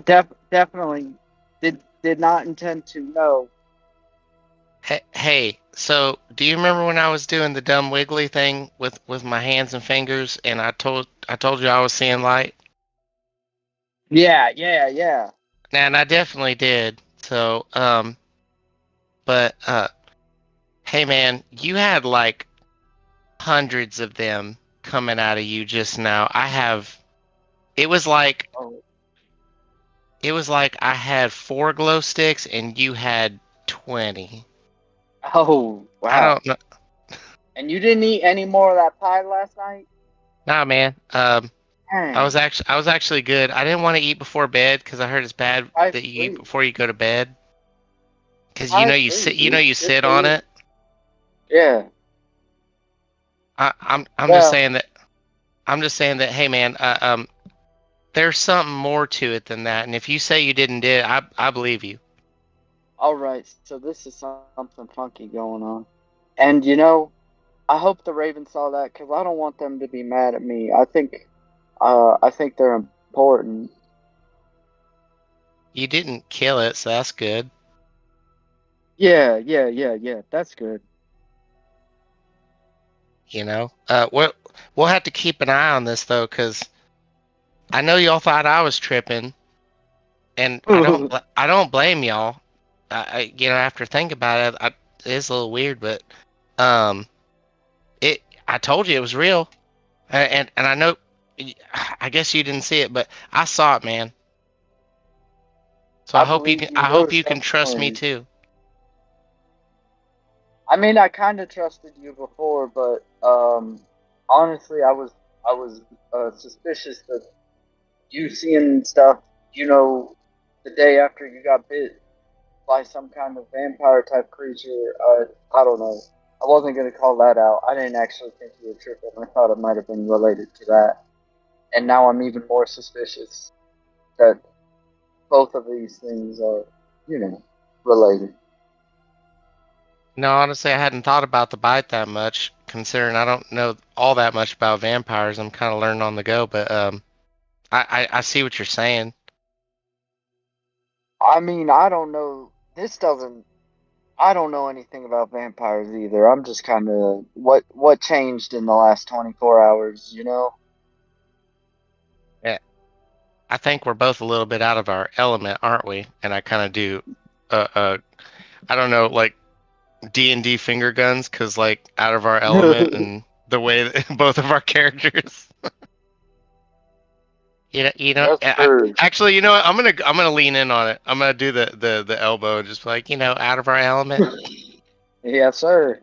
Definitely did not intend to. No. Hey, so do you remember when I was doing the dumb wiggly thing with my hands and fingers, and I told you I was seeing light? Yeah. And I definitely did. So, but hey man, you had like hundreds of them coming out of you just now. It was like I had 4 glow sticks and you had 20. Oh wow! I don't know. And you didn't eat any more of that pie last night? Nah, man. Dang. I was actually good. I didn't want to eat before bed because I heard it's bad that you eat before you go to bed. Because you sit on it. Yeah. I'm just saying that. I'm just saying that. Hey, man. There's something more to it than that. And if you say you didn't do it, I believe you. All right. So this is something funky going on, and I hope the Ravens saw that because I don't want them to be mad at me. I think they're important. You didn't kill it, so that's good. Yeah. That's good. We'll have to keep an eye on this though, because I know y'all thought I was tripping, and I don't blame y'all. After thinking about it, it is a little weird, but I told you it was real, and I know. I guess you didn't see it, but I saw it, man. So I hope you can trust me too. I mean, I kind of trusted you before, but honestly, I was suspicious that you seeing stuff, the day after you got bit by some kind of vampire type creature. I don't know. I wasn't gonna call that out. I didn't actually think you were tripping. I thought it might have been related to that, and now I'm even more suspicious that both of these things are, related. No, honestly, I hadn't thought about the bite that much, considering I don't know all that much about vampires. I'm kind of learning on the go, but I see what you're saying. I mean, I don't know. I don't know anything about vampires either. I'm just kind of what changed in the last 24 hours, Yeah, I think we're both a little bit out of our element, aren't we? And I kind of do, I don't know, like D&D finger guns, because like out of our element and the way that both of our characters. That's true. Actually, you know what? I'm gonna lean in on it. I'm gonna do the elbow and just like, out of our element. Yes, sir.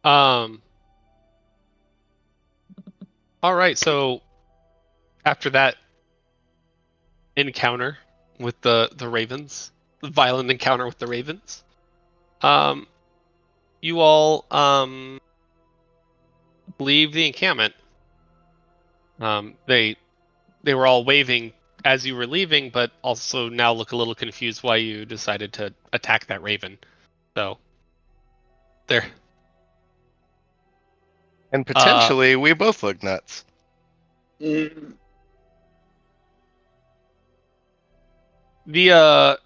All right. So after that encounter with the ravens, the violent encounter with the ravens, you all leave the encampment. They were all waving as you were leaving, but also now look a little confused why you decided to attack that raven. So there. And potentially, we both look nuts. The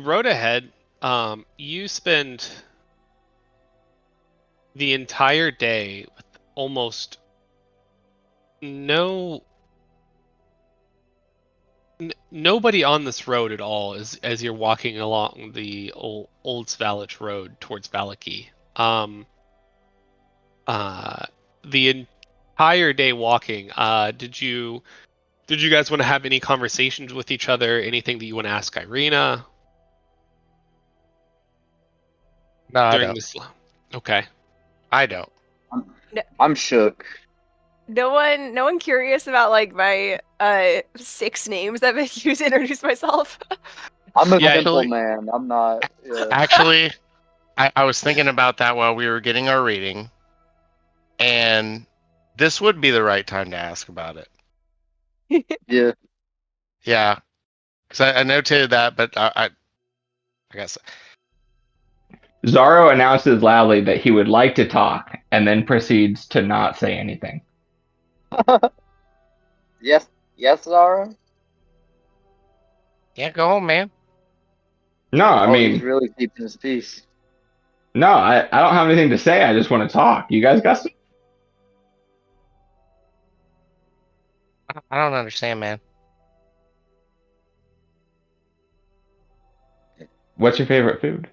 road ahead, you spend the entire day with almost nobody on this road at all as you're walking along the old Svalich road towards Valaki. The entire day walking, did you guys want to have any conversations with each other? Anything that you want to ask Irina No, I during don't. this? Okay. I don't. I'm shook. No one curious about like my 6 names I've been used to introduce myself. I'm a Yeah, simple actually- man. I'm not. Yeah. Actually, I was thinking about that while we were getting our reading, and this would be the right time to ask about it. Yeah. Yeah, because I notated that, but I guess Zaro announces loudly that he would like to talk, and then proceeds to not say anything. Yes. Yes, Zara. Yeah, go on, man. No, I Oh, he's mean, really keeping his peace. no, I don't have anything to say. I just want to talk. You guys got some? I don't understand, man. What's your favorite food?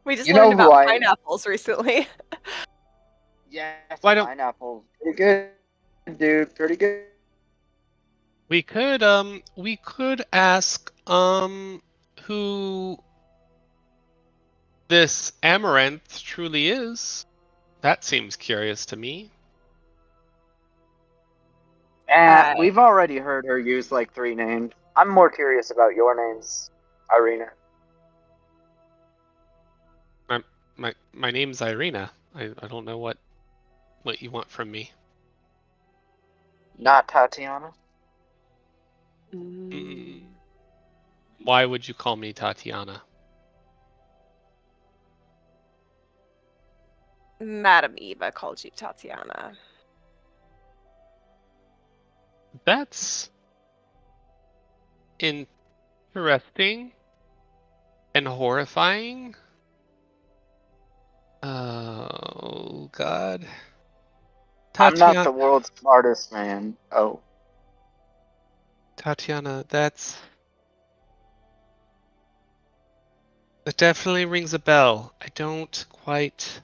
We just You know learned who about I- pineapples recently. Yes. Why don't- Pineapples? Pretty good, dude. Pretty good. We could ask who this Amaranth truly is. That seems curious to me. We've already heard her use like 3 names. I'm more curious about your names, Irina. My name's Irina. I don't know what you want from me. Not Tatiana. Why would you call me Tatiana? Madam Eva called you Tatiana. That's interesting and horrifying. Oh God. I'm not the world's smartest man. Oh. Tatiana, that definitely rings a bell. I don't quite.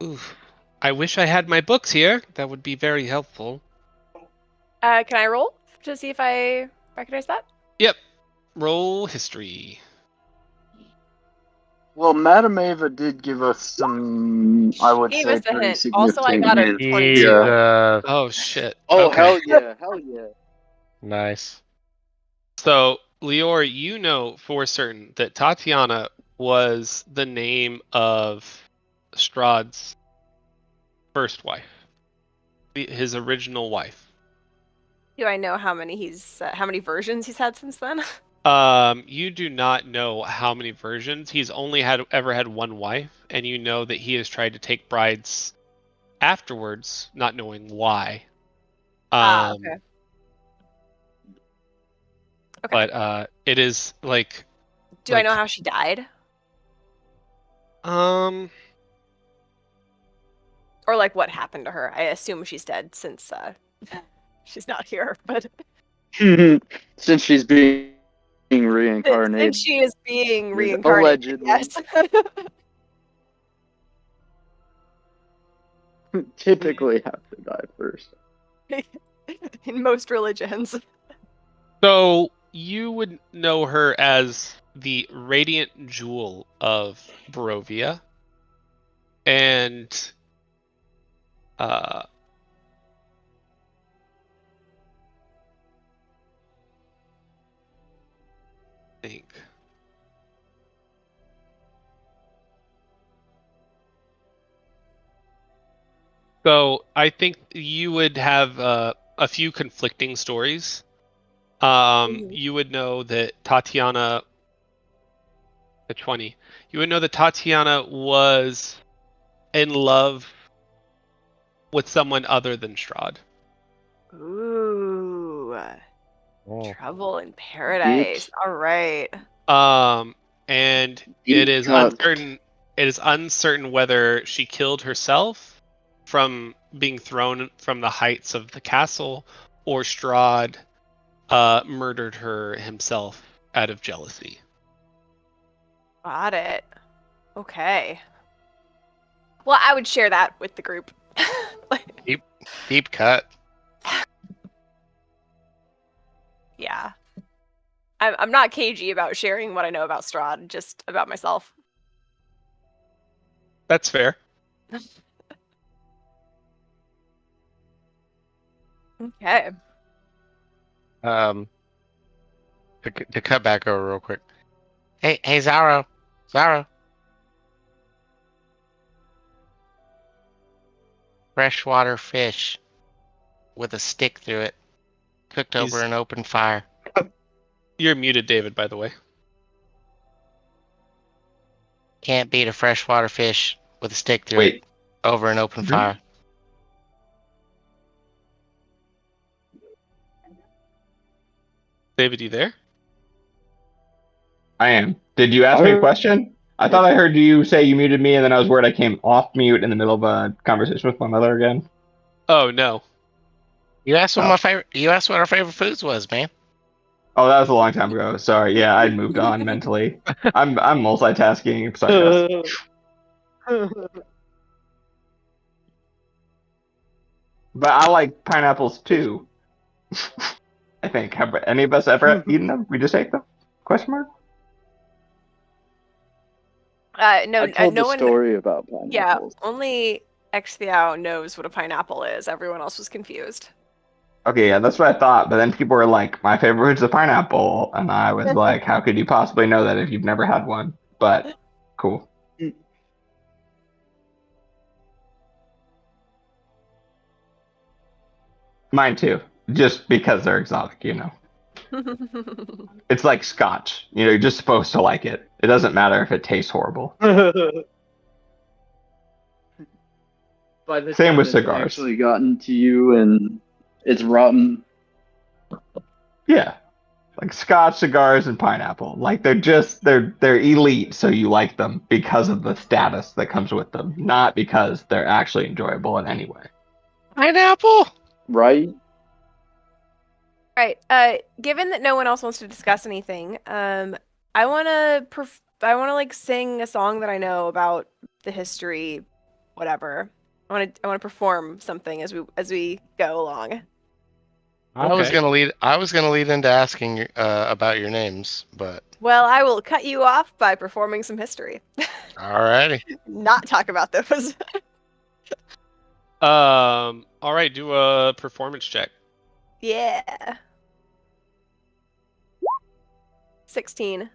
Oof. I wish I had my books here. That would be very helpful. Can I roll to see if I recognize that? Yep. Roll history. Well, Madam Ava did give us some, I would Gave say, us a pretty hint. Also, I significant got a hints. 22. Yeah. Oh shit. Oh, Okay. hell yeah. Hell yeah. nice. So, Lior, you know for certain that Tatiana was the name of Strahd's first wife, his original wife. Do I know how many versions he's had since then? You do not know how many versions. He's only ever had one wife, and you know that he has tried to take brides afterwards, not knowing why. Okay. But it is like. Do I know how she died? Um. Or like what happened to her? I assume she's dead since she's not here, but Since she's being reincarnated. since she is being reincarnated, Allegedly. yes. Typically have to die first. In most religions. So you would know her as the Radiant Jewel of Barovia, and think. So I think you would have a few conflicting stories. You would know that Tatiana, at 20, you would know that Tatiana was in love with someone other than Strahd. Ooh. Oh. Trouble in Paradise. All right. And Deep it is cut. uncertain. It is uncertain whether she killed herself from being thrown from the heights of the castle, or Strahd murdered her himself out of jealousy. Got it. Okay. Well, I would share that with the group. Deep cut. Yeah. I'm not cagey about sharing what I know about Strahd, just about myself. That's fair. Okay. To cut back over real quick. Hey, Zaro. Zaro. Freshwater fish with a stick through it, cooked over He's- an open fire. You're muted, David, by the way. Can't beat a freshwater fish with a stick through Wait. it over an open Mhm. fire. David, you there? I am. Did you ask me a question? I thought I heard you say you muted me, and then I was worried I came off mute in the middle of a conversation with my mother again. Oh no. You asked what Oh. my favorite. You asked what our favorite foods was, man. Oh, that was a long time ago. Sorry. Yeah, I moved on mentally. I'm multitasking. Sorry, guys. But I like pineapples too. I think. Have any of us ever eaten them? We just ate them? Question mark? No, I told no the one. story about Yeah, pineapples. only Extheow knows what a pineapple is. Everyone else was confused. Okay, yeah, that's what I thought. But then people were like, my favorite food's a pineapple. And I was like, how could you possibly know that if you've never had one? But cool. Mine too. Just because they're exotic, you know. It's like scotch. You know, you're just supposed to like it. It doesn't matter if it tastes horrible. By the Same time with it's cigars. actually gotten to you and it's rotten. Yeah. Like scotch, cigars, and pineapple. Like they're elite, so you like them because of the status that comes with them, not because they're actually enjoyable in any way. Pineapple. Right? Right. Given that no one else wants to discuss anything, I wanna like sing a song that I know about the history, whatever. I wanna perform something as we go along. I was Okay. gonna lead into asking about your names, but Well, I will cut you off by performing some history. alrighty. Not talk about those. All right, do a performance check. Yeah. 16.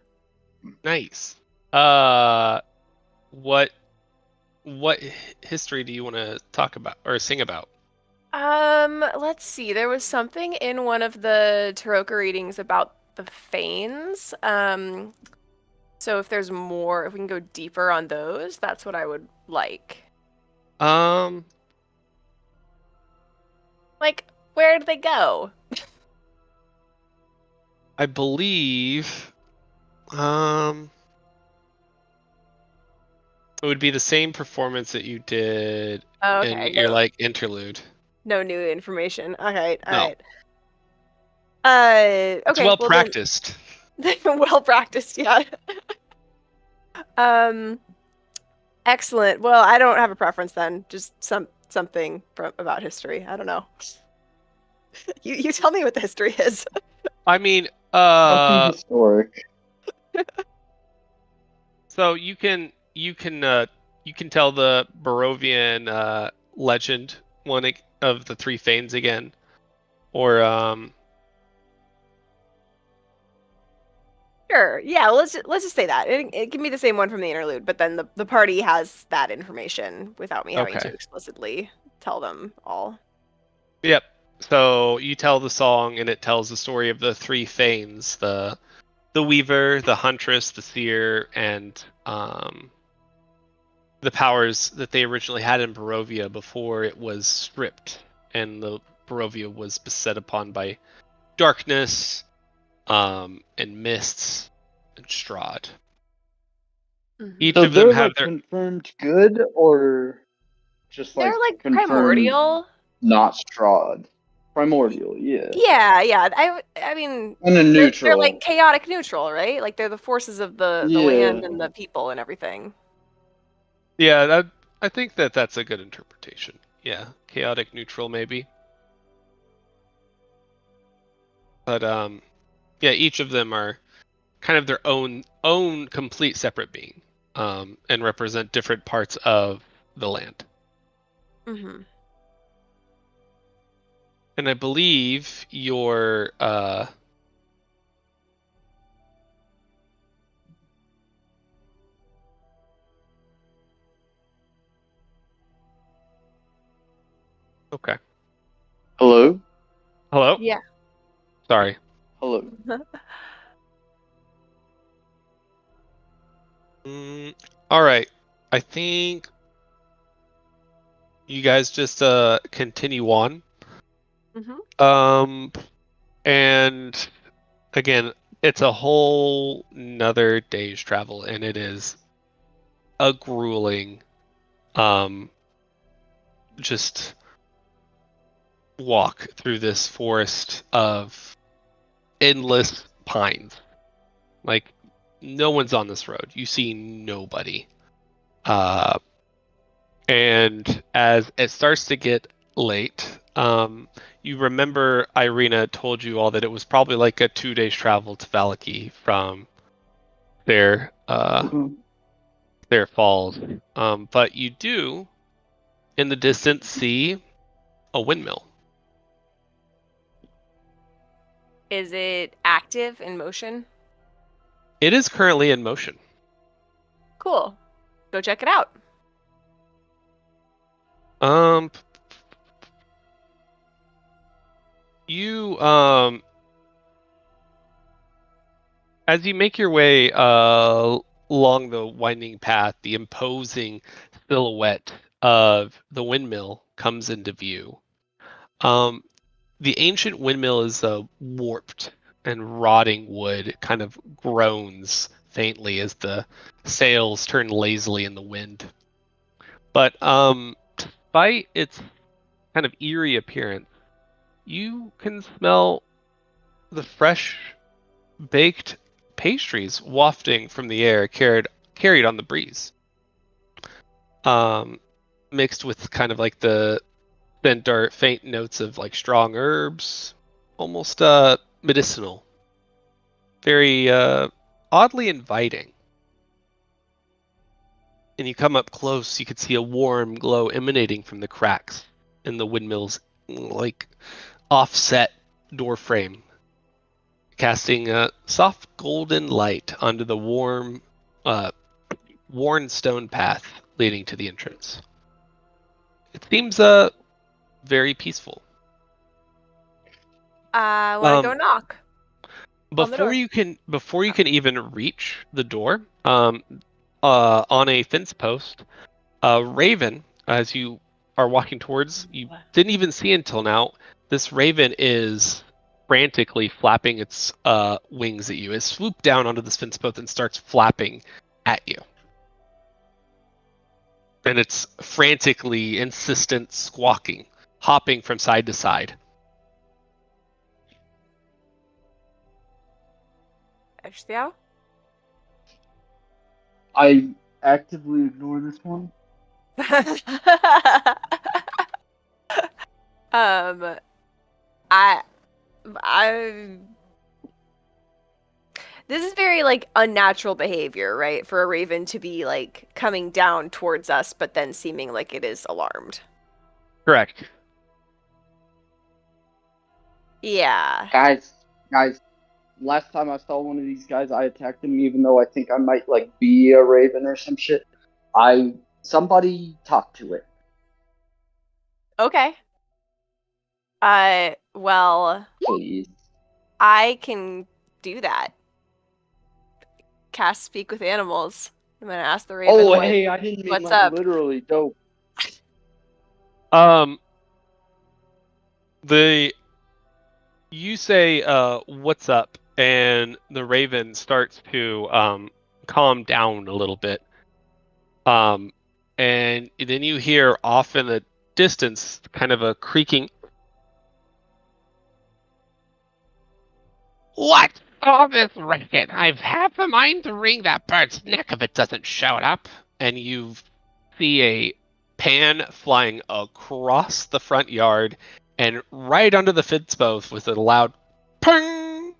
Nice. What history do you want to talk about or sing about? Let's see. There was something in one of the Taroka readings about the Fanes. So if there's more, if we can go deeper on those, that's what I would like. Like, where did they go? I believe it would be the same performance that you did Oh, in okay. your like interlude. No new information. Okay, No. alright. Okay. It's well practiced. Well practiced, yeah. Excellent. Well, I don't have a preference then. Just something about history. I don't know. You tell me what the history is. I mean, Something historic. so you can tell the Barovian legend, one of the three Fanes again, or Sure. Yeah. Let's just say that it can be the same one from the interlude, but then the party has that information without me having to Okay. explicitly tell them all. Yep. So you tell the song, and it tells the story of the three Fanes: the Weaver, the Huntress, the Seer, and the powers that they originally had in Barovia before it was stripped, and the Barovia was beset upon by darkness, and mists, and Strahd. Each So of them they're have like their. confirmed good, or just They're like like confirmed primordial. not Strahd? Primordial, yeah. Yeah. I mean, And a they're neutral. like chaotic neutral, right? Like they're the forces of the Yeah. land and the people and everything. Yeah, I think that's a good interpretation. Yeah, chaotic neutral maybe. But yeah, each of them are kind of their own complete separate being, and represent different parts of the land. Mm-hmm. And I believe your okay. Hello? Hello? Yeah. Sorry. Hello. All right. I think you guys just continue on. Mm-hmm. And again, it's a whole nother day's travel, and it is a grueling just walk through this forest of endless pines. Like, no one's on this road. You see nobody. And as it starts to get late, you remember Irina told you all that it was probably like a 2 days travel to Valaki from their their falls. But you do, in the distance, see a windmill. Is it active in motion? It is currently in motion. Cool. Go check it out. You as you make your way along the winding path, the imposing silhouette of the windmill comes into view. The ancient windmill is warped and rotting wood kind of groans faintly as the sails turn lazily in the wind. But despite its kind of eerie appearance, you can smell the fresh baked pastries wafting from the air, carried on the breeze. Mixed with kind of like the scent or faint notes of like strong herbs, almost medicinal. Very oddly inviting. And you come up close, you can see a warm glow emanating from the cracks in the windmill's like offset door frame, casting a soft golden light onto the warm, worn stone path leading to the entrance. It seems very peaceful. I want to go knock. Before you can even reach the door, on a fence post, a raven, as you are walking towards, you didn't even see until now. This raven is frantically flapping its wings at you. It swooped down onto this fence post and starts flapping at you. And it's frantically insistent squawking, hopping from side to side. I actively ignore this one. I this is very like unnatural behavior, right? For a raven to be like coming down towards us, but then seeming like it is alarmed. Correct. Yeah. Guys, last time I saw one of these guys, I attacked him, even though I think I might like be a raven or some shit. Somebody talk to it. Okay. Well, Please. I can do that. Cast speak with animals. I'm gonna ask the raven. Oh, hey, I didn't mean what's like up? literally. Dope. You say, what's up? And the raven starts to calm down a little bit. And then you hear off in the distance kind of a creaking. What? All this racket. I've half a mind to wring that bird's neck if it doesn't show up. And you see a pan flying across the front yard and right under the Fitzboth with a loud ping.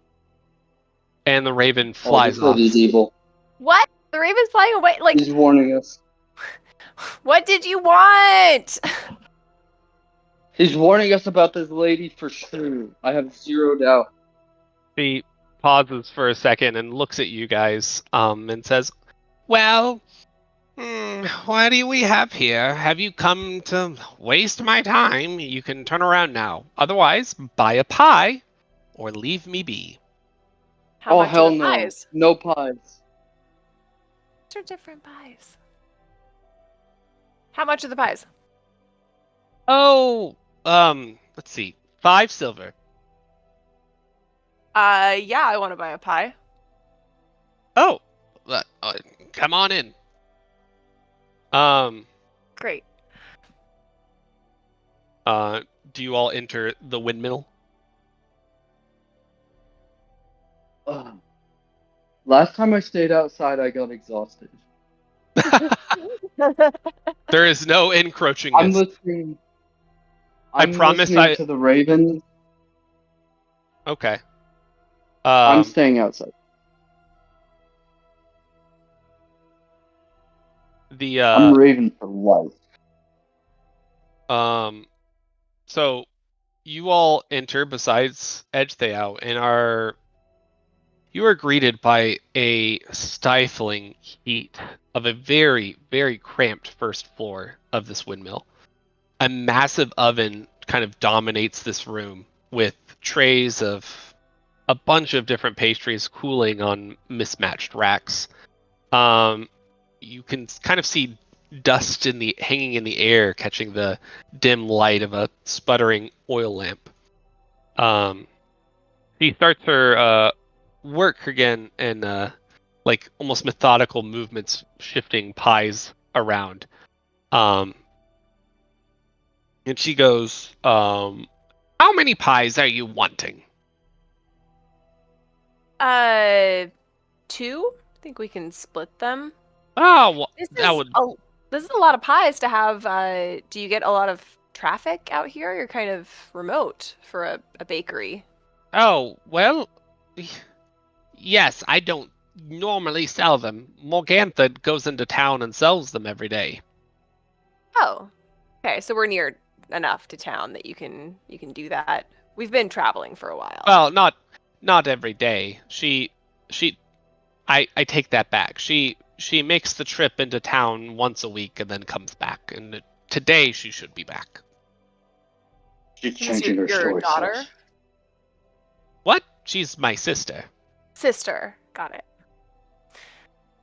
And the raven flies this off. lady's evil. What? The raven's flying away? Like, He's warning us. what did you want? He's warning us about this lady for sure. I have zero doubt. She pauses for a second and looks at you guys and says, well, what do we have here? Have you come to waste my time? You can turn around now. Otherwise, buy a pie or leave me be. How much hell are the no. pies? No pies. These are different pies. How much are the pies? Oh, let's see. 5 silver. Yeah, I want to buy a pie. Oh, come on in. Great. Do you all enter the windmill? Last time I stayed outside, I got exhausted. There is no encroaching. I'm listening. I promise I- to the raven. Okay. I'm staying outside. I'm raven for life. So you all enter besides Edgetheow and you are greeted by a stifling heat of a very, very cramped first floor of this windmill. A massive oven kind of dominates this room with trays of a bunch of different pastries cooling on mismatched racks. You can kind of see dust hanging in the air, catching the dim light of a sputtering oil lamp. She starts her work again and like almost methodical movements, shifting pies around. And she goes, how many pies are you wanting? 2? I think we can split them. Oh, well, This is a lot of pies to have. Do you get a lot of traffic out here? You're kind of remote for a bakery. Oh, well, yes, I don't normally sell them. Morgantha goes into town and sells them every day. Oh, okay. So we're near enough to town that you can do that. We've been traveling for a while. Well, not every day. I take that back. She makes the trip into town once a week and then comes back. And today she should be back. She's changing her your story. daughter? Sis. What? She's my sister. Sister. Got it.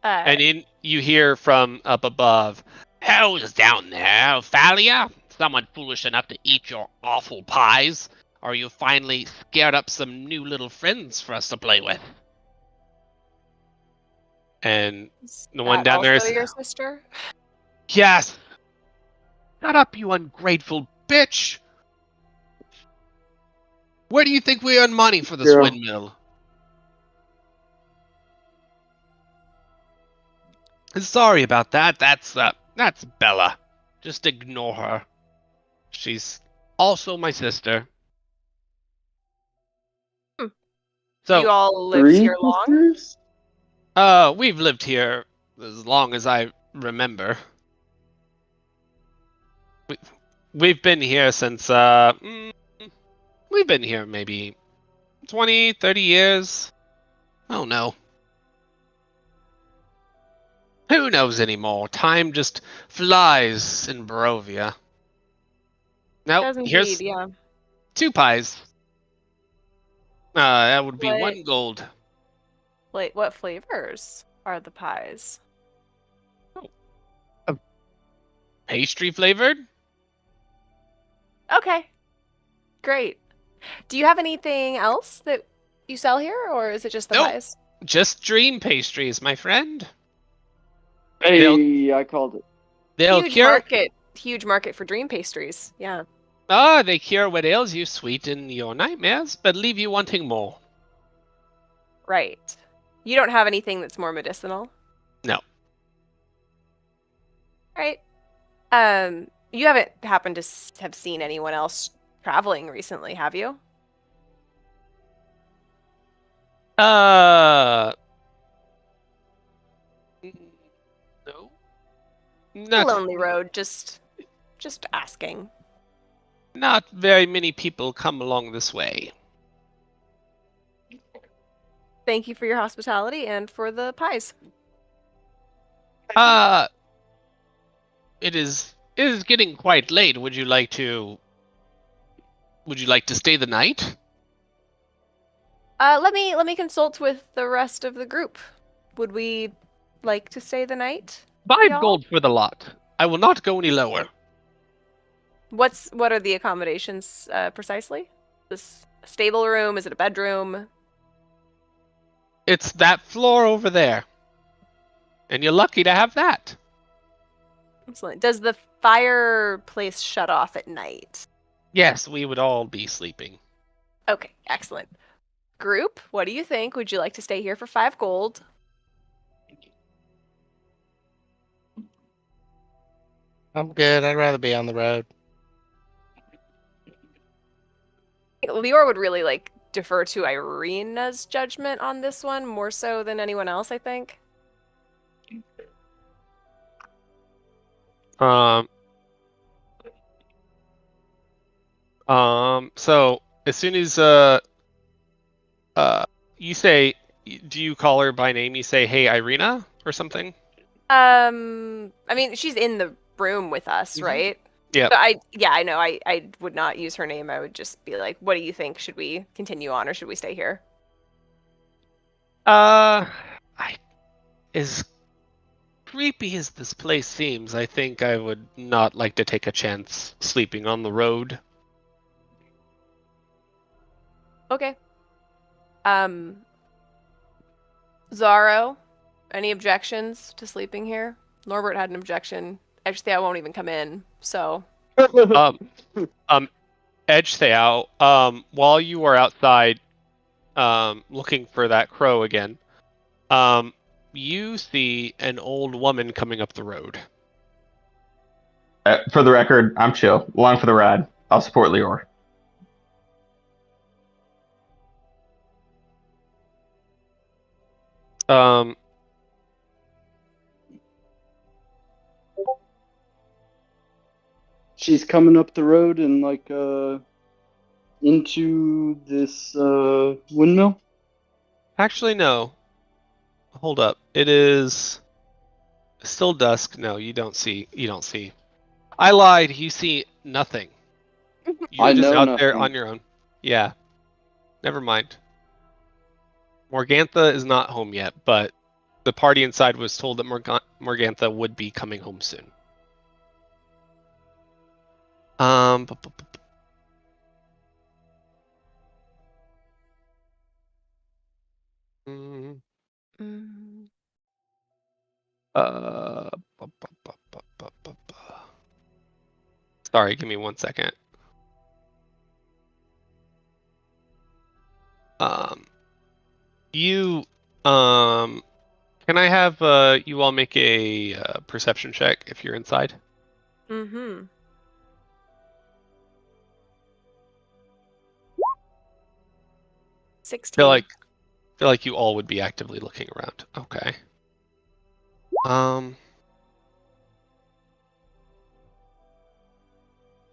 And you hear from up above, Who's down there, Thalia? Someone foolish enough to eat your awful pies? Or you finally scared up some new little friends for us to play with? and Is the one that down there also is, your sister? yes. Shut up, you ungrateful bitch. Where do you think we earn money for this Girl. windmill? Sorry about that. That's Bella. Just ignore her. She's also my sister. So, you all lived 3 here long? sisters? we've lived here as long as I remember. We've been here since, we've been here maybe 20, 30 years. Oh no. Who knows anymore? Time just flies in Barovia. Now, Does here's indeed, yeah. 2 pies. That would be What? 1 gold. Wait, what flavors are the pies? Pastry flavored? Okay. Great. Do you have anything else that you sell here, or is it just the Nope. pies? Just dream pastries, my friend. Hey, I called it. They'll Huge cure. market. Huge market for dream pastries. Yeah. They cure what ails you, sweeten your nightmares, but leave you wanting more. Right. You don't have anything that's more medicinal? No. Right. You haven't happened to have seen anyone else traveling recently, have you? No. It's a Not lonely road, just asking. not very many people come along this way. Thank you for your hospitality and for the pies. It is getting quite late. Would you like to stay the night? Let me consult with the rest of the group. Would we like to stay the night? 5 y'all? gold for the lot. I will not go any lower. What are the accommodations precisely? This stable room? Is it a bedroom? It's that floor over there. And you're lucky to have that. Excellent. Does the fireplace shut off at night? Yes, we would all be sleeping. Okay, excellent. Group, what do you think? Would you like to stay here for 5 gold? I'm good. I'd rather be on the road. Lior would really defer to Irina's judgment on this one more so than anyone else, I think. So as soon as you say, do you call her by name? You say, "Hey, Irina," or something. I mean, she's in the room with us, right? Yeah. So I know. I would not use her name. I would just be like, "What do you think? Should we continue on, or should we stay here?" As creepy as this place seems, I think I would not like to take a chance sleeping on the road. Okay. Zaro, any objections to sleeping here? Norbert had an objection. Actually, I won't even come in. So. Edge Theo, while you are outside, looking for that crow again, you see an old woman coming up the road. For the record, I'm chill. Along for the ride. I'll support Lior. She's coming up the road and into this windmill. Actually, no. Hold up. It is still dusk. No, you don't see. I lied. You see nothing. You're I just know out there nothing. on your own. Yeah. Never mind. Morgantha is not home yet, but the party inside was told that Morgantha would be coming home soon. Mm, Mm. Sorry, give me 1 second. Can I have you all make a perception check if you're inside? Mm-hmm. I 16. feel like you all would be actively looking around. Okay.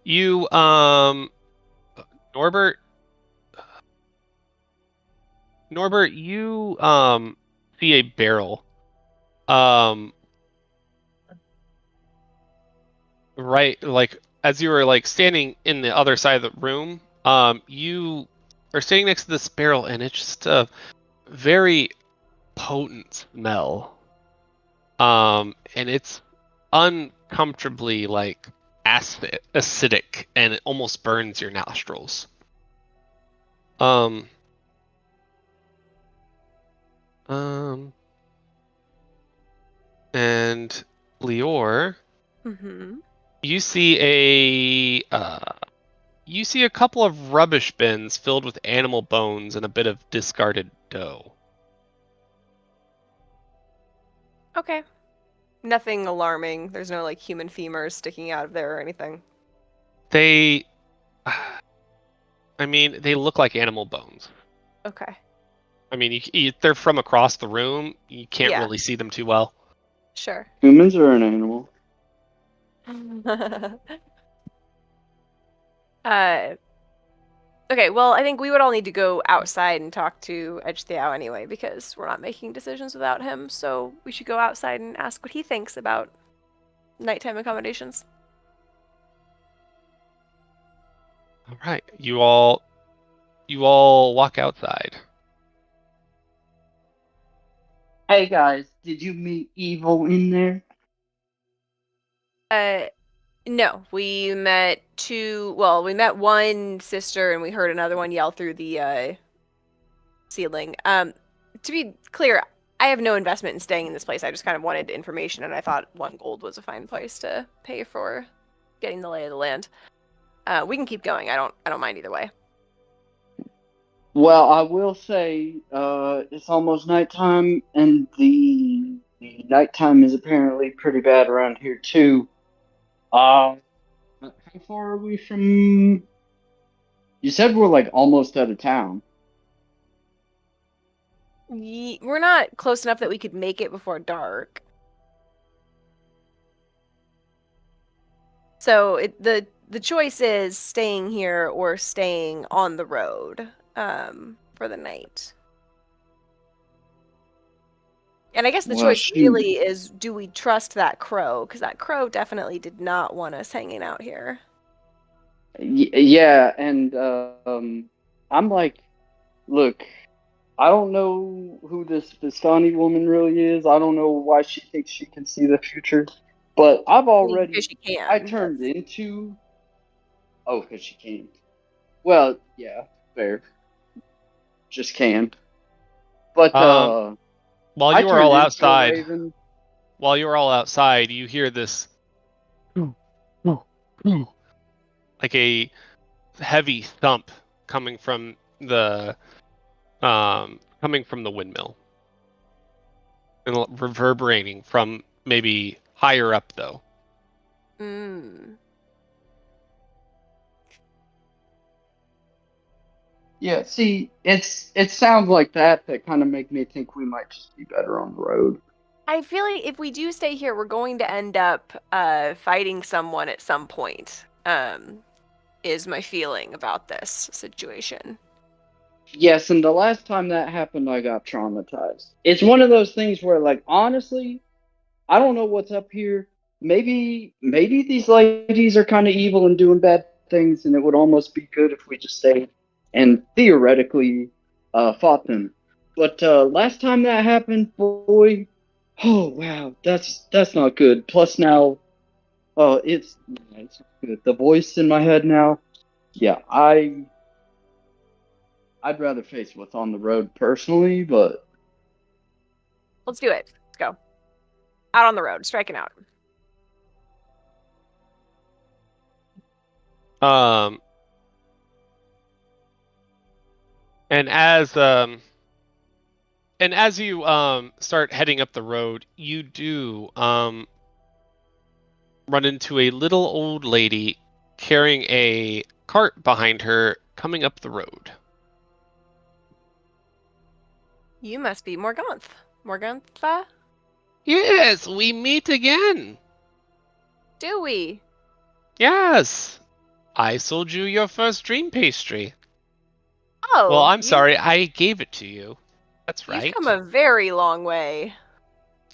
You Norbert, you see a barrel right, as you were standing in the other side of the room, you are standing next to this barrel, and it's just a very potent smell, and it's uncomfortably acidic, and it almost burns your nostrils. Um, and Lior, Mm-hmm. you see a couple of rubbish bins filled with animal bones and a bit of discarded dough. Okay. Nothing alarming. There's no like human femurs sticking out of there or anything. They, I mean, they look like animal bones. Okay. I mean, they're from across the room. You can't Yeah. really see them too well. Sure. Humans are an animal. Okay, well, I think we would all need to go outside and talk to Edge Thiao anyway, because we're not making decisions without him, so we should go outside and ask what he thinks about nighttime accommodations. All right, you all walk outside. Hey guys, did you meet Evil in there? No, we met we met one sister and we heard another one yell through the ceiling. To be clear, I have no investment in staying in this place. I just kind of wanted information, and I thought 1 gold was a fine price to pay for getting the lay of the land. We can keep going. I don't mind either way. Well, I will say, it's almost nighttime, and the nighttime is apparently pretty bad around here too. How far are we from? You said we're like almost out of town. We're not close enough that we could make it before dark. So the choice is staying here or staying on the road for the night. And I guess the Well, choice shoot. really is, do we trust that crow? Because that crow definitely did not want us hanging out here. Yeah, and I'm like, look, I don't know who this Vistani woman really is. I don't know why she thinks she can see the future, but I've Because already she can. I turned into. Oh, because she can. Well, yeah, fair. Just can. But While I you are turned all into a outside, raven. you hear this like a heavy thump coming from the windmill and reverberating from maybe higher up though. Mm. Yeah, see, it sounds like that kind of make me think we might just be better on the road. I feel like if we do stay here, we're going to end up fighting someone at some point. Is my feeling about this situation. Yes, and the last time that happened, I got traumatized. It's one of those things where, like, honestly, I don't know what's up here. Maybe these ladies are kind of evil and doing bad things, and it would almost be good if we just stayed and theoretically fought them. But last time that happened, boy, oh wow, that's not good. Plus now, oh, it's not good. The voice in my head now. Yeah, I'd rather face what's on the road personally, but Let's do it. Let's go. Out on the road, striking out. And as you start heading up the road, you do run into a little old lady carrying a cart behind her coming up the road. You must be Morganth. Morgantha? Yes, we meet again. Do we? Yes. I sold you your first dream pastry. Oh. Well, I'm sorry, I gave it to you. That's right. You've come a very long way.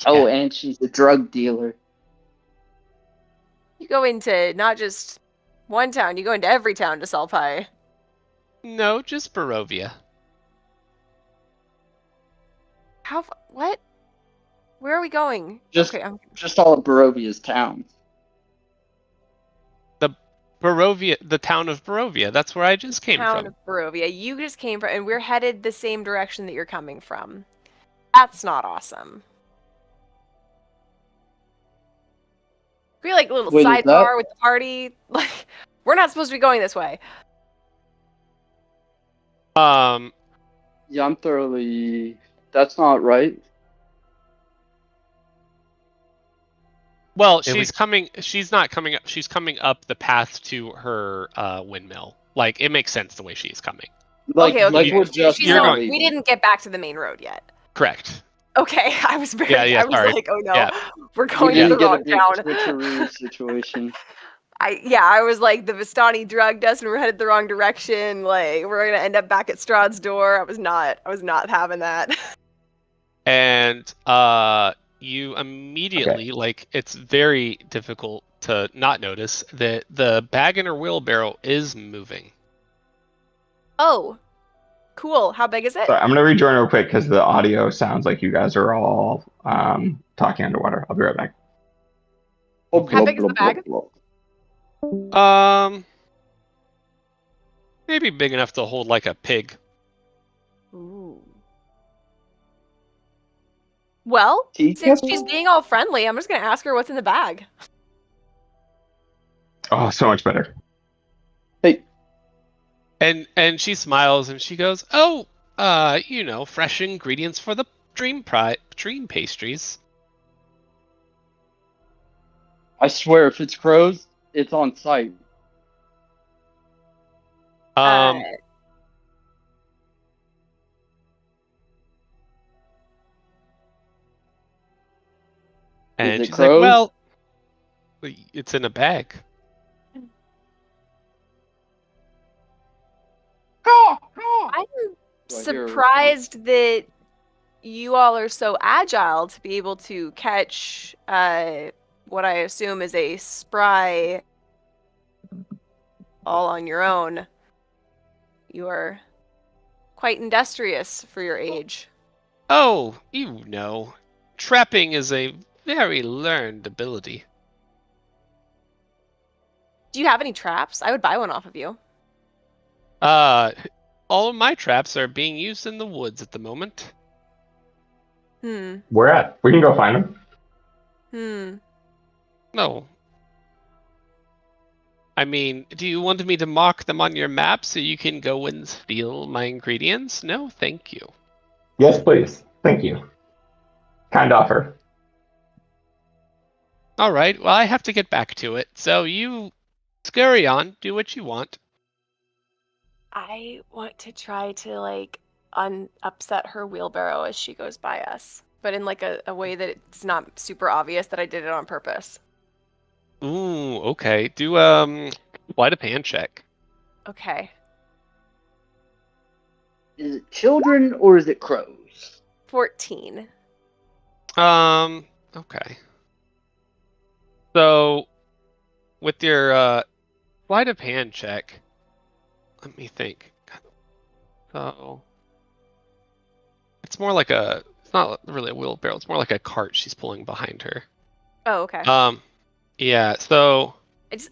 oh, and she's a drug dealer. You go into not just one town, you go into every town to sell pie. No, just Barovia. What? Where are we going? Just Okay, just all of Barovia's towns. Barovia, the town of Barovia. That's where I just came Town from. of Barovia. You just came from, and we're headed the same direction that you're coming from. That's not awesome. We like a little Wait, is that- sidebar with the party. Like, we're not supposed to be going this way. Yeah, I'm thoroughly. That's not right. Well, It she's was- coming. She's not coming up. She's coming up the path to her windmill. Like, it makes sense the way she's coming. Like, Okay. like we're She's just you're now going- we leaving. didn't get back to the main road yet. Correct. Okay, I was very. Yeah, I was sorry. like, oh no, Yeah. we're We going to the didn't get a wrong big town. switcheroo situation. I was like, the Vistani drugged us and we're headed the wrong direction. Like, we're gonna end up back at Strahd's door. I was not having that. And you immediately, like, it's very difficult to not notice that the bag in her wheelbarrow is moving. Oh, cool. How big is it? Sorry, I'm gonna rejoin real quick because the audio sounds like you guys are all talking underwater. I'll be right back. How big is the bag? Maybe big enough to hold like a pig. Ooh. Well, since she's being all friendly, I'm just gonna ask her what's in the bag. Oh, so much better. Hey, And she smiles and she goes, "Oh, fresh ingredients for the dream pastries." I swear, if it's crows, it's on site. And it she's crows? like, "Well, it's in a bag." I'm Do I hear a surprised that you all are so agile to be able to catch what I assume is a spry all on your own. You are quite industrious for your age. Oh, you know, trapping is a very learned ability. Do you have any traps? I would buy one off of you. All of my traps are being used in the woods at the moment. Where at? We can go find them. No. I mean, do you want me to mark them on your map so you can go and steal my ingredients? No, thank you. Yes, please. Thank you. Kind offer. All right, well, I have to get back to it. So you scurry on, do what you want. I want to try to upset her wheelbarrow as she goes by us, but in like a way that it's not super obvious that I did it on purpose. Ooh, okay. Do sleight of hand check. Okay. Is it children or is it crows? 14. Okay. So with your sleight of hand check, let me think. So it's more like it's not really a wheelbarrow, it's more like a cart she's pulling behind her. Oh, okay. Yeah, so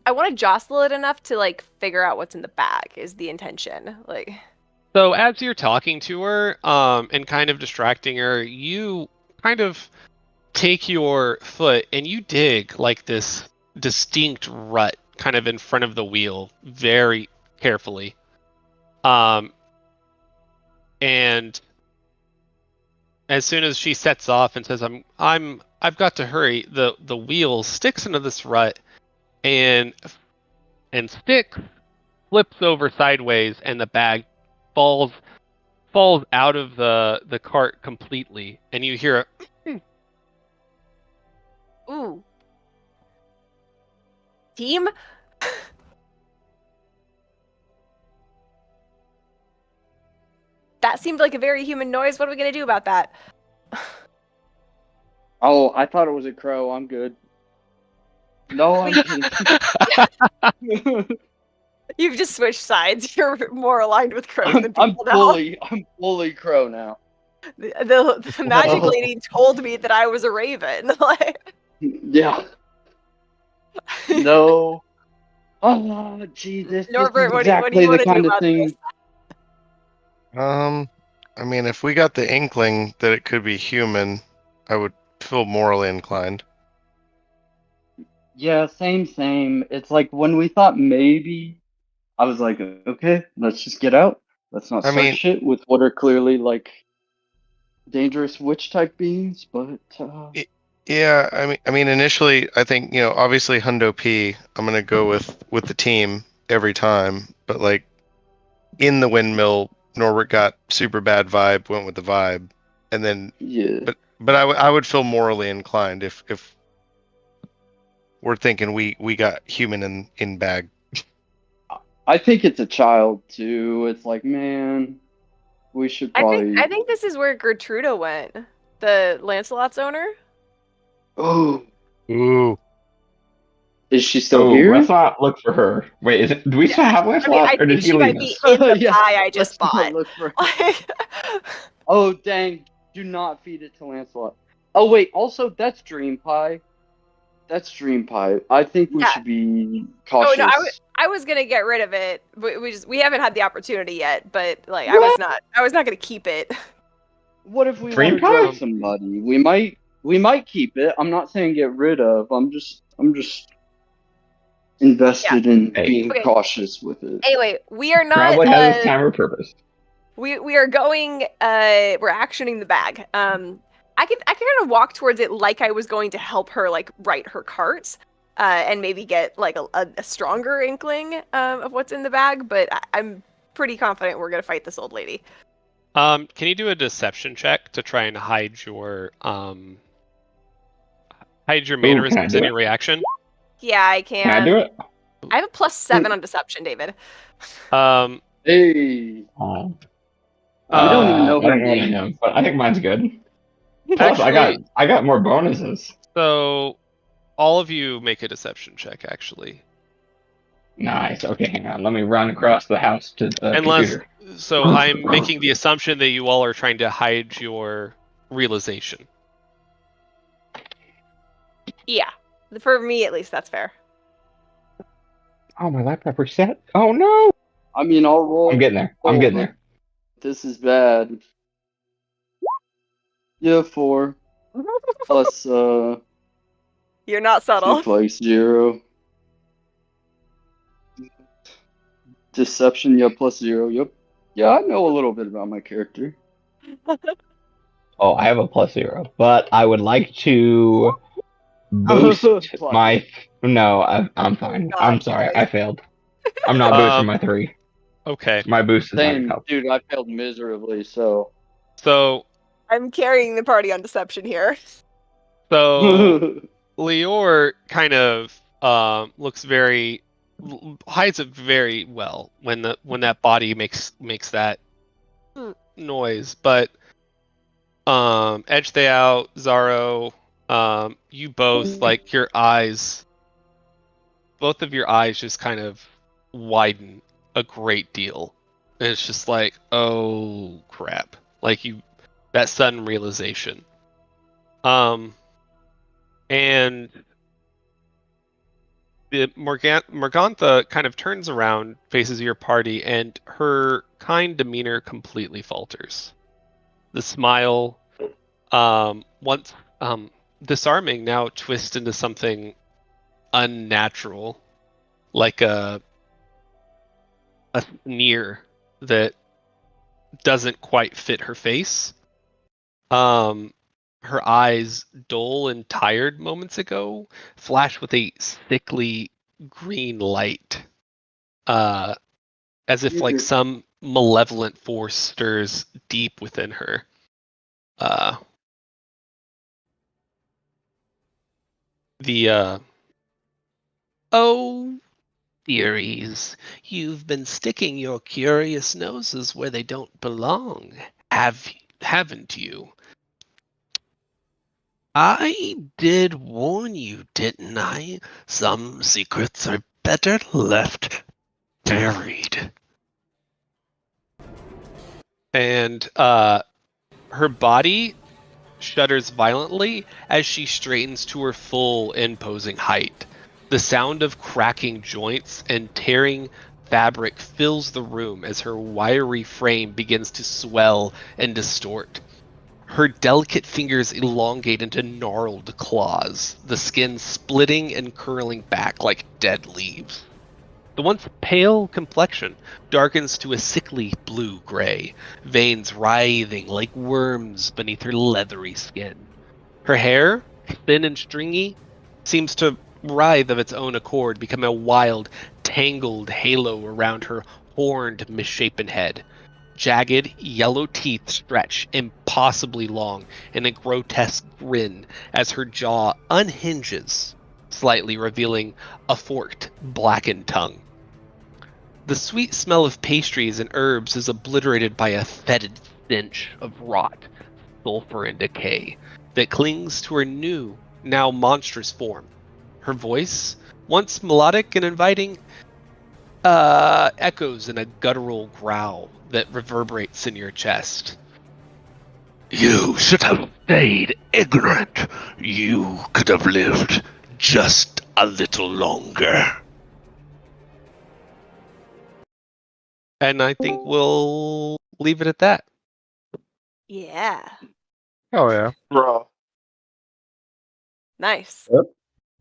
I want to jostle it enough to figure out what's in the bag is the intention. So as you're talking to her, and kind of distracting her, you kind of take your foot and you dig like this distinct rut kind of in front of the wheel very carefully. And as soon as she sets off and says, I've got to hurry, the wheel sticks into this rut and sticks, flips over sideways, and the bag falls out of the cart completely, and you hear a Ooh. Team? That seemed like a very human noise. What are we going to do about that? Oh, I thought it was a crow. I'm good. No, I'm kidding. You've just switched sides. You're more aligned with crows than I'm people now. fully crow now. The magic lady told me that I was a raven. Yeah. No. Oh, gee, this is Norbert, what do exactly you the want to do kind of about thing. this? I mean, if we got the inkling that it could be human, I would feel morally inclined. Yeah, same. It's like when we thought maybe, I was like, okay, let's just get out. Let's not I start mean- shit with what are clearly like dangerous witch type beings. But Yeah, I mean, initially, I think obviously Hundo P. I'm gonna go with the team every time, but like in the windmill, Norbert got super bad vibe, went with the vibe, and then yeah, but I would feel morally inclined if we're thinking we got human in bag. I think it's a child too. It's like, man, we should probably. I think this is where Gertruda went, the Lancelot's owner. Oh, Ooh, is she still Oh, here? let's not look for her. Wait, is it? Do we still have I mean, Lancelot, I or did think he she leave might be us? in the Yeah, pie I just let's not bought. look for her. Like, Oh, dang. Do not feed it to Lancelot. Oh, wait. Also, that's Dream Pie. That's Dream Pie. I think we Yeah. should be oh cautious. no, I was gonna get rid of it, but we haven't had the opportunity yet. But like, What? I was not gonna keep it. What if we Dream want to drug Pie? somebody? We might keep it. I'm not saying get rid of. I'm just invested in Hey. being Okay. cautious with it. Anyway, we are not. Probably has its time or purpose. We are going. We're actioning the bag. I can kind of walk towards it like I was going to help her like write her cards, and maybe get like a stronger inkling of what's in the bag. But I'm pretty confident we're gonna fight this old lady. Can you do a deception check to try and hide your mannerisms do and it? your reaction? Yeah, I can. Can I do it? I have a +7 on deception, David. Um, Hey, Oh. we don't even know I her don't know what I name. am, but I think mine's good. Plus, Actually- I got more bonuses. so all of you make a deception check, actually. Nice. Okay, hang on. Let me run across the house to the Unless, computer. so I'm making the assumption that you all are trying to hide your realization. Yeah, for me at least, that's fair. Oh, my laptop reset. Oh no! I mean, I'll roll. I'm getting there. I'm getting there. This is bad. Yeah, 4 plus You're not subtle. 2 plus 0. Deception, yeah, +0. Yep. Yeah, I know a little bit about my character. Oh, I have a +0, but I would like to boost Plus. my. No, I'm fine. God, I'm sorry. guys. I failed. I'm not boosting my 3. Okay, My boost is not Same, help. dude. I failed miserably. So. so I'm carrying the party on deception here. Lior kind of looks hides it very well when that body makes that noise. But Edgetheow, Zaro, you both like both of your eyes just kind of widen a great deal. And it's just like, oh crap! Like that sudden realization. And the Morgantha kind of turns around, faces your party, and her kind demeanor completely falters. The smile, once disarming, now twists into something unnatural, like a sneer that doesn't quite fit her face. Her eyes, dull and tired moments ago, flash with a sickly green light, as if like some malevolent force stirs deep within her. Oh, theories, you've been sticking your curious noses where they don't belong, haven't you? I did warn you, didn't I? Some secrets are better left buried. And her body shudders violently as she straightens to her full imposing height. The sound of cracking joints and tearing fabric fills the room as her wiry frame begins to swell and distort. Her delicate fingers elongate into gnarled claws, the skin splitting and curling back like dead leaves. The once pale complexion darkens to a sickly blue-gray, veins writhing like worms beneath her leathery skin. Her hair, thin and stringy, seems to writhe of its own accord, become a wild, tangled halo around her horned, misshapen head. Jagged, yellow teeth stretch impossibly long in a grotesque grin as her jaw unhinges, slightly revealing a forked, blackened tongue. The sweet smell of pastries and herbs is obliterated by a fetid stench of rot, sulfur, and decay that clings to her new, now monstrous form. Her voice, once melodic and inviting, echoes in a guttural growl that reverberates in your chest. You should have stayed ignorant. You could have lived just a little longer. And I think we'll leave it at that. Yeah. Oh yeah. Bro. Nice.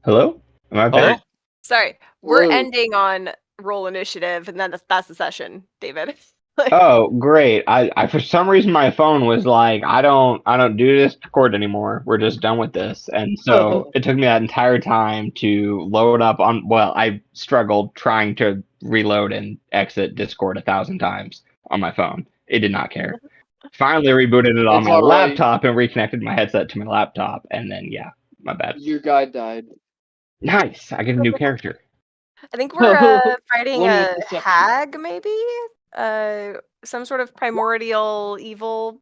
Hello? Am I back? Oh, Sorry, we're Hello. ending on roll initiative, and then that's the session, David. Like, Oh, great. I for some reason my phone was like, I don't do this Discord anymore. We're just done with this. And so it took me that entire time to load up on, well, I struggled trying to reload and exit Discord 1,000 times on my phone. It did not care. Finally rebooted it on It's my all right. laptop and reconnected my headset to my laptop, and then yeah, my bad. Your guy died. Nice. I get a new character. I think we're fighting One a with deception. hag, maybe? Some sort of primordial evil